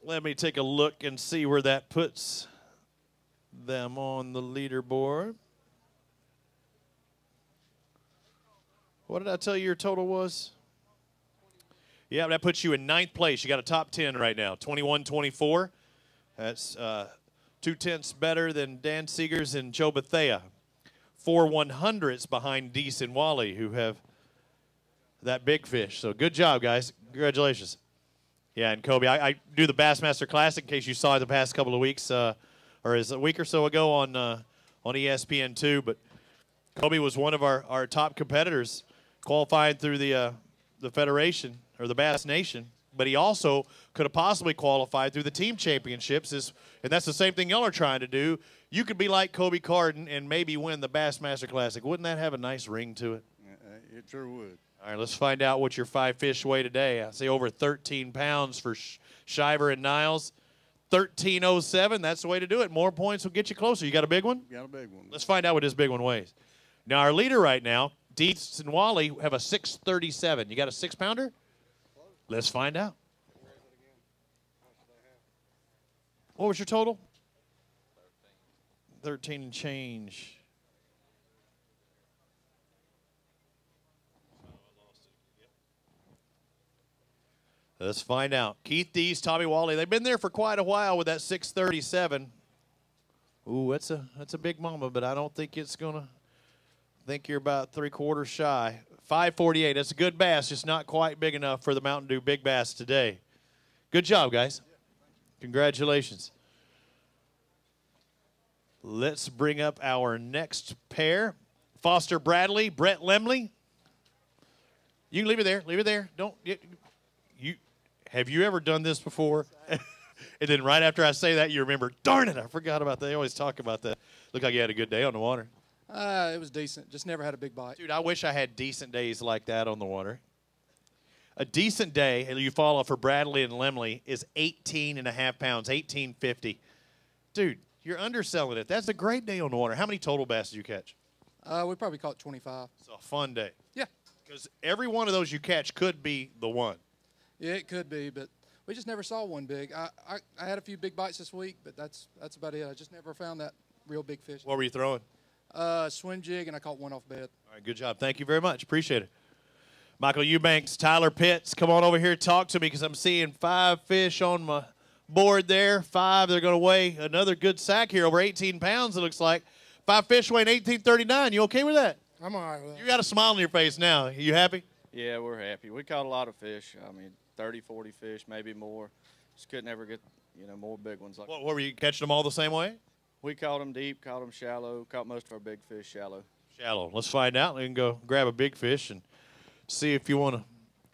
Let me take a look and see where that puts them on the leaderboard. What did I tell you your total was? Yeah, that puts you in 9th place. You got a top 10 right now, 21-24. That's 2/10 better than Dan Seegers and Joe Bethea. 4 100ths behind Deese and Wally, who have that big fish. So good job, guys. Congratulations. Yeah, and Kobe, I do the Bassmaster Classic in case you saw it the past couple of weeks, or is a week or so ago on ESPN2. But Kobe was one of our top competitors, qualifying through the Federation or the Bass Nation. But he also could have possibly qualified through the team championships, and that's the same thing y'all are trying to do. You could be like Kobe Carden and maybe win the Bassmaster Classic. Wouldn't that have a nice ring to it? It sure would. All right, let's find out what your 5 fish weigh today. I say over 13 pounds for Shiver and Niles. 13.07, that's the way to do it. More points will get you closer. You got a big one? Got a big one. Let's find out what this big one weighs. Now, our leader right now, Deets and Wally, have a 637. You got a 6-pounder? Let's find out. What was your total? 13 and change. Let's find out. Keith Deese, Tommy Wally, they've been there for quite a while with that 637. Ooh, that's a big mama, but I don't think it's going to. I think you're about 3/4 shy. 548. That's a good bass, just not quite big enough for the Mountain Dew Big Bass today. Good job, guys. Congratulations. Let's bring up our next pair. Foster Bradley, Brett Lemley. You can leave it there. Leave it there. Don't. Have you ever done this before? And then right after I say that, you remember, darn it, I forgot about that. They always talk about that. Looked like you had a good day on the water. It was decent. Just never had a big bite. Dude, I wish I had decent days like that on the water. A decent day, and Eufaula for Bradley and Lemley, is 18.5 pounds, 1850. Dude, you're underselling it. That's a great day on the water. How many total bass did you catch? We probably caught 25. It's a fun day. Yeah. Because every one of those you catch could be the one. Yeah, it could be, but we just never saw one big. I had a few big bites this week, but that's about it. I just never found that real big fish. What were you throwing? Swim jig, and I caught one off bed. All right, good job. Thank you very much. Appreciate it. Michael Eubanks, Tyler Pitts, come on over here, talk to me, because I'm seeing 5 fish on my board there. 5, they're going to weigh another good sack here, over 18 pounds, it looks like. 5 fish weighing 1839. You okay with that? I'm all right with that. You got a smile on your face now. You happy? Yeah, we're happy. We caught a lot of fish. I mean, 30, 40 fish, maybe more. Just couldn't ever get, more big ones. Like What were you catching them all the same way? We caught them deep, caught them shallow, caught most of our big fish shallow. Shallow. Let's find out. We can go grab a big fish and see if you want to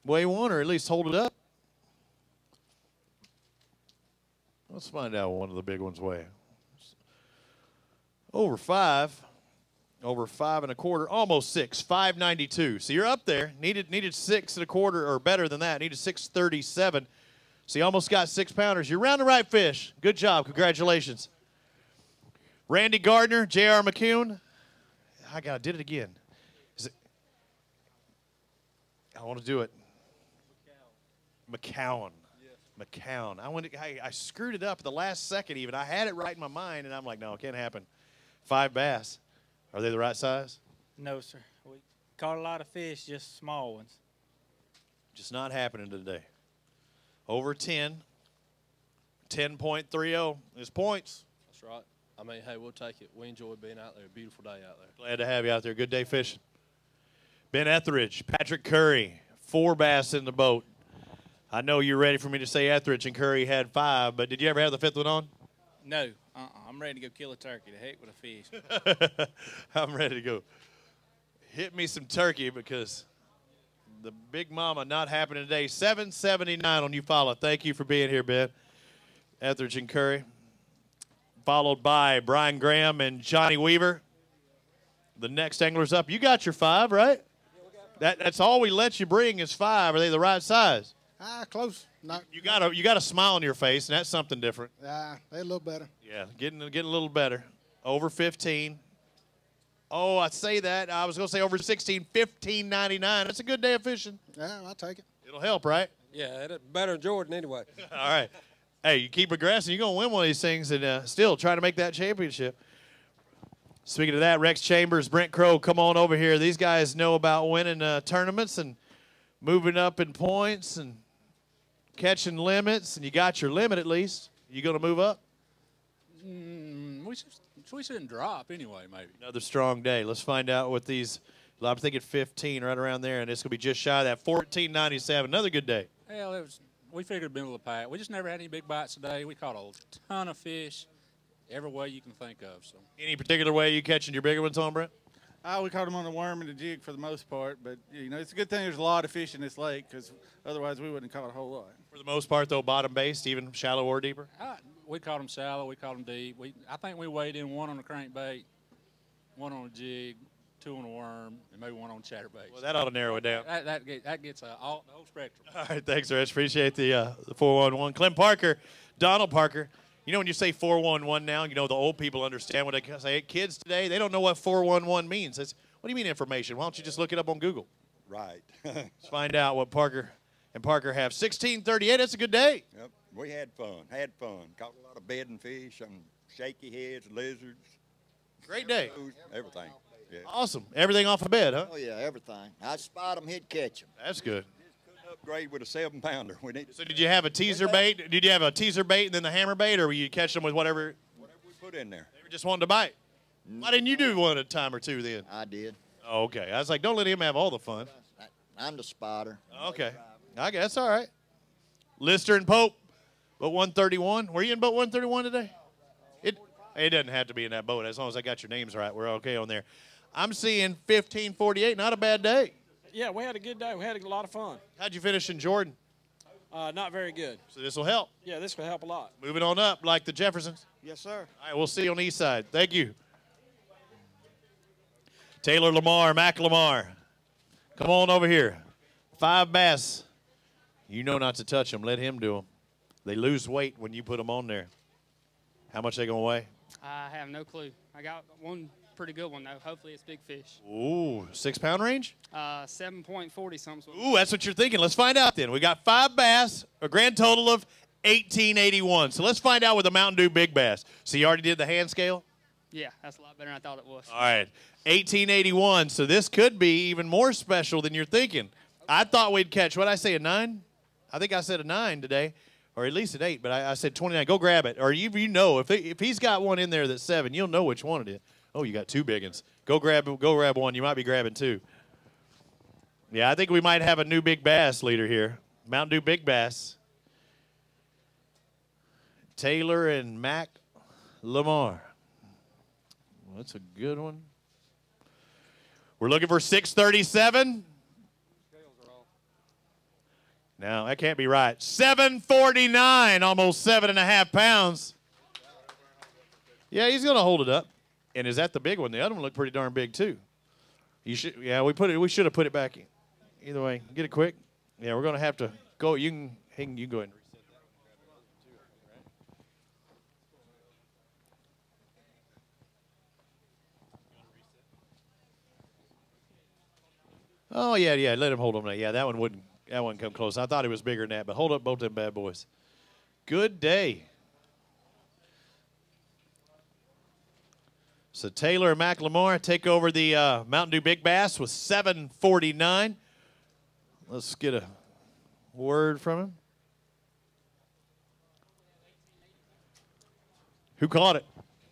weigh one or at least hold it up. Let's find out what one of the big ones weigh. Over 5. Over 5 1/4, almost 6, 592. So you're up there. Needed 6 1/4 or better than that. Needed 637. So you almost got 6-pounders. You're around the right fish. Good job. Congratulations. Randy Gardner, J.R. McCune. I did it again. I want to do it. McCown. Yes. McCown. I screwed it up at the last second even. I had it right in my mind, and I'm like, no, it can't happen. 5 bass. Are they the right size? No, sir. We caught a lot of fish, just small ones. Just not happening today. Over 10. 10.30 is points. That's right. I mean, hey, we'll take it. We enjoyed being out there. A beautiful day out there. Glad to have you out there. Good day fishing. Ben Etheridge, Patrick Curry, 4 bass in the boat. I know you're ready for me to say Etheridge and Curry had 5, but did you ever have the 5th one on? No. I'm ready to go kill a turkey. The heck with a fish. I'm ready to go. Hit me some turkey because The Big Mama not happening today. 779 on Eufaula. Thank you for being here, Ben. Etheridge and Curry. Followed by Brian Graham and Johnny Weaver. The next angler's up. You got your 5, right? That's all we let you bring is 5. Are they the right size? Close. Not. You got a smile on your face, and that's something different. They look better. Yeah, getting a little better. Over 15. Oh, I say that. I was going to say over 16, 15.99. That's a good day of fishing. Yeah, I'll take it. It'll help, right? Yeah, it's better than Jordan anyway. All right. Hey, you keep progressing, you're going to win one of these things and still try to make that championship. Speaking of that, Rex Chambers, Brent Crow, come on over here. These guys know about winning tournaments and moving up in points and catching limits, and you got your limit at least. You going to move up? We shouldn't drop anyway, maybe. Another strong day. Let's find out what these, I'm thinking 15 right around there, and it's going to be just shy of that, 14.97. Another good day. Well, we figured middle of the pack. We just never had any big bites today. We caught a ton of fish every way you can think of. So. Any particular way you catching your bigger ones on, Brent? We caught them on the worm and the jig for the most part, but it's a good thing there's a lot of fish in this lake because otherwise we wouldn't have caught a whole lot. For the most part, though, bottom-based, even shallow or deeper? We caught them shallow. We caught them deep. I think we weighed in 1 on a crankbait, 1 on a jig, 2 on a worm, and maybe 1 on chatterbait. Well, that ought to narrow it down. That gets the whole spectrum. All right, thanks, Rich. Appreciate the 411. Clem Parker, Donald Parker. You know when you say 411 now, the old people understand what they say. Kids today, they don't know what 411 means. What do you mean information? Why don't you just look it up on Google? Right. Let's find out what Parker and Parker have. 1638, that's a good day. Yep, we had fun. Caught a lot of bedding fish, some shaky heads, lizards. Great day. Everything. Yeah. Awesome. Everything off a bed, huh? Oh, yeah, everything. I'd spot them, he'd catch them. That's good. Upgrade with a 7-pounder. So did you have a teaser bait? Did you have a teaser bait and then the hammer bait, or were you catch them with whatever we put in there? They were just wanting to bite. Why didn't you do one at a time or two then? I did. Oh, okay. I was like, don't let him have all the fun. I'm the spotter. Okay. I guess all right. Lister and Pope, boat 131. Were you in boat 131 today? It doesn't have to be in that boat. As long as I got your names right, we're okay on there. I'm seeing 1548. Not a bad day. Yeah, we had a good day. We had a lot of fun. How'd you finish in Jordan? Not very good. So this will help. Yeah, this will help a lot. Moving on up like the Jeffersons. Yes, sir. All right, we'll see you on the east side. Thank you. Taylor Lamar, Mac Lamar. Come on over here. 5 bass. You know not to touch them. Let him do them. They lose weight when you put them on there. How much they going to weigh? I have no clue. I got one pretty good one, though. Hopefully it's big fish. Ooh, 6-pound range? 7.40 something. Ooh, that's what you're thinking. Let's find out then. We got 5 bass, a grand total of 1881. So let's find out with the Mountain Dew Big Bass. So you already did the hand scale? Yeah, that's a lot better than I thought it was. All right, 1881. So this could be even more special than you're thinking. I thought we'd catch, what did I say, a 9? I think I said a 9 today, or at least an 8, but I said 29. Go grab it. Or you know, if he's got one in there that's 7, you'll know which one it is. Oh, you got 2 big ones. Go grab one. You might be grabbing 2. Yeah, I think we might have a new big bass leader here. Mountain Dew Big Bass. Taylor and Mac Lamar. Well, that's a good one. We're looking for 637. No, that can't be right. 749, almost 7.5 pounds. Yeah, he's going to hold it up. And is that the big one? The other one looked pretty darn big too. We should have put it back in. Either way, get it quick. Yeah, we're going to have to go. You can go ahead and reset that. Oh yeah, let him hold on that. Yeah, that one wouldn't come close. I thought it was bigger than that, but hold up both them bad boys. Good day. So Taylor and Mac Lamar take over the Mountain Dew Big Bass with 749. Let's get a word from him. Who caught it?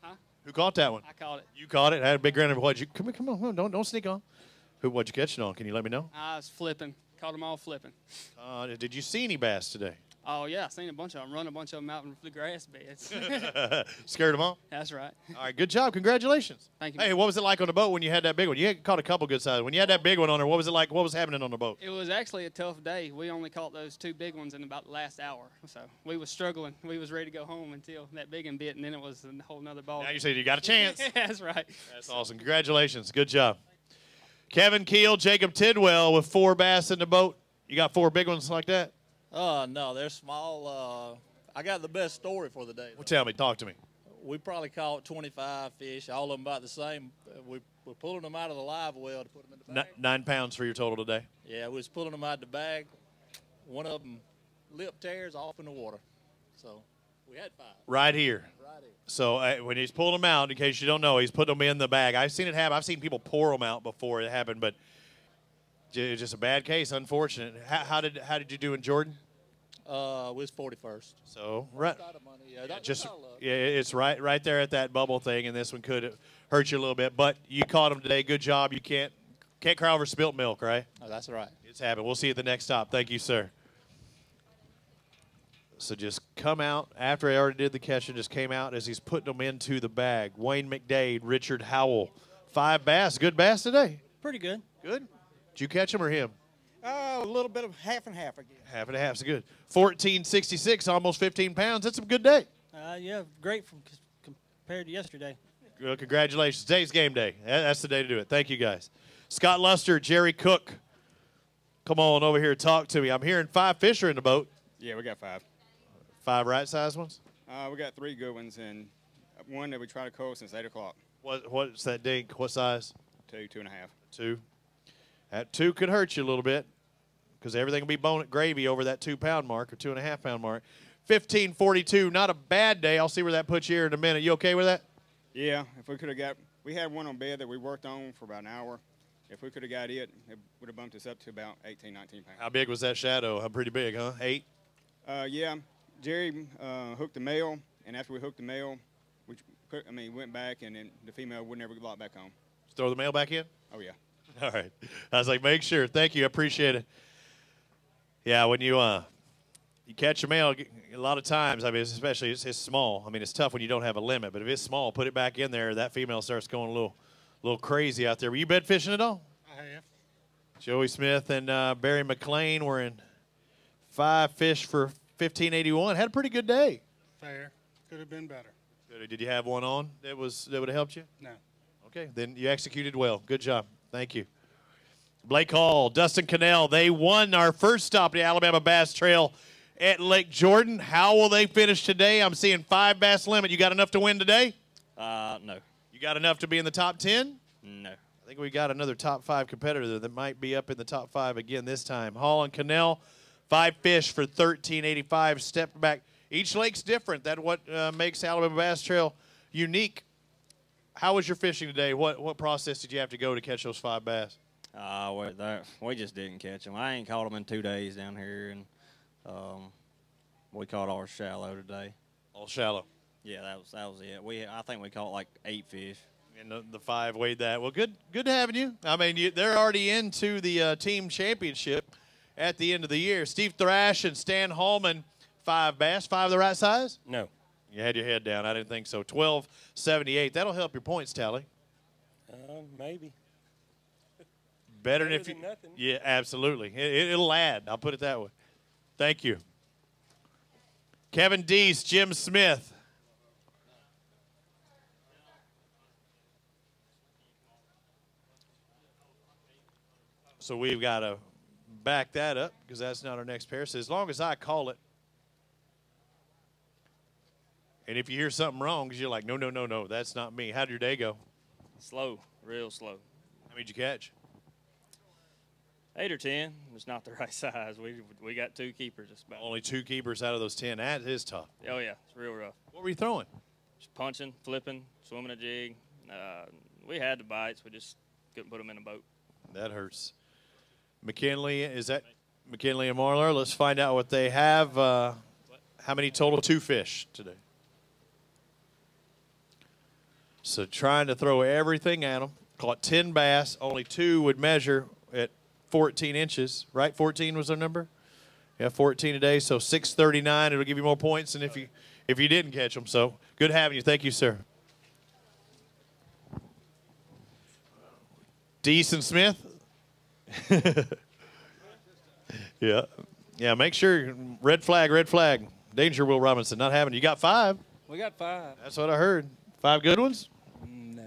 Huh? Who caught that one? I caught it. You caught it. I had a big grin. What'd you? Come on, don't sneak on. What'd you catch it on? Can you let me know? I was flipping. Caught them all flipping. Did you see any bass today? Oh, yeah, I seen a bunch of them. Run a bunch of them out in the grass beds. Scared them off? That's right. All right, good job. Congratulations. Thank you. Hey, what was it like on the boat when you had that big one? You had caught a couple good sizes. When you had that big one on there, what was it like? What was happening on the boat? It was actually a tough day. We only caught those 2 big ones in about the last hour. So we was struggling. We was ready to go home until that big one bit, and then it was a whole nother ball. Now you said you got a chance. That's right. That's awesome. Congratulations. Good job. Kevin Keel, Jacob Tidwell with 4 bass in the boat. You got 4 big ones like that? No, they're small. I got the best story for the day. Well, tell me. Talk to me. We probably caught 25 fish, all of them about the same. We're pulling them out of the live well to put them in the bag. 9 pounds for your total today? Yeah, we was pulling them out of the bag. One of them lip tears off in the water. So we had 5. Right here. Right here. So when he's pulling them out, in case you don't know, he's putting them in the bag. I've seen it happen. I've seen people pour them out before it happened, but it's just a bad case, unfortunate. How did you do in Jordan? We was 41st. So right, yeah, it's right there at that bubble thing, and this one could hurt you a little bit. But you caught him today. Good job. You can't cry over spilt milk, right? Oh, that's right. It's happened. We'll see you at the next stop. Thank you, sir. So just come out after I already did the catch and just came out as he's putting them into the bag. Wayne McDade, Richard Howell, 5 bass. Good bass today. Pretty good. Good. Did you catch him or him? A little bit of half and half again. Half and half is good. 1466, almost 15 pounds. That's a good day. Yeah, great compared to yesterday. Well, congratulations. Today's game day. That's the day to do it. Thank you, guys. Scott Luster, Jerry Cook. Come on over here and talk to me. I'm hearing 5 fish are in the boat. Yeah, we got 5. 5 right-sized ones? We got 3 good ones and one that we try to call since 8 o'clock. What's that dink? What size? 2, 2.5. 2. That 2 could hurt you a little bit because everything will be bone gravy over that 2-pound mark or 2.5-pound mark. 1542, not a bad day. I'll see where that puts you here in a minute. You okay with that? Yeah, if we could have got, we had one on bed that we worked on for about an hour. If we could have got it would have bumped us up to about 18, 19 pounds. How big was that shadow? How pretty big, huh? 8? Yeah, Jerry hooked the male, and after we hooked the male, went back, and then the female would never lock back on. Throw the male back in? Oh, yeah. All right. I was like, make sure. Thank you. I appreciate it. Yeah, when you catch a male, a lot of times, I mean, especially it's small. I mean, it's tough when you don't have a limit. But if it's small, put it back in there. That female starts going a little crazy out there. Were you bed fishing at all? I have. Joey Smith and Barry McLean were in 5 fish for 1581. Had a pretty good day. Fair. Could have been better. Did you have one on that would have helped you? No. Okay, then you executed well. Good job. Thank you. Blake Hall, Dustin Cannell, they won our first stop at the Alabama Bass Trail at Lake Jordan. How will they finish today? I'm seeing 5 bass limit. You got enough to win today? No. You got enough to be in the top 10? No. I think we got another top 5 competitor that might be up in the top 5 again this time. Hall and Cannell, 5 fish for 1385. Step back. Each lake's different. That's what makes Alabama Bass Trail unique. How was your fishing today? What process did you have to go to catch those 5 bass? We just didn't catch them. I ain't caught them in 2 days down here, and we caught ours shallow today. All shallow. Yeah, that was it. I think we caught like 8 fish. And the 5 weighed that. Well, good having you. I mean, they're already into the team championship at the end of the year. Steve Thrash and Stan Hallman, 5 bass. 5 the right size? No. You had your head down. I didn't think so. 12.78. That'll help your points tally. Maybe. Better than if you. Nothing. Yeah, absolutely. It'll add. I'll put it that way. Thank you. Kevin Deese, Jim Smith. So we've got to back that up because that's not our next pair. So as long as I call it, and if you hear something wrong, because you're like, no, that's not me. How'd your day go? Slow, real slow. How many did you catch? 8 or 10. It's not the right size. We got 2 keepers. Just about. Only 2 keepers out of those 10. That is tough. Oh, yeah. It's real rough. What were you throwing? Just punching, flipping, swimming a jig. We had the bites. We just couldn't put them in a boat. That hurts. McKinley, is that McKinley and Marlar? Let's find out what they have. How many total? 2 fish today. So trying to throw everything at them. Caught 10 bass. Only 2 would measure at 14 inches, right? 14 was our number? Yeah, 14 today, so 639. It'll give you more points than if you didn't catch them. So good having you. Thank you, sir. Deason Smith. Yeah, make sure. Red flag, red flag. Danger, Will Robinson, not having. You got 5. We got 5. That's what I heard. 5 good ones? Nah.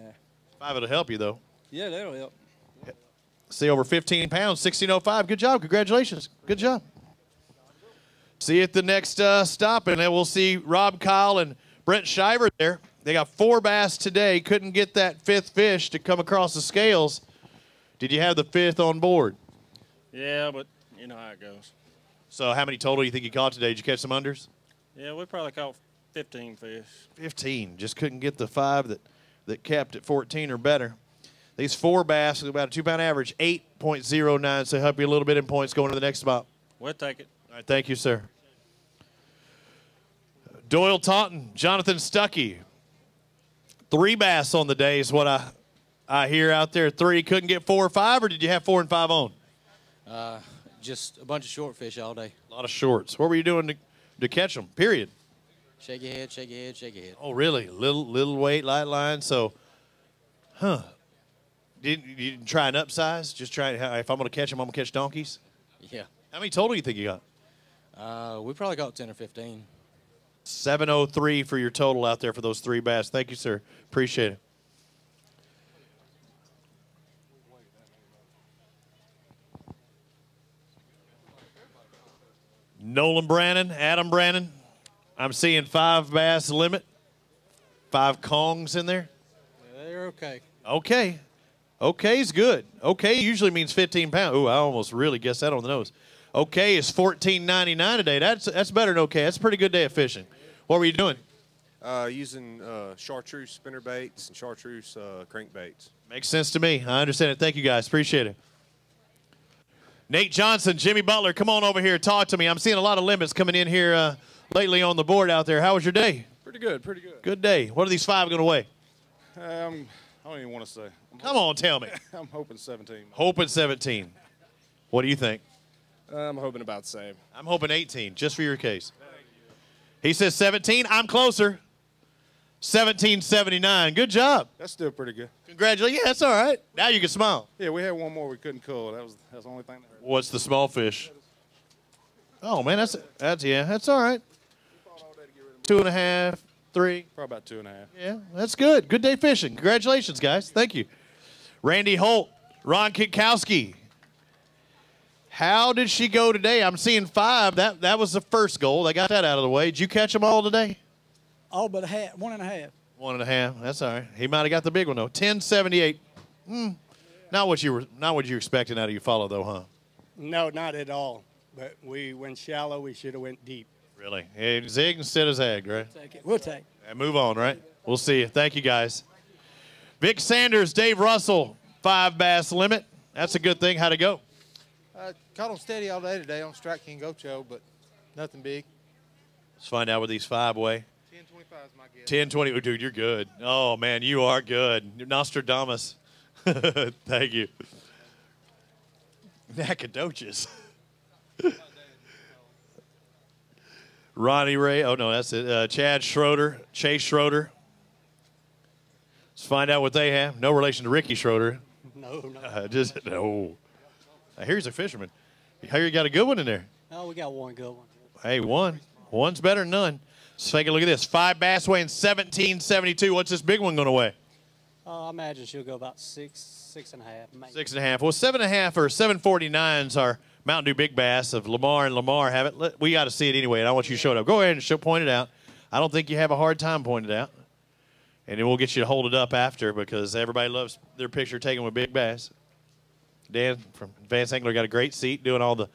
5 will help you, though. Yeah, that'll help. See, over 15 pounds, 1605. Good job. Congratulations. Good job. See you at the next stop, and then we'll see Rob Kyle and Brent Shiver there. They got 4 bass today. Couldn't get that 5th fish to come across the scales. Did you have the 5th on board? Yeah, but you know how it goes. So how many total do you think you caught today? Did you catch some unders? Yeah, we probably caught 15 fish. 15. Just couldn't get the 5 that capped at 14 or better. These 4 bass with about a 2-pound average, 8.09, so help you a little bit in points going to the next spot. We'll take it. All right, thank you, sir. Doyle Taunton, Jonathan Stuckey. 3 bass on the day is what I hear out there. 3. Couldn't get 4 or 5, or did you have 4 and 5 on? Just a bunch of short fish all day. A lot of shorts. What were you doing to catch them, period? Shake your head, shake your head, shake your head. Oh, really? Little weight, light line. So, you didn't try an upsize? Just try, if I'm going to catch them, I'm going to catch donkeys? Yeah. How many total do you think you got? We probably got 10 or 15. 703 for your total out there for those 3 bass. Thank you, sir. Appreciate it. Nolan Brannon, Adam Brannon. I'm seeing 5 bass limit. 5 kongs in there. Yeah, they're okay. Okay. Okay is good. Okay usually means 15 pounds. Ooh, I almost really guessed that on the nose. Okay is $14.99 today. That's better than okay. That's a pretty good day of fishing. What were you doing? Using chartreuse spinner baits and chartreuse crankbaits. Makes sense to me. I understand it. Thank you, guys. Appreciate it. Nate Johnson, Jimmy Butler, come on over here. Talk to me. I'm seeing a lot of limits coming in here lately on the board out there. How was your day? Pretty good, pretty good. Good day. What are these 5 going to weigh? I don't even want to say. Come on, tell me. I'm hoping 17. Hoping 17. What do you think? I'm hoping about the same. I'm hoping 18, just for your case. He says 17. I'm closer. 1779. Good job. That's still pretty good. Congratulations. Yeah, that's all right. Now you can smile. Yeah, we had one more we couldn't cull. That was the only thing that hurt. What's the small fish? Oh, man, that's all right. 2.5, 3. Probably about 2.5. Yeah, that's good. Good day fishing. Congratulations, guys. Thank you. Randy Holt, Ron Kitkowski. How did she go today? I'm seeing 5. That was the first goal. They got that out of the way. Did you catch them all today? All but 1.5. 1.5. That's all right. He might have got the big one though. 1078. Not what you were expecting out of Eufaula though, huh? No, not at all. But we went shallow. We should have went deep. Really? Hey, zig instead of zag, right? We'll take. And move on, right? We'll see you. Thank you, guys. Vic Sanders, Dave Russell, 5 bass limit. That's a good thing. How'd it go? Caught them steady all day today on Strike King Ocho, but nothing big. Let's find out what these 5 weigh. 1025 is my guess. 1020. Oh, dude, you're good. Oh, man, you are good. You're Nostradamus. Thank you. Nacogdoches. Ronnie Ray. Oh, no, that's it. Chad Schroeder. Chase Schroeder. Let's find out what they have. No relation to Ricky Schroeder. No. No. Here's a fisherman. Here you got a good one in there. Oh, we got one good one. Hey, one. One's better than none. Let's take a look at this. 5 bass weighing 1772. What's this big one going to weigh? I imagine she'll go about 6.5. Maybe. 6.5. Well, 7.5 or 749's our Mountain Dew Big Bass of Lamar and Lamar have it. We got to see it anyway, and I want you to show it up. Go ahead and point it out. I don't think you have a hard time pointing it out. And then we'll get you to hold it up after because everybody loves their picture taken with Big Bass. Dan from Advanced Angler got a great seat doing all the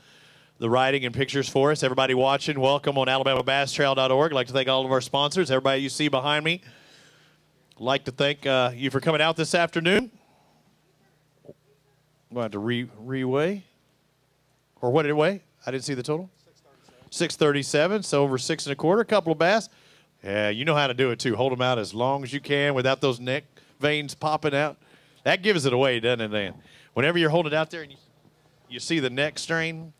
writing and pictures for us. Everybody watching, welcome on AlabamaBassTrail.org. I'd like to thank all of our sponsors. Everybody you see behind me. I'd like to thank you for coming out this afternoon. I'm going to have to reweigh. Or what did it weigh? I didn't see the total. 637, so over 6 1/4. A couple of bass. Yeah, you know how to do it too. Hold them out as long as you can without those neck veins popping out. That gives it away, doesn't it, Dan? Whenever you're holding it out there and You see the neck strain?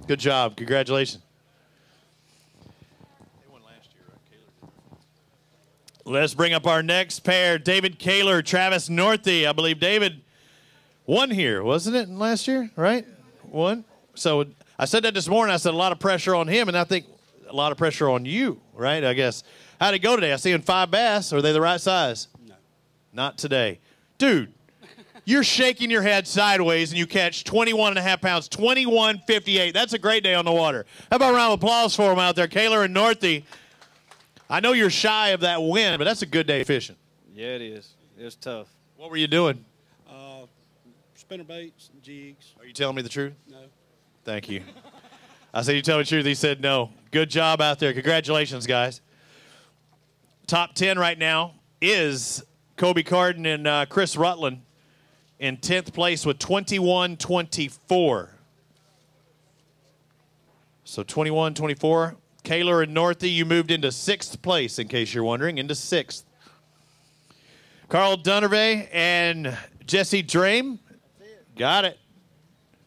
Good job. Congratulations. Let's bring up our next pair, David Kaler, Travis Northey. I believe David won here, wasn't it, last year, right? Won. So I said that this morning. I said a lot of pressure on him, and I think a lot of pressure on you, right, I guess. How'd it go today? I see in 5 bass. Are they the right size? No. Not today. Dude, you're shaking your head sideways, and you catch 21.5 pounds, 21.58. That's a great day on the water. How about a round of applause for them out there, Kaler and Northey? I know you're shy of that win, but that's a good day fishing. Yeah, it is. It's tough. What were you doing? Spinner baits, jigs. Are you telling me the truth? No. Thank you. I said, you tell me the truth. He said no. Good job out there. Congratulations, guys. Top 10 right now is Kobe Carden and Chris Rutland in 10th place with 21-24. So 21-24. Kaler and Northey, you moved into 6th place, in case you're wondering, into 6th. Carl Dunnervey and Jesse Drame. Got it.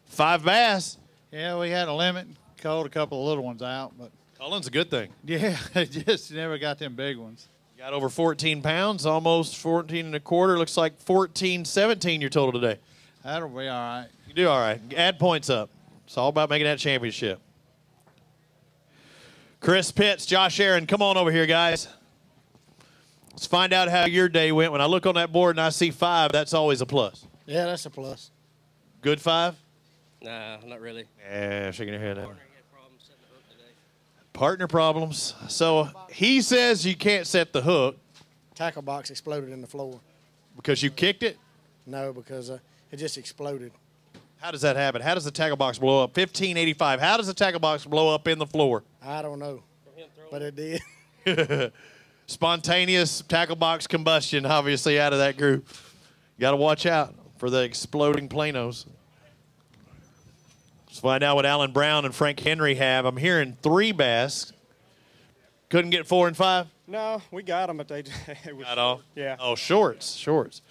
5 bass. Yeah, we had a limit. Caught a couple of little ones out, but Cullen's a good thing. yeah, just never got them big ones. Got over 14 pounds, almost 14 and a quarter. Looks like 14, 17 your total today. That'll be all right. You do all right. Add points up. It's all about making that championship. Chris Pitts, Josh Aaron, come on over here, guys. Let's find out how your day went. When I look on that board and I see 5, that's always a plus. Yeah, that's a plus. Good 5? Nah, not really. Yeah, shaking your head. Partner problems. So he says you can't set the hook. Tackle box exploded in the floor. Because you kicked it? No, because it just exploded. How does that happen? How does the tackle box blow up? 1585. How does the tackle box blow up in the floor? I don't know, but it did. Spontaneous tackle box combustion, obviously, out of that group. You got to watch out for the exploding planos. Let's find out what Alan Brown and Frank Henry have. I'm hearing 3 bass. Couldn't get 4 and 5? No, we got them, but they it was Got all? short. Yeah. Oh, shorts.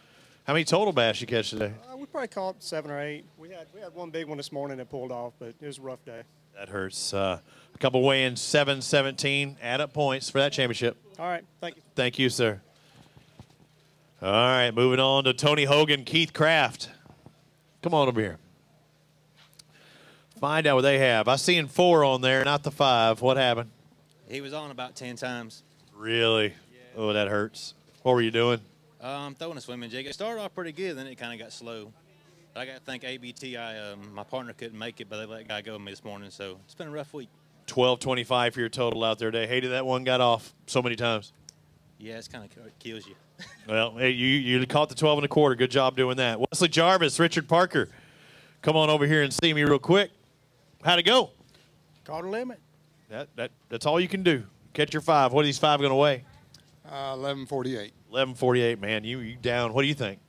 How many total bass you catch today? We probably caught 7 or 8. We had one big one this morning that pulled off, but it was a rough day. That hurts. A couple weigh-ins, 7-17. Add up points for that championship. All right, thank you. Thank you, sir. All right, moving on to Tony Hogan, Keith Kraft. Come on over here. Find out what they have. I seen 4 on there, not the 5. What happened? He was on about 10 times. Really? Yeah. Oh, that hurts. What were you doing? I'm throwing a swimming jig. It started off pretty good, then it kind of got slow. I got to thank ABT. My partner couldn't make it, but they let a guy go with me this morning, so it's been a rough week. 12.25 for your total out there today. Hated that one got off so many times. Yeah, it's kind of kills you. Well, hey, you caught the 12 and a quarter. Good job doing that. Wesley Jarvis, Richard Parker, come on over here and see me real quick. How'd it go? Caught a limit. That's all you can do. Catch your 5. What are these 5 going to weigh? 11:48. 11:48, man. You down. What do you think?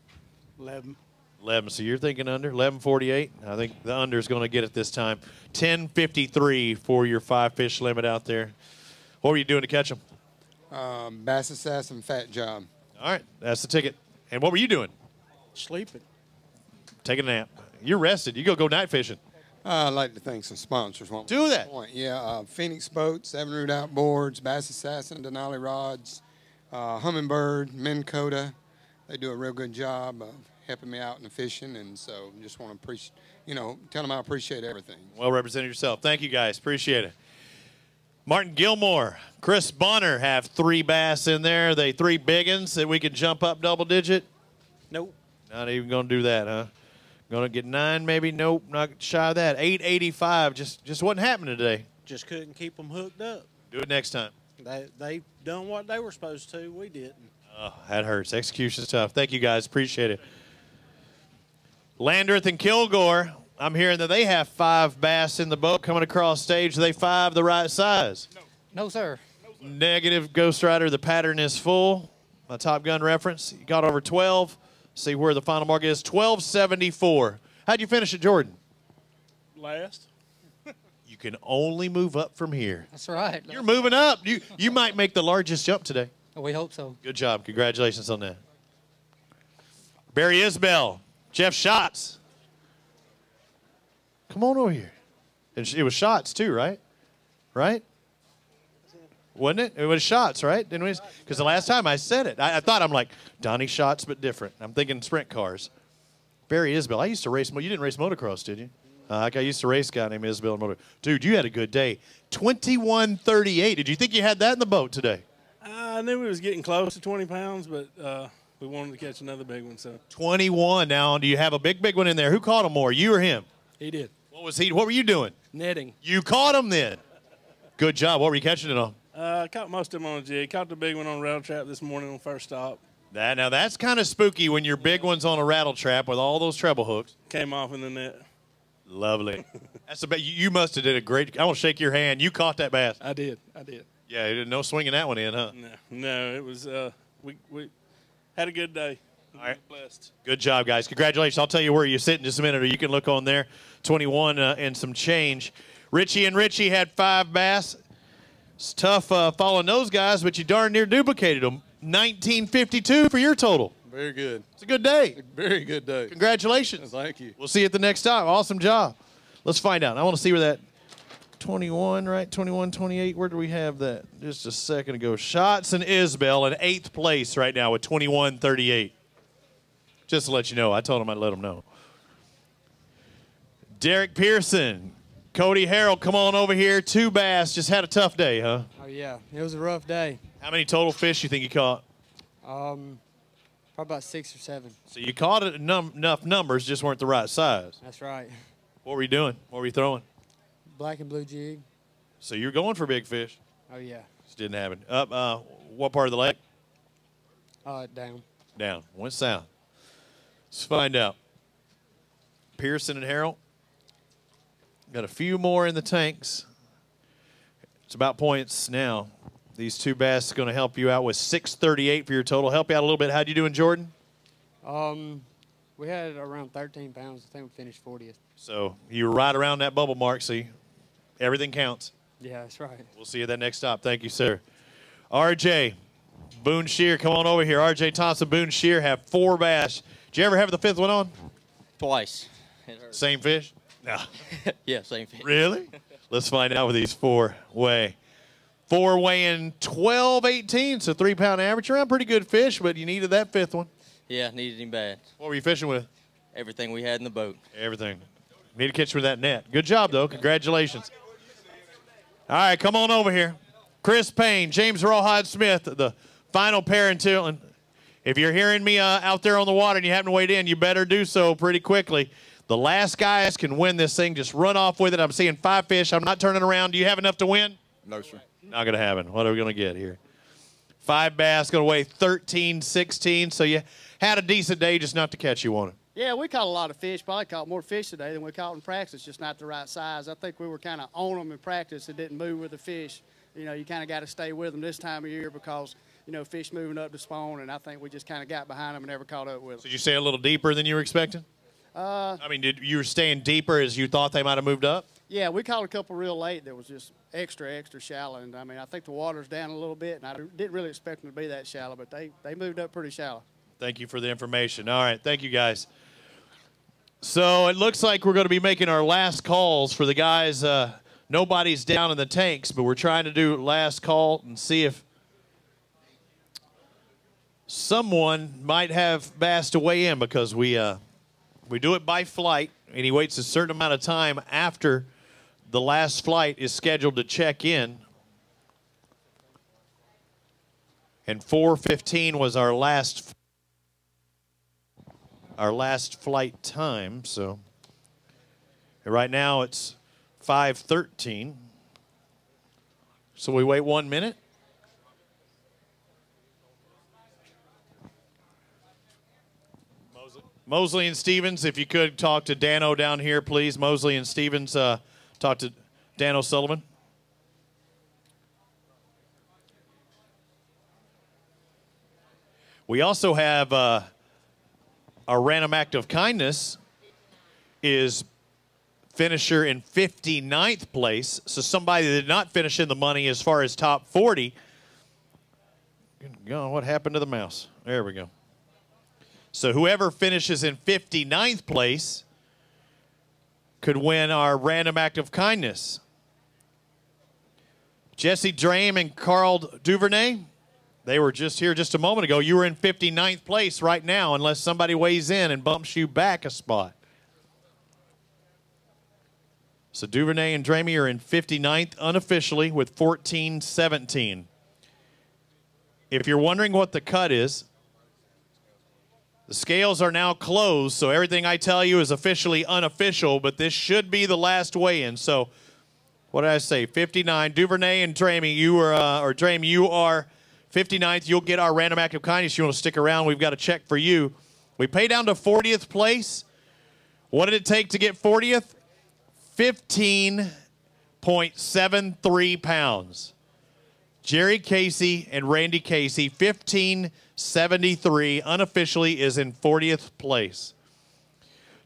11. 11. So you're thinking under 11:48. I think the under is going to get it this time. 10:53 for your 5 fish limit out there. What were you doing to catch them? Bass Assassin Fat Job. All right, that's the ticket. And what were you doing? Sleeping. Taking a nap. You're rested. You go night fishing. I'd like to thank some sponsors. Do that. Yeah, Phoenix Boats, Seven Root Outboards, Bass Assassin, Denali Rods, Humminbird, Minn Kota. They do a real good job of helping me out in the fishing, and so just want to appreciate, tell them I appreciate everything. Well represented yourself. Thank you, guys. Appreciate it. Martin Gilmore, Chris Bonner have 3 bass in there. They 3 big uns that we can jump up double digit? Nope. Not even going to do that, huh? Going to get 9 maybe? Nope, not shy of that. 885 just wasn't happening today. Just couldn't keep them hooked up. Do it next time. They done what they were supposed to. We didn't. Oh, that hurts. Execution's tough. Thank you, guys. Appreciate it. Landreth and Kilgore, I'm hearing that they have 5 bass in the boat coming across stage. Are they 5 the right size? No, sir. Negative, Ghost Rider. The pattern is full. My Top Gun reference. You got over 12. See where the final mark is. 12.74. How'd you finish it, Jordan? Last. You can only move up from here. That's right. You're moving up. You might make the largest jump today. We hope so. Good job. Congratulations on that. Barry Isbell, Jeff Schatz. Come on over here. And it was shots too, right? Right? Wasn't it? It was shots, right? Didn't we? Because the last time I said it, I thought I'm like, Donnie shots, but different. I'm thinking sprint cars. Barry Isbell. I used to race. You didn't race motocross, did you? I used to race a guy named Isbell in motor. Dude, you had a good day. 21:38. Did you think you had that in the boat today? I knew we was getting close to 20 pounds, but we wanted to catch another big one. So 21. Now, do you have a big one in there? Who caught him more, you or him? he did. What was he? What were you doing? Netting. You caught him then. Good job. What were you catching it on? Caught most of them on a jig. Caught the big one on a rattle trap this morning on first stop. Now that's kind of spooky when your big one's on a rattle trap with all those treble hooks. Came off in the net. Lovely. That's about you. Must have did a great. I want to shake your hand. You caught that bass. I did. I did. Yeah, no swinging that one in, huh? No. It was. We had a good day. All right. Blessed. Good job, guys. Congratulations. I'll tell you where you sit in just a minute, or you can look on there. 21 and some change. Richie and Richie had 5 bass. It's tough following those guys, but you darn near duplicated them. 1952 for your total. Very good. It's a good day. Very good day. Congratulations. Thank you. We'll see you at the next stop. Awesome job. Let's find out. I want to see where that 21, right? 21, 28. Where do we have that? Just a second ago. Shots and Isbell in 8th place right now with 21:38. Just to let you know. I told him I'd let him know. Derek Pearson, Cody Harrell, come on over here. 2 bass. Just had a tough day, huh? Oh, yeah. It was a rough day. How many total fish you think you caught? Probably about 6 or 7. So you caught it enough numbers, just weren't the right size. That's right. What were you doing? What were you throwing? Black and blue jig. So you're going for big fish. Oh, yeah. Just didn't happen. Up, what part of the lake? Down. Down. Went south. Let's find out. Pearson and Harrell. Got a few more in the tanks. It's about points now. These 2 bass are going to help you out with 638 for your total. Help you out a little bit. How'd you doing, Jordan? We had around 13 pounds. I think we finished 40th. So you were right around that bubble mark. See, everything counts. Yeah, that's right. We'll see you at that next stop. Thank you, sir. RJ, Boone Shear, come on over here. RJ Thompson, Boone Shear have 4 bass. Did you ever have the 5th one on? Twice. Same fish? No. Yeah, same fish. Really? Let's find out with these 4 weigh. 4 weighing 12-18, so 3-pound average. Around pretty good fish, but you needed that 5th one. Yeah, needed him bad. What were you fishing with? Everything we had in the boat. Everything. Need to catch with that net. Good job, though. Congratulations. All right, come on over here. Chris Payne, James Rawhide Smith, the final pair until. If you're hearing me out there on the water and you haven't weighed in, you better do so pretty quickly. The last guys can win this thing. Just run off with it. I'm seeing 5 fish. I'm not turning around. Do you have enough to win? No, sir. Not going to happen. What are we going to get here? 5 bass, going to weigh 13, 16. So you had a decent day, just not to catch you on it. Yeah, we caught a lot of fish. Probably caught more fish today than we caught in practice, just not the right size. I think we were kind of on them in practice and didn't move with the fish. You know, you kind of got to stay with them this time of year because, you know, fish moving up to spawn, and I think we just kind of got behind them and never caught up with them. So did you stay a little deeper than you were expecting? I mean, you were staying deeper as you thought they might have moved up? Yeah, we caught a couple real late that was just extra shallow. And, I mean, I think the water's down a little bit, and I didn't really expect them to be that shallow, but they moved up pretty shallow. Thank you for the information. All right, thank you, guys. So it looks like we're going to be making our last calls for the guys. Nobody's down in the tanks, but we're trying to do last call and see if someone might have bass to weigh in, because we do it by flight, and he waits a certain amount of time after the last flight is scheduled to check in. And 4:15 was our last flight time. So right now it's 5:13. So we wait 1 minute. Mosley and Stevens, if you could talk to Dano down here, please. Mosley and Stevens, talk to Dan O'Sullivan. We also have our random act of kindness is finisher in 59th place. So somebody that did not finish in the money as far as top 40. God, what happened to the mouse? There we go. So whoever finishes in 59th place could win our random act of kindness. Jesse Drame and Carl Duvernay, they were just here just a moment ago. You were in 59th place right now unless somebody weighs in and bumps you back a spot. So Duvernay and Drame are in 59th unofficially with 14-17. If you're wondering what the cut is, the scales are now closed, so everything I tell you is officially unofficial, but this should be the last weigh-in. So what did I say? 59. Duvernay and Drame, you are, Drame, you are 59th. You'll get our random act of kindness. You want to stick around? We've got a check for you. We pay down to 40th place. What did it take to get 40th? 15.73 pounds. Jerry Casey and Randy Casey, 15.73, unofficially is in 40th place.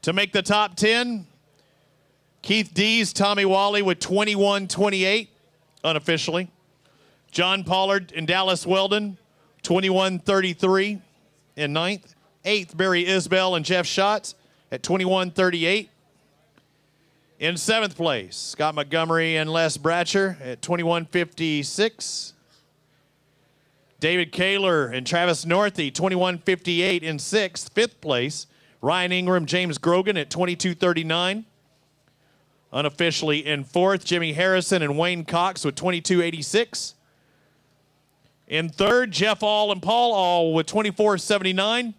To make the top 10, Keith Dees, Tommy Wally with 21.28, unofficially. John Pollard and Dallas Weldon, 21.33 in 9th. 8th, Barry Isbell and Jeff Schatz at 21.38. In 7th place, Scott Montgomery and Les Bratcher at 21.56. David Kaler and Travis Northey, 21.58 in 6th. 5th place, Ryan Ingram, James Grogan at 22.39. Unofficially in 4th, Jimmy Harrison and Wayne Cox with 22.86. In 3rd, Jeff All and Paul All with 24.79.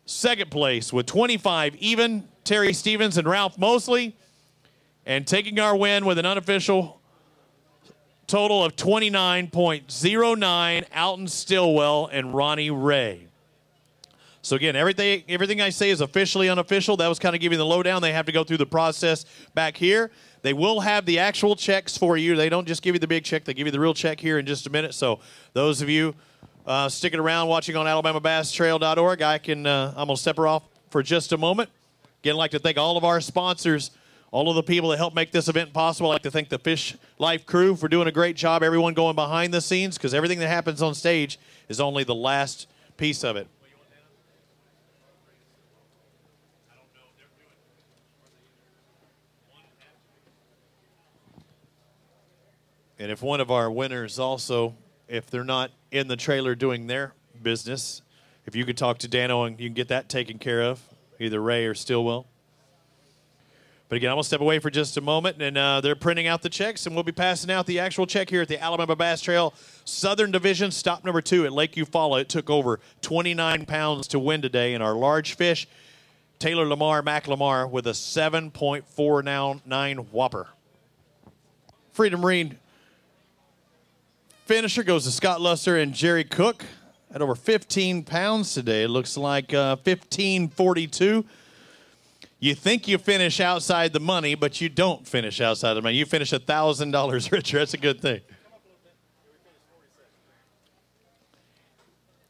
2nd place with 25 even, Terry Stevens and Ralph Mosley. And taking our win with an unofficial total of 29.09, Alton Stillwell and Ronnie Ray. So again, everything I say is officially unofficial. That was kind of giving the lowdown. They have to go through the process back here. They will have the actual checks for you. They don't just give you the big check. They give you the real check here in just a minute. So those of you sticking around watching on AlabamaBassTrail.org, I'm going to step her off for just a moment. Again, I'd like to thank all of our sponsors, all of the people that help make this event possible. I'd like to thank the Fish Life crew for doing a great job, everyone going behind the scenes, because everything that happens on stage is only the last piece of it. And if one of our winners also, if they're not in the trailer doing their business, if you could talk to Dano and you can get that taken care of, either Ray or Stillwell. But again, I'm going to step away for just a moment, and they're printing out the checks, and we'll be passing out the actual check here at the Alabama Bass Trail Southern Division, stop number 2 at Lake Eufaula. It took over 29 pounds to win today, and our large fish, Taylor Lamar, Mac Lamar, with a 7.49 whopper. Freedom Marine finisher goes to Scott Luster and Jerry Cook at over 15 pounds today. It looks like 15.42. You think you finish outside the money, but you don't finish outside the money. You finish $1,000 richer. That's a good thing.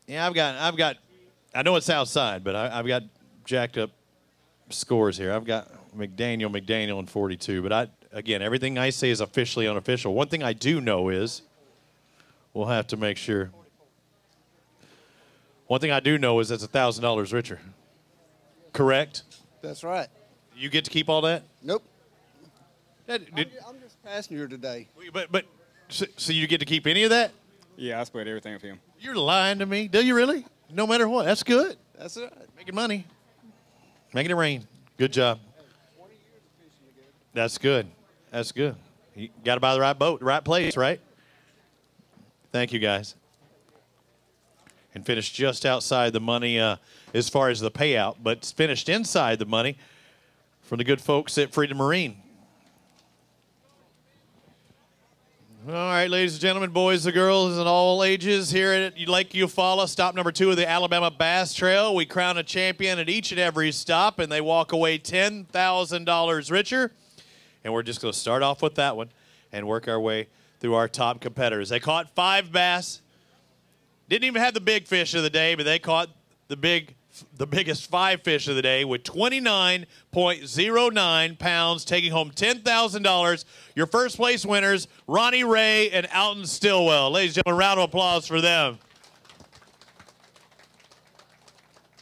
Yeah, I've got. I know it's outside, but I've got jacked up scores here. I've got McDaniel in 42. But again, everything I say is officially unofficial. One thing I do know is we'll have to make sure. One thing I do know is that's $1,000 richer. Correct? That's right. You get to keep all that? Nope. I'm just passenger today. But so you get to keep any of that? Yeah, I split everything with him. You're lying to me. Do you really? No matter what. That's good. That's it. Making money. Making it rain. Good job. That's good. That's good. You got to buy the right boat, the right place, right? Thank you, guys. And finished just outside the money as far as the payout, but finished inside the money from the good folks at Freedom Marine. All right, ladies and gentlemen, boys and girls and all ages, here at Lake Eufaula, stop number 2 of the Alabama Bass Trail. We crown a champion at each and every stop, and they walk away $10,000 richer. And we're just going to start off with that one and work our way through our top competitors. They caught 5 bass. Didn't even have the big fish of the day, but they caught the biggest 5 fish of the day with 29.09 pounds, taking home $10,000. Your first place winners, Ronnie Ray and Alton Stillwell. Ladies and gentlemen, round of applause for them.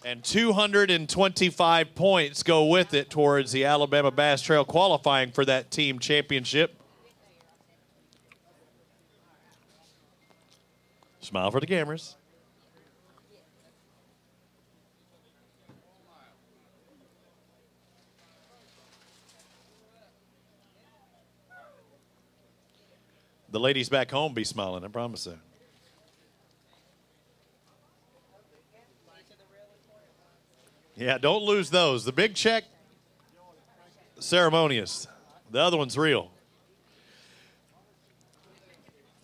And 225 points go with it towards the Alabama Bass Trail qualifying for that team championship. Smile for the cameras. The ladies back home be smiling, I promise you. Yeah, don't lose those. The big check, ceremonious. The other one's real.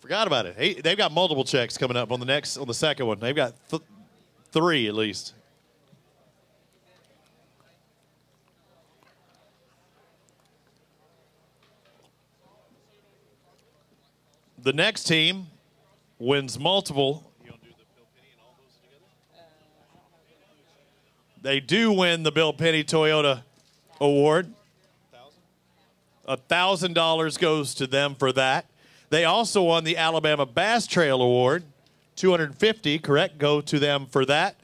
Forgot about it. Hey, they've got multiple checks coming up on the second one. They've got three at least. The next team wins multiple. They do win the Bill Penny Toyota Award. $1,000 goes to them for that. They also won the Alabama Bass Trail Award. $250, correct, go to them for that.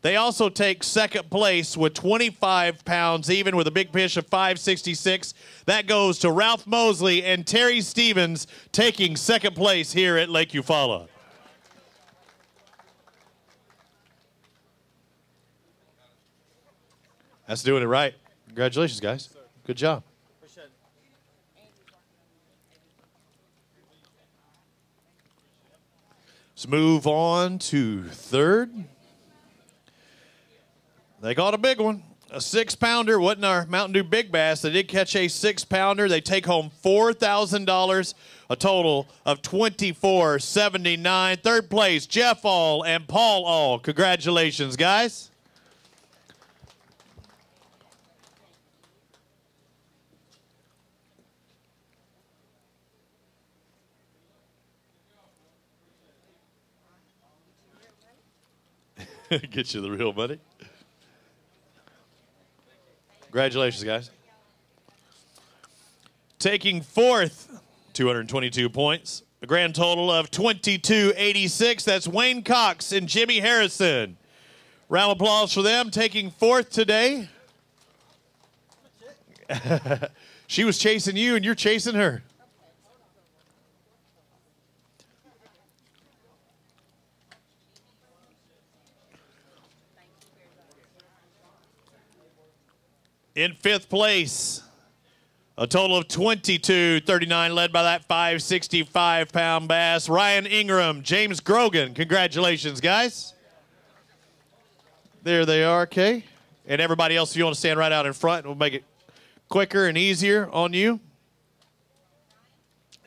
They also take second place with 25 pounds even with a big fish of 566. That goes to Ralph Mosley and Terry Stevens taking second place here at Lake Eufaula. That's doing it right. Congratulations, guys. Good job. Let's move on to third. They caught a big one. A 6-pounder. Wasn't our Mountain Dew Big Bass. They did catch a 6-pounder. They take home $4,000, a total of $24.79. Third place, Jeff All and Paul All. Congratulations, guys. Get you the real money. Congratulations, guys. Taking fourth, 222 points. A grand total of 2286. That's Wayne Cox and Jimmy Harrison. Round of applause for them. Taking fourth today. She was chasing you and you're chasing her. In fifth place, a total of 22.39, led by that 565-pound bass, Ryan Ingram, James Grogan. Congratulations, guys. There they are, okay. And everybody else, if you want to stand right out in front, we'll make it quicker and easier on you.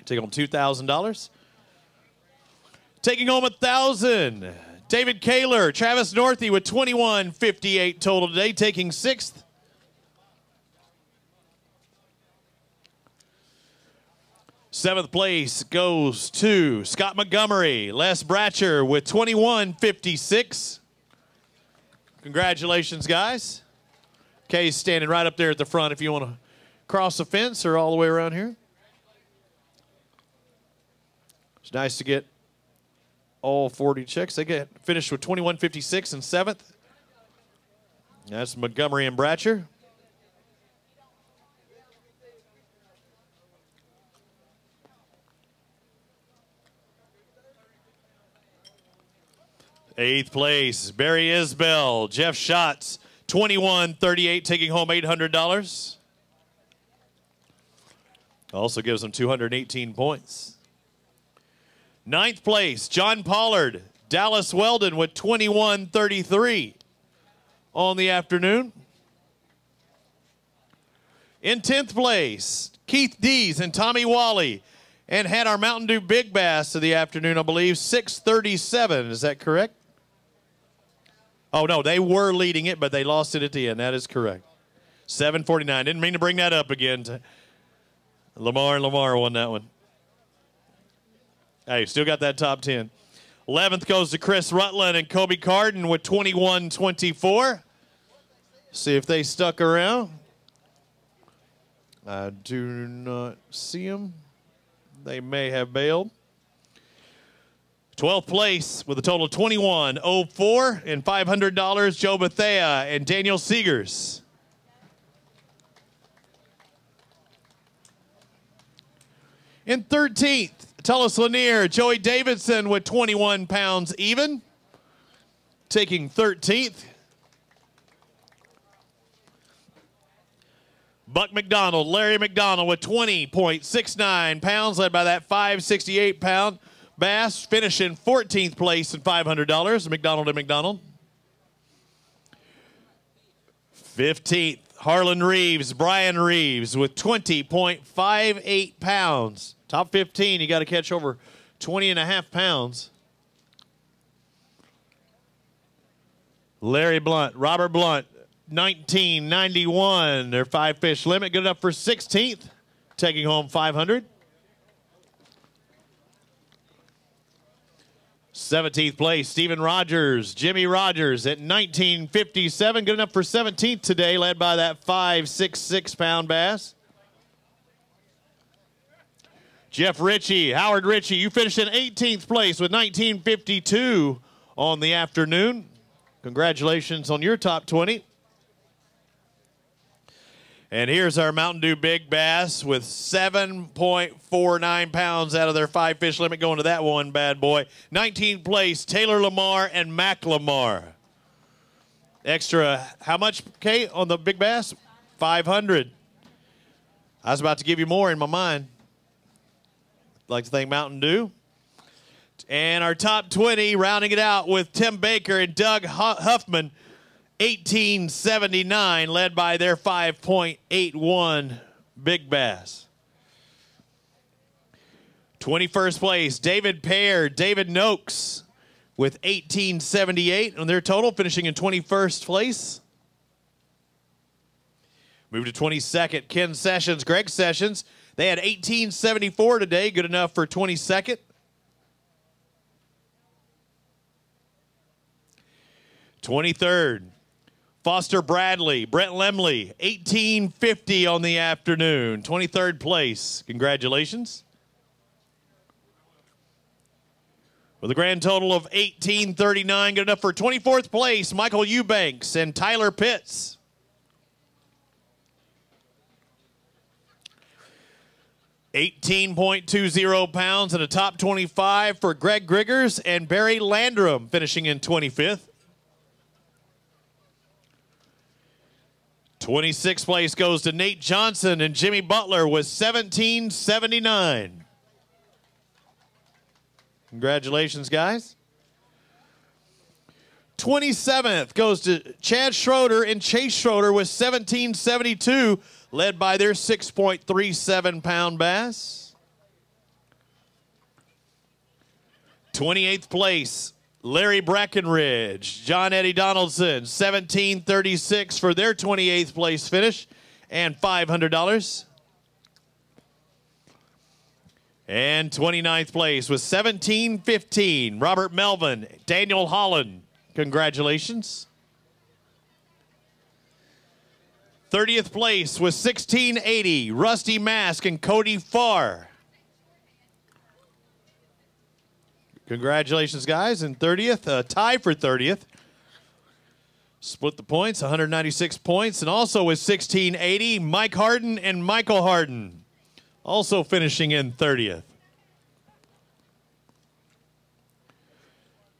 Take home $2,000. Taking home $1,000. David Kaler, Travis Northey with $21.58 total today, taking sixth. Seventh place goes to Scott Montgomery. Les Bratcher with $21.56. Congratulations, guys. Kay's standing right up there at the front if you want to cross the fence or all the way around here. It's nice to get all 40 checks. They get finished with $21.56 in seventh. That's Montgomery and Bratcher. Eighth place, Barry Isbell, Jeff Schatz, $21.38, taking home $800. Also gives them 218 points. Ninth place, John Pollard, Dallas Weldon with $21.33 on the afternoon. In 10th place, Keith Dees and Tommy Wally, and had our Mountain Dew Big Bass of the afternoon, I believe, $6.37. Is that correct? Oh, no, they were leading it, but they lost it at the end. That is correct. $7.49. Didn't mean to bring that up again. Lamar won that one. Hey, still got that top 10. 11th goes to Chris Rutland and Kobe Carden with $21.24. See if they stuck around. I do not see them. They may have bailed. 12th place with a total of 21.04 and $500, Joe Bethea and Daniel Seegers. In 13th, Tullus Lanier, Joey Davidson with 21 pounds even, taking 13th. Buck McDonald, Larry McDonald with 20.69 pounds, led by that 568-pound bass, finishing 14th place and $500, McDonald and McDonald. 15th, Harlan Reeves, Brian Reeves with 20.58 pounds. Top 15, you got to catch over 20.5 pounds. Larry Blunt, Robert Blunt, 1991, their 5-fish limit, good enough for 16th, taking home 500. 17th place, Stephen Rogers, Jimmy Rogers at 1957, good enough for 17th today, led by that 566-pound bass. Jeff Ritchie, Howard Ritchie, you finished in 18th place with 1952 on the afternoon. Congratulations on your top 20. And here's our Mountain Dew Big Bass with 7.49 pounds out of their 5-fish limit going to that one bad boy. 19th place, Taylor Lamar and Mac Lamar. Extra, how much, Kate, on the Big Bass? 500. I was about to give you more in my mind. I'd like to thank Mountain Dew. And our top 20, rounding it out with Tim Baker and Doug Huffman, 1879, led by their 5.81 Big Bass. 21st place, David Pear, David Noakes with 1878 on their total, finishing in 21st place. Move to 22nd, Ken Sessions, Greg Sessions. They had 1874 today, good enough for 22nd. 23rd, Foster Bradley, Brett Lemley, 1850 on the afternoon, 23rd place. Congratulations. With a grand total of 1839, good enough for 24th place, Michael Eubanks and Tyler Pitts. $18.20 pounds in a top 25 for Greg Griggers and Barry Landrum, finishing in 25th. 26th place goes to Nate Johnson and Jimmy Butler with 1779. Congratulations, guys. 27th goes to Chad Schroeder and Chase Schroeder with 1772, led by their 6.37-pound bass. 28th place, Larry Brackenridge, John Eddie Donaldson, 1736 for their 28th place finish and $500. And 29th place with 1715, Robert Melvin, Daniel Holland. Congratulations. 30th place with 1680, Rusty Mask and Cody Farr. Congratulations, guys. And 30th, a tie for 30th. Split the points, 196 points. And also with 1680, Mike Harden and Michael Harden. Also finishing in 30th.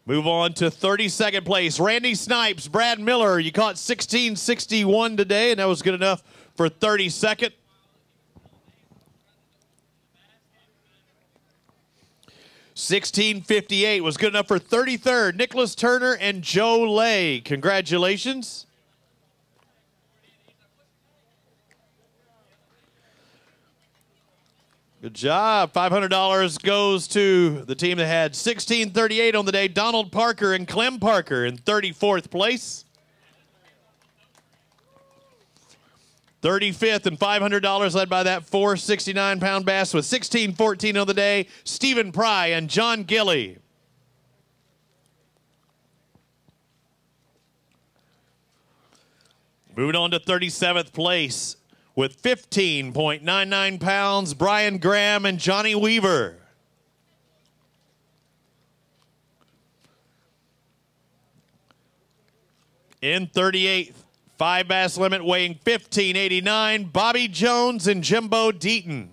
Move on to 32nd place. Randy Snipes, Brad Miller. You caught 1661 today, and that was good enough for 32nd. $16.58 was good enough for 33rd. Nicholas Turner and Joe Lay. Congratulations. Good job. $500 goes to the team that had 1638 on the day, Donald Parker and Clem Parker in 34th place. 35th and $500 led by that 469-pound bass with 1614 on the day, Stephen Pry and John Gilly. Moving on to 37th place with 15.99 pounds, Brian Graham and Johnny Weaver. In 38th, 5 bass limit weighing 1589, Bobby Jones and Jimbo Deaton.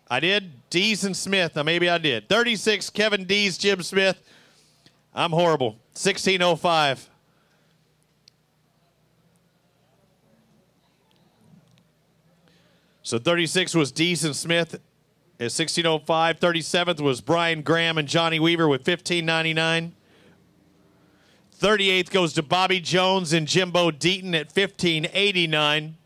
I did? Dees and Smith. Now, maybe I did. 36, Kevin Dees, Jim Smith. I'm horrible. 1605. So 36 was Dees and Smith at 1605. 37th was Brian Graham and Johnny Weaver with 1599. 38th goes to Bobby Jones and Jimbo Deaton at 1589.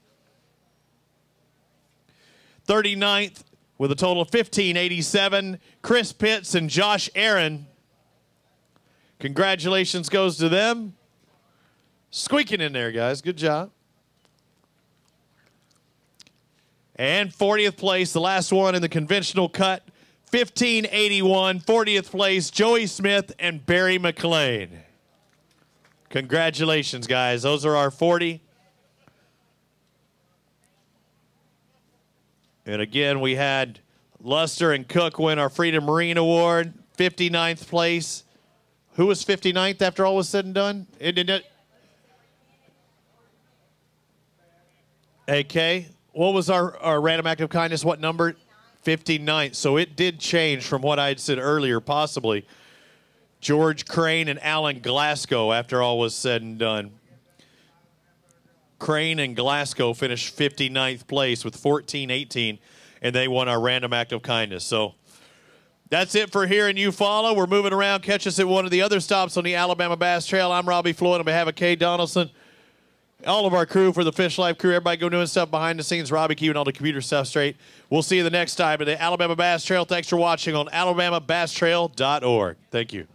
39th with a total of 1587, Chris Pitts and Josh Aaron. Congratulations goes to them. Squeaking in there, guys. Good job. And 40th place, the last one in the conventional cut, 1581, 40th place, Joey Smith and Barry McLean. Congratulations, guys. Those are our 40. And again, we had Luster and Cook win our Freedom Marine Award, 59th place. Who was 59th after all was said and done? AK, what was our random act of kindness? What number? 59th. So it did change from what I had said earlier, possibly. George Crane and Alan Glasgow after all was said and done. Crane and Glasgow finished 59th place with 1418, and they won our random act of kindness. So that's it for here in Eufaula. We're moving around. Catch us at one of the other stops on the Alabama Bass Trail. I'm Robbie Floyd on behalf of Kay Donaldson. All of our crew for the Fish Life crew, everybody go doing stuff behind the scenes. Robbie keeping all the computer stuff straight. We'll see you the next time at the Alabama Bass Trail. Thanks for watching on alabamabasstrail.org. Thank you.